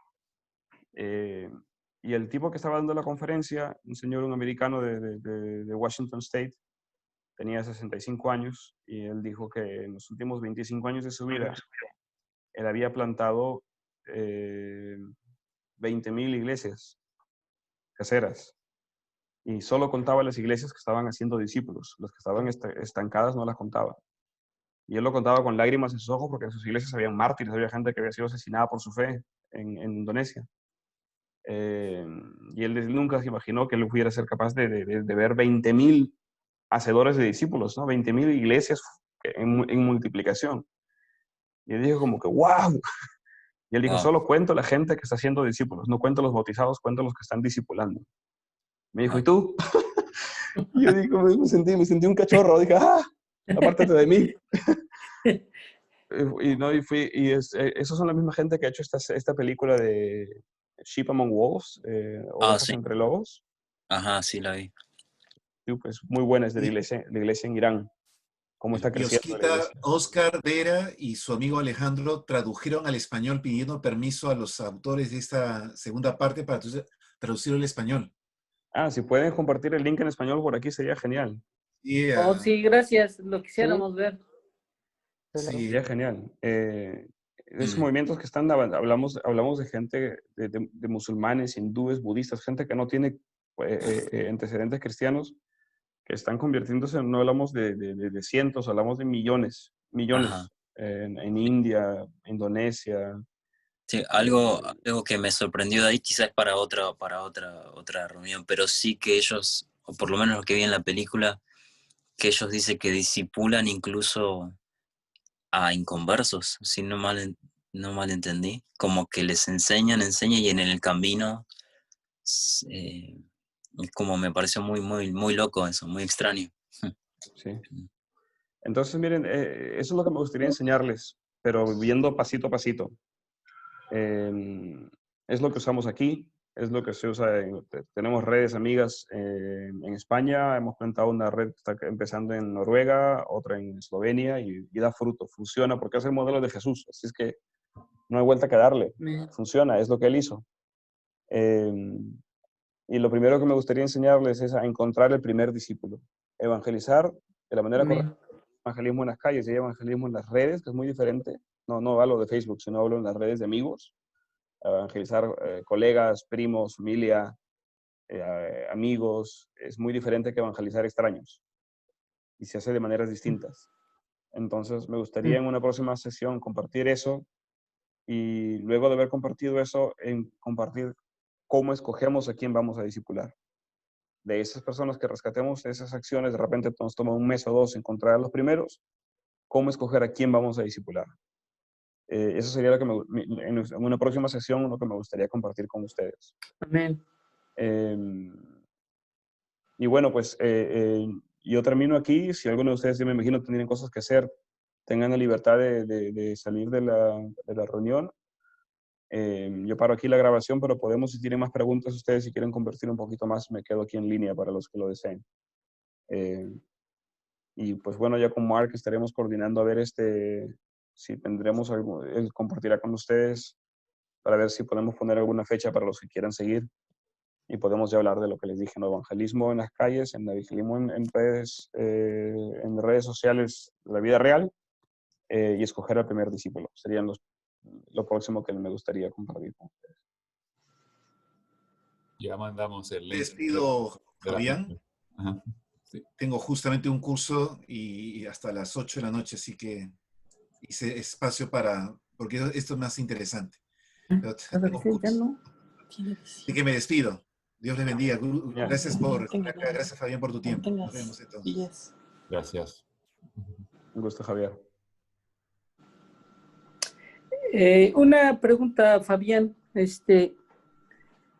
Y el tipo que estaba dando la conferencia, un americano de Washington State, tenía 65 años y él dijo que en los últimos 25 años de su vida, él había plantado 20,000 iglesias caseras. y solo contaba las iglesias que estaban haciendo discípulos. Las que estaban estancadas no las contaba. Y él lo contaba con lágrimas en sus ojos porque en sus iglesias había mártires, había gente que había sido asesinada por su fe en Indonesia. Y él nunca se imaginó que él pudiera ser capaz de ver 20.000 hacedores de discípulos, ¿no? 20.000 iglesias en multiplicación. Y él dijo como que, ¡wow! Y él dijo, Wow. solo cuento la gente que está haciendo discípulos, no cuento los bautizados, cuento los que están discipulando. Me dijo, Wow. ¿y tú? Y yo digo, me sentí un cachorro, dije, apártate de mí. Esos son la misma gente que ha hecho esta película de Sheep Among Wolves, Ovejas Sí. entre Lobos. Ajá, sí la vi. Sí, pues muy buena, es de la Y, iglesia en Irán, cómo está y creciendo la iglesia. Oscar Vera y su amigo Alejandro tradujeron al español pidiendo permiso a los autores de esta segunda parte para traducirlo al español. Si pueden compartir el link en español por aquí sería genial. Yeah. Oh, sí, gracias. Lo quisiéramos ver. Sí. Sería genial. Esos movimientos que están, hablamos de gente, de musulmanes, hindúes, budistas, gente que no tiene antecedentes cristianos, que están convirtiéndose, no hablamos de cientos, hablamos de millones Ajá. en India, Indonesia. Sí, algo que me sorprendió de ahí, quizás para otra reunión, pero sí que ellos, o por lo menos lo que vi en la película, que ellos dicen que disipulan incluso a inconversos, si no mal entendí, como que les enseñan y en el camino, como me pareció muy loco eso, muy extraño. Sí. Entonces, miren, eso es lo que me gustaría enseñarles, pero viendo pasito a pasito. Es lo que usamos aquí, es lo que se usa, tenemos redes amigas en España, hemos plantado una red que está empezando en Noruega, otra en Eslovenia y da fruto, funciona porque es el modelo de Jesús, así es que no hay vuelta que darle, funciona, es lo que él hizo. Y lo primero que me gustaría enseñarles es a encontrar el primer discípulo, evangelizar de la manera correcta, evangelismo en las calles y evangelismo en las redes, que es muy diferente, no hablo de Facebook, sino hablo en las redes de amigos, evangelizar colegas, primos, familia, amigos, es muy diferente que evangelizar extraños y se hace de maneras distintas. Entonces me gustaría en una próxima sesión compartir eso y luego de haber compartido eso, compartir cómo escogemos a quién vamos a discipular. De esas personas que rescatemos, de esas acciones, de repente nos toma un mes o dos encontrar a los primeros, cómo escoger a quién vamos a discipular. Eso sería lo que en una próxima sesión lo que me gustaría compartir con ustedes. Amén. Y bueno, pues yo termino aquí. Si alguno de ustedes, yo me imagino, tienen cosas que hacer, tengan la libertad de salir de la reunión. Yo paro aquí la grabación, pero podemos, si tienen más preguntas ustedes, si quieren convertir un poquito más, me quedo aquí en línea para los que lo deseen. Y pues bueno, ya con Mark estaremos coordinando a ver si tendremos algo, él compartirá con ustedes para ver si podemos poner alguna fecha para los que quieran seguir y podemos ya hablar de lo que les dije, ¿no? Evangelismo en las calles, en evangelismo en redes sociales de la vida real y escoger al primer discípulo. Serían lo próximo que me gustaría compartir con ustedes. Ya mandamos el link. Despido, Fabián. Ajá. Sí. Tengo justamente un curso y hasta las 8 de la noche, así que hice espacio porque esto es más interesante. Pero tengo curso. Así que me despido. Dios les bendiga. Gracias gracias Fabián por tu tiempo. Nos vemos entonces. Gracias. Un gusto, Javier. Una pregunta, Fabián.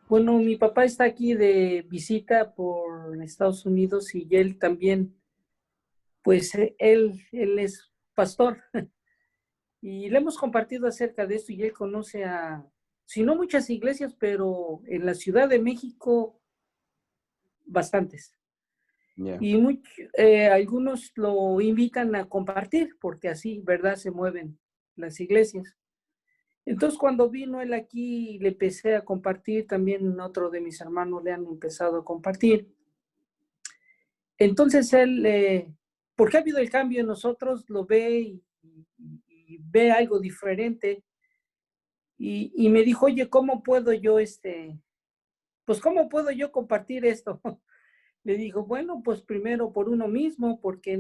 Bueno, mi papá está aquí de visita por Estados Unidos y él también, pues él es pastor y le hemos compartido acerca de esto y él conoce si no muchas iglesias, pero en la Ciudad de México bastantes. Yeah. Y algunos lo invitan a compartir porque así, ¿verdad? Se mueven las iglesias. Entonces, cuando vino él aquí, le empecé a compartir, también otro de mis hermanos le han empezado a compartir. Entonces, él, porque ha habido el cambio en nosotros, lo ve y ve algo diferente. Y me dijo, oye, ¿cómo puedo yo, pues, cómo puedo yo compartir esto? le digo, bueno, pues primero por uno mismo, porque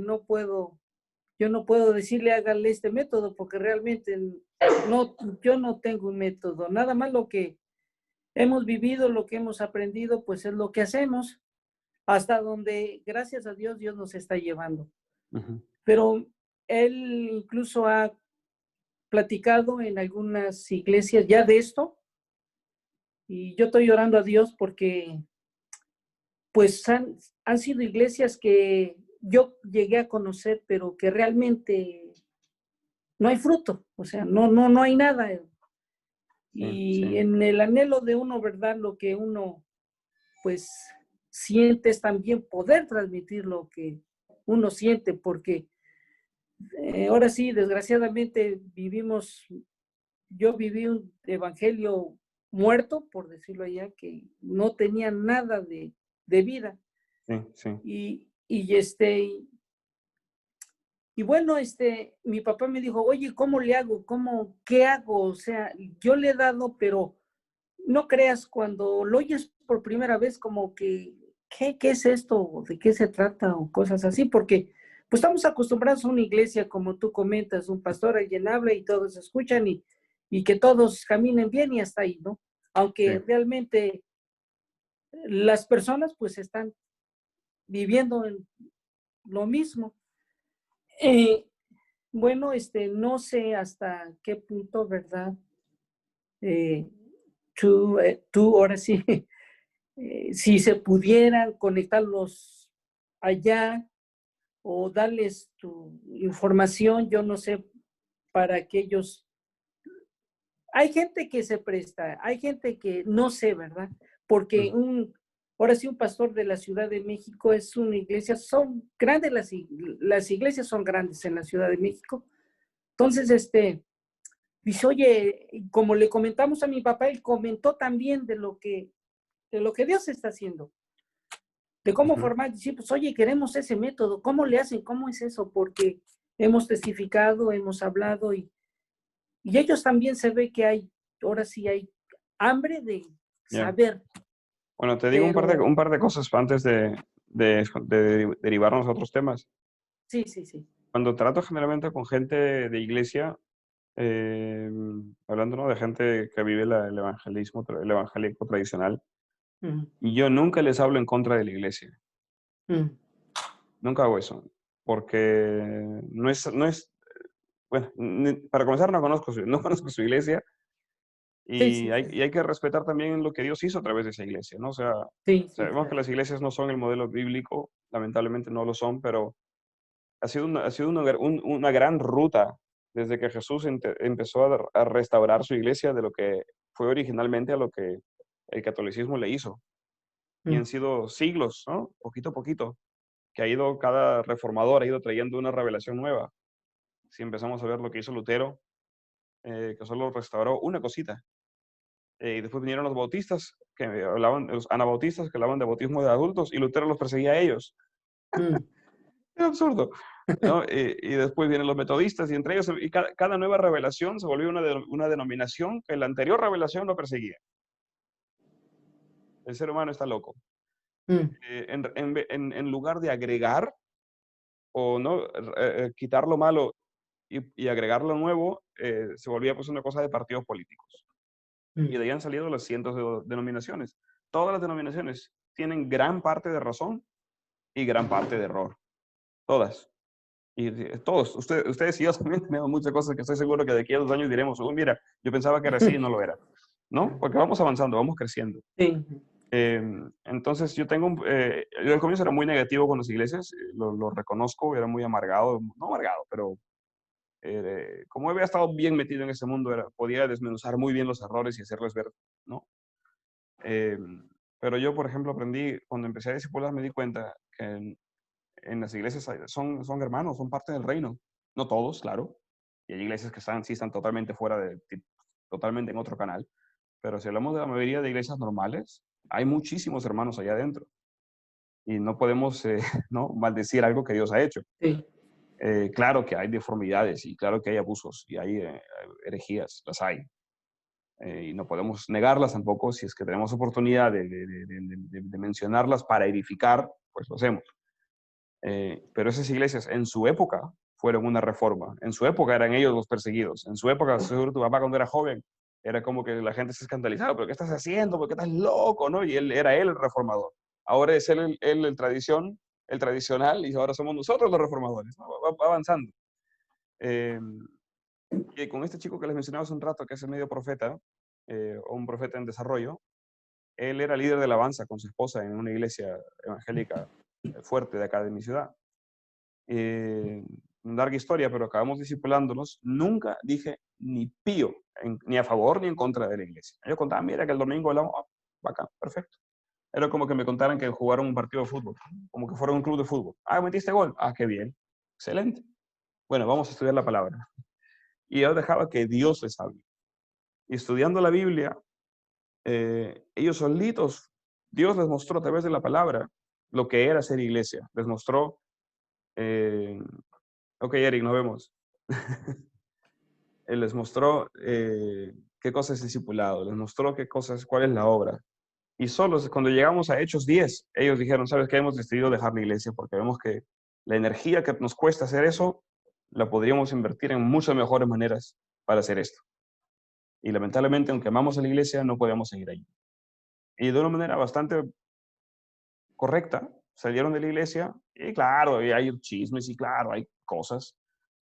yo no puedo decirle hágale este método, porque realmente yo no tengo un método. Nada más lo que hemos vivido, lo que hemos aprendido, pues es lo que hacemos, hasta donde, gracias a Dios, Dios nos está llevando. Pero él incluso ha platicado en algunas iglesias ya de esto, y yo estoy orando a Dios porque pues han sido iglesias que yo llegué a conocer, pero que realmente no hay fruto, o sea, no hay nada. Y en el anhelo de uno, ¿verdad? Lo que uno pues siente es también poder transmitir lo que uno siente, porque ahora sí, desgraciadamente yo viví un evangelio muerto, por decirlo allá, que no tenía nada de vida. Y bueno, mi papá me dijo, oye, ¿cómo le hago? ¿Qué hago? O sea, yo le he dado, pero no creas, cuando lo oyes por primera vez, como que, ¿qué es esto? ¿De qué se trata? O cosas así, porque pues estamos acostumbrados a una iglesia, como tú comentas, un pastor alguien habla y todos escuchan y que todos caminen bien y hasta ahí, ¿no? Aunque realmente las personas pues están viviendo en lo mismo. Bueno, no sé hasta qué punto, ¿verdad? Tú ahora sí, si se pudieran conectarlos allá o darles tu información, yo no sé, para que ellos... Hay gente que se presta, hay gente que no sé, ¿verdad? Porque ahora sí un pastor de la Ciudad de México es una iglesia, son grandes las iglesias son grandes en la Ciudad de México. Entonces, dice, oye, como le comentamos a mi papá, él comentó también de lo que Dios está haciendo, de cómo formar discípulos. Oye, queremos ese método, ¿cómo le hacen? ¿Cómo es eso? Porque hemos testificado, hemos hablado y ellos también se ve que ahora sí hay hambre de saber. Bueno, te digo un par de cosas antes de derivarnos a otros temas. Sí. Cuando trato generalmente con gente de iglesia, hablando, ¿no?, de gente que vive el evangelismo, el evangélico tradicional, y yo nunca les hablo en contra de la iglesia. Nunca hago eso, porque no es, bueno, para comenzar no conozco su iglesia, y hay que respetar también lo que Dios hizo a través de esa iglesia, ¿no? O sea, sabemos que las iglesias no son el modelo bíblico, lamentablemente no lo son, pero ha sido una gran ruta desde que Jesús empezó a restaurar su iglesia de lo que fue originalmente a lo que el catolicismo le hizo. Y han sido siglos, ¿no? Poquito a poquito, que cada reformador ha ido trayendo una revelación nueva. Si empezamos a ver lo que hizo Lutero, que solo restauró una cosita. Y después vinieron los bautistas, los anabautistas, que hablaban de bautismo de adultos, y Lutero los perseguía a ellos. Es absurdo, ¿no? Y después vienen los metodistas, y entre ellos, y cada nueva revelación se volvió una denominación que la anterior revelación no perseguía. El ser humano está loco. En lugar de agregar o no quitar lo malo y agregar lo nuevo, se volvía pues una cosa de partidos políticos. Y de ahí han salido las cientos de denominaciones. Todas las denominaciones tienen gran parte de razón y gran parte de error. Todas. Y todos, ustedes y yo también tenemos muchas cosas que estoy seguro que de aquí a 2 años diremos, mira, yo pensaba que era así y no lo era. ¿No? Porque vamos avanzando, vamos creciendo. Entonces yo yo al comienzo era muy negativo con las iglesias, lo reconozco, era muy amargado, no amargado, pero como había estado bien metido en ese mundo, podía desmenuzar muy bien los errores y hacerles ver, ¿no? Pero yo, por ejemplo, aprendí, cuando empecé a discipular, me di cuenta que en las iglesias son hermanos, son parte del reino. No todos, claro. Y hay iglesias que sí están totalmente totalmente en otro canal. Pero si hablamos de la mayoría de iglesias normales, hay muchísimos hermanos allá adentro. Y no podemos ¿no?, maldecir algo que Dios ha hecho. Claro que hay deformidades y claro que hay abusos y hay herejías, las hay. Y no podemos negarlas tampoco si es que tenemos oportunidad de mencionarlas para edificar, pues lo hacemos. Pero esas iglesias en su época fueron una reforma. En su época eran ellos los perseguidos. En su época, seguro tu papá cuando era joven, era como que la gente se escandalizaba, ¿pero qué estás haciendo? ¿Por qué estás loco? ¿No? Y él era el reformador. Ahora es él el tradicional, y ahora somos nosotros los reformadores, ¿no? Va avanzando. Y con este chico que les mencionaba hace un rato, que es el medio profeta, o un profeta en desarrollo, él era líder de alabanza con su esposa en una iglesia evangélica fuerte de acá de mi ciudad. Una larga historia, pero acabamos discipulándonos. Nunca dije ni pío, ni a favor ni en contra de la iglesia. Ellos contaban, mira que el domingo hablamos, bacán, perfecto. Era como que me contaran que jugaron un partido de fútbol, como que fueron un club de fútbol. Ah, metiste gol. Ah, qué bien. Excelente. Bueno, vamos a estudiar la palabra. Y yo dejaba que Dios les hable. Y estudiando la Biblia, ellos solitos, Dios les mostró a través de la palabra lo que era ser iglesia. Les mostró, ok, Eric, nos vemos. Él les mostró qué cosa es discipulado, les mostró cuál es la obra. Y solos, cuando llegamos a Hechos 10, ellos dijeron, ¿sabes qué? Hemos decidido dejar la iglesia porque vemos que la energía que nos cuesta hacer eso, la podríamos invertir en muchas mejores maneras para hacer esto. Y lamentablemente, aunque amamos a la iglesia, no podemos seguir ahí. Y de una manera bastante correcta, salieron de la iglesia, y claro, hay chismes, y claro, hay cosas,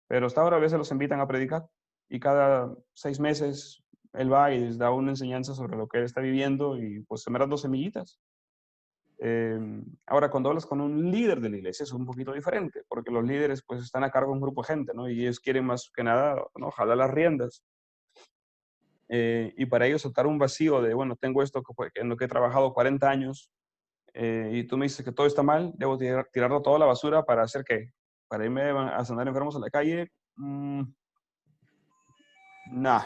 pero hasta ahora a veces los invitan a predicar, y cada 6 meses él va y les da una enseñanza sobre lo que él está viviendo, y pues sembrando semillitas. Ahora, cuando hablas con un líder de la iglesia es un poquito diferente, porque los líderes pues están a cargo de un grupo de gente, ¿no? Y ellos quieren más que nada, ¿no?, jalar las riendas. Y para ellos soltar un vacío de, bueno, tengo esto en lo que he trabajado 40 años, y tú me dices que todo está mal, debo tirarlo toda a la basura para hacer ¿qué? Para irme a sanar enfermos a la calle. Nah,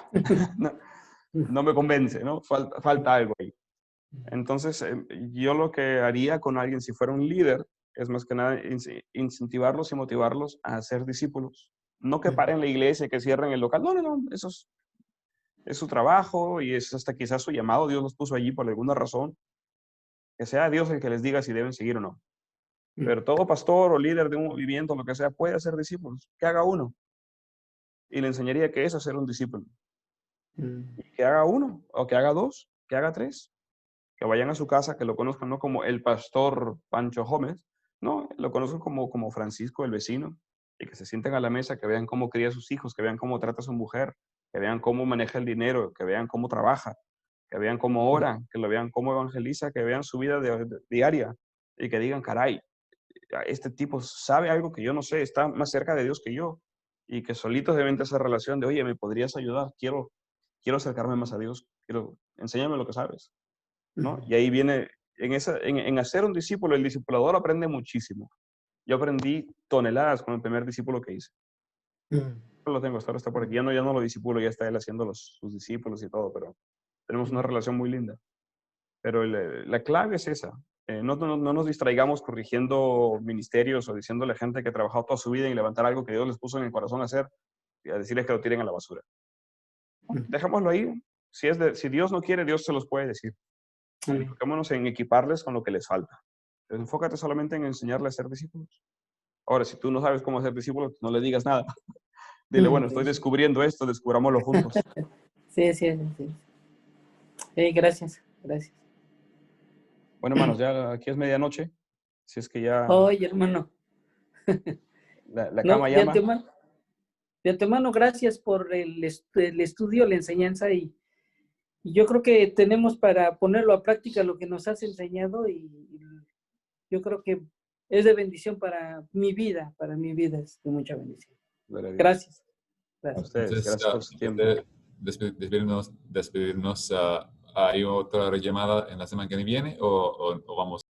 no me convence, ¿no? Falta algo ahí. Entonces, yo lo que haría con alguien, si fuera un líder, es más que nada incentivarlos y motivarlos a ser discípulos. No que paren la iglesia y que cierren el local. No, eso es su trabajo y es hasta quizás su llamado. Dios los puso allí por alguna razón. Que sea Dios el que les diga si deben seguir o no. Pero todo pastor o líder de un movimiento, lo que sea, puede hacer discípulos. Que haga uno. Y le enseñaría que es ser un discípulo. Y que haga uno, o que haga 2, que haga 3. Que vayan a su casa, que lo conozcan no como el pastor Pancho Gómez, no, lo conozcan como Francisco, el vecino, y que se sienten a la mesa, que vean cómo cría a sus hijos, que vean cómo trata a su mujer, que vean cómo maneja el dinero, que vean cómo trabaja, que vean cómo ora, que lo vean cómo evangeliza, que vean su vida diaria y que digan, caray, este tipo sabe algo que yo no sé, está más cerca de Dios que yo, y que solitos deben de esa relación de, oye, ¿me podrías ayudar? Quiero acercarme más a Dios, enséñame lo que sabes, ¿no? Y ahí viene, en hacer un discípulo, el discipulador aprende muchísimo. Yo aprendí toneladas con el primer discípulo que hice. Lo tengo, hasta ahora está por aquí. Ya no lo discipulo, ya está él haciendo sus discípulos y todo, pero tenemos una relación muy linda. Pero la clave es esa. No nos distraigamos corrigiendo ministerios o diciéndole a gente que ha trabajado toda su vida en levantar algo que Dios les puso en el corazón a hacer y a decirles que lo tiren a la basura. Dejémoslo ahí. Si Dios no quiere, Dios se los puede decir. Enfocémonos en equiparles con lo que les falta. Enfócate solamente en enseñarles a ser discípulos. Ahora, si tú no sabes cómo ser discípulo, no le digas nada. Dile, bueno, estoy descubriendo esto, descubrámoslo juntos. Sí. Gracias. Bueno, hermanos, ya aquí es medianoche. Si es que ya... Oye, hermano. La cama llama. De antemano, gracias por el estudio, la enseñanza, y yo creo que tenemos para ponerlo a práctica lo que nos has enseñado, y yo creo que es de bendición para mi vida, es de mucha bendición. Gracias. A ustedes, gracias por su tiempo. Despedirnos, ¿hay otra llamada en la semana que viene o vamos?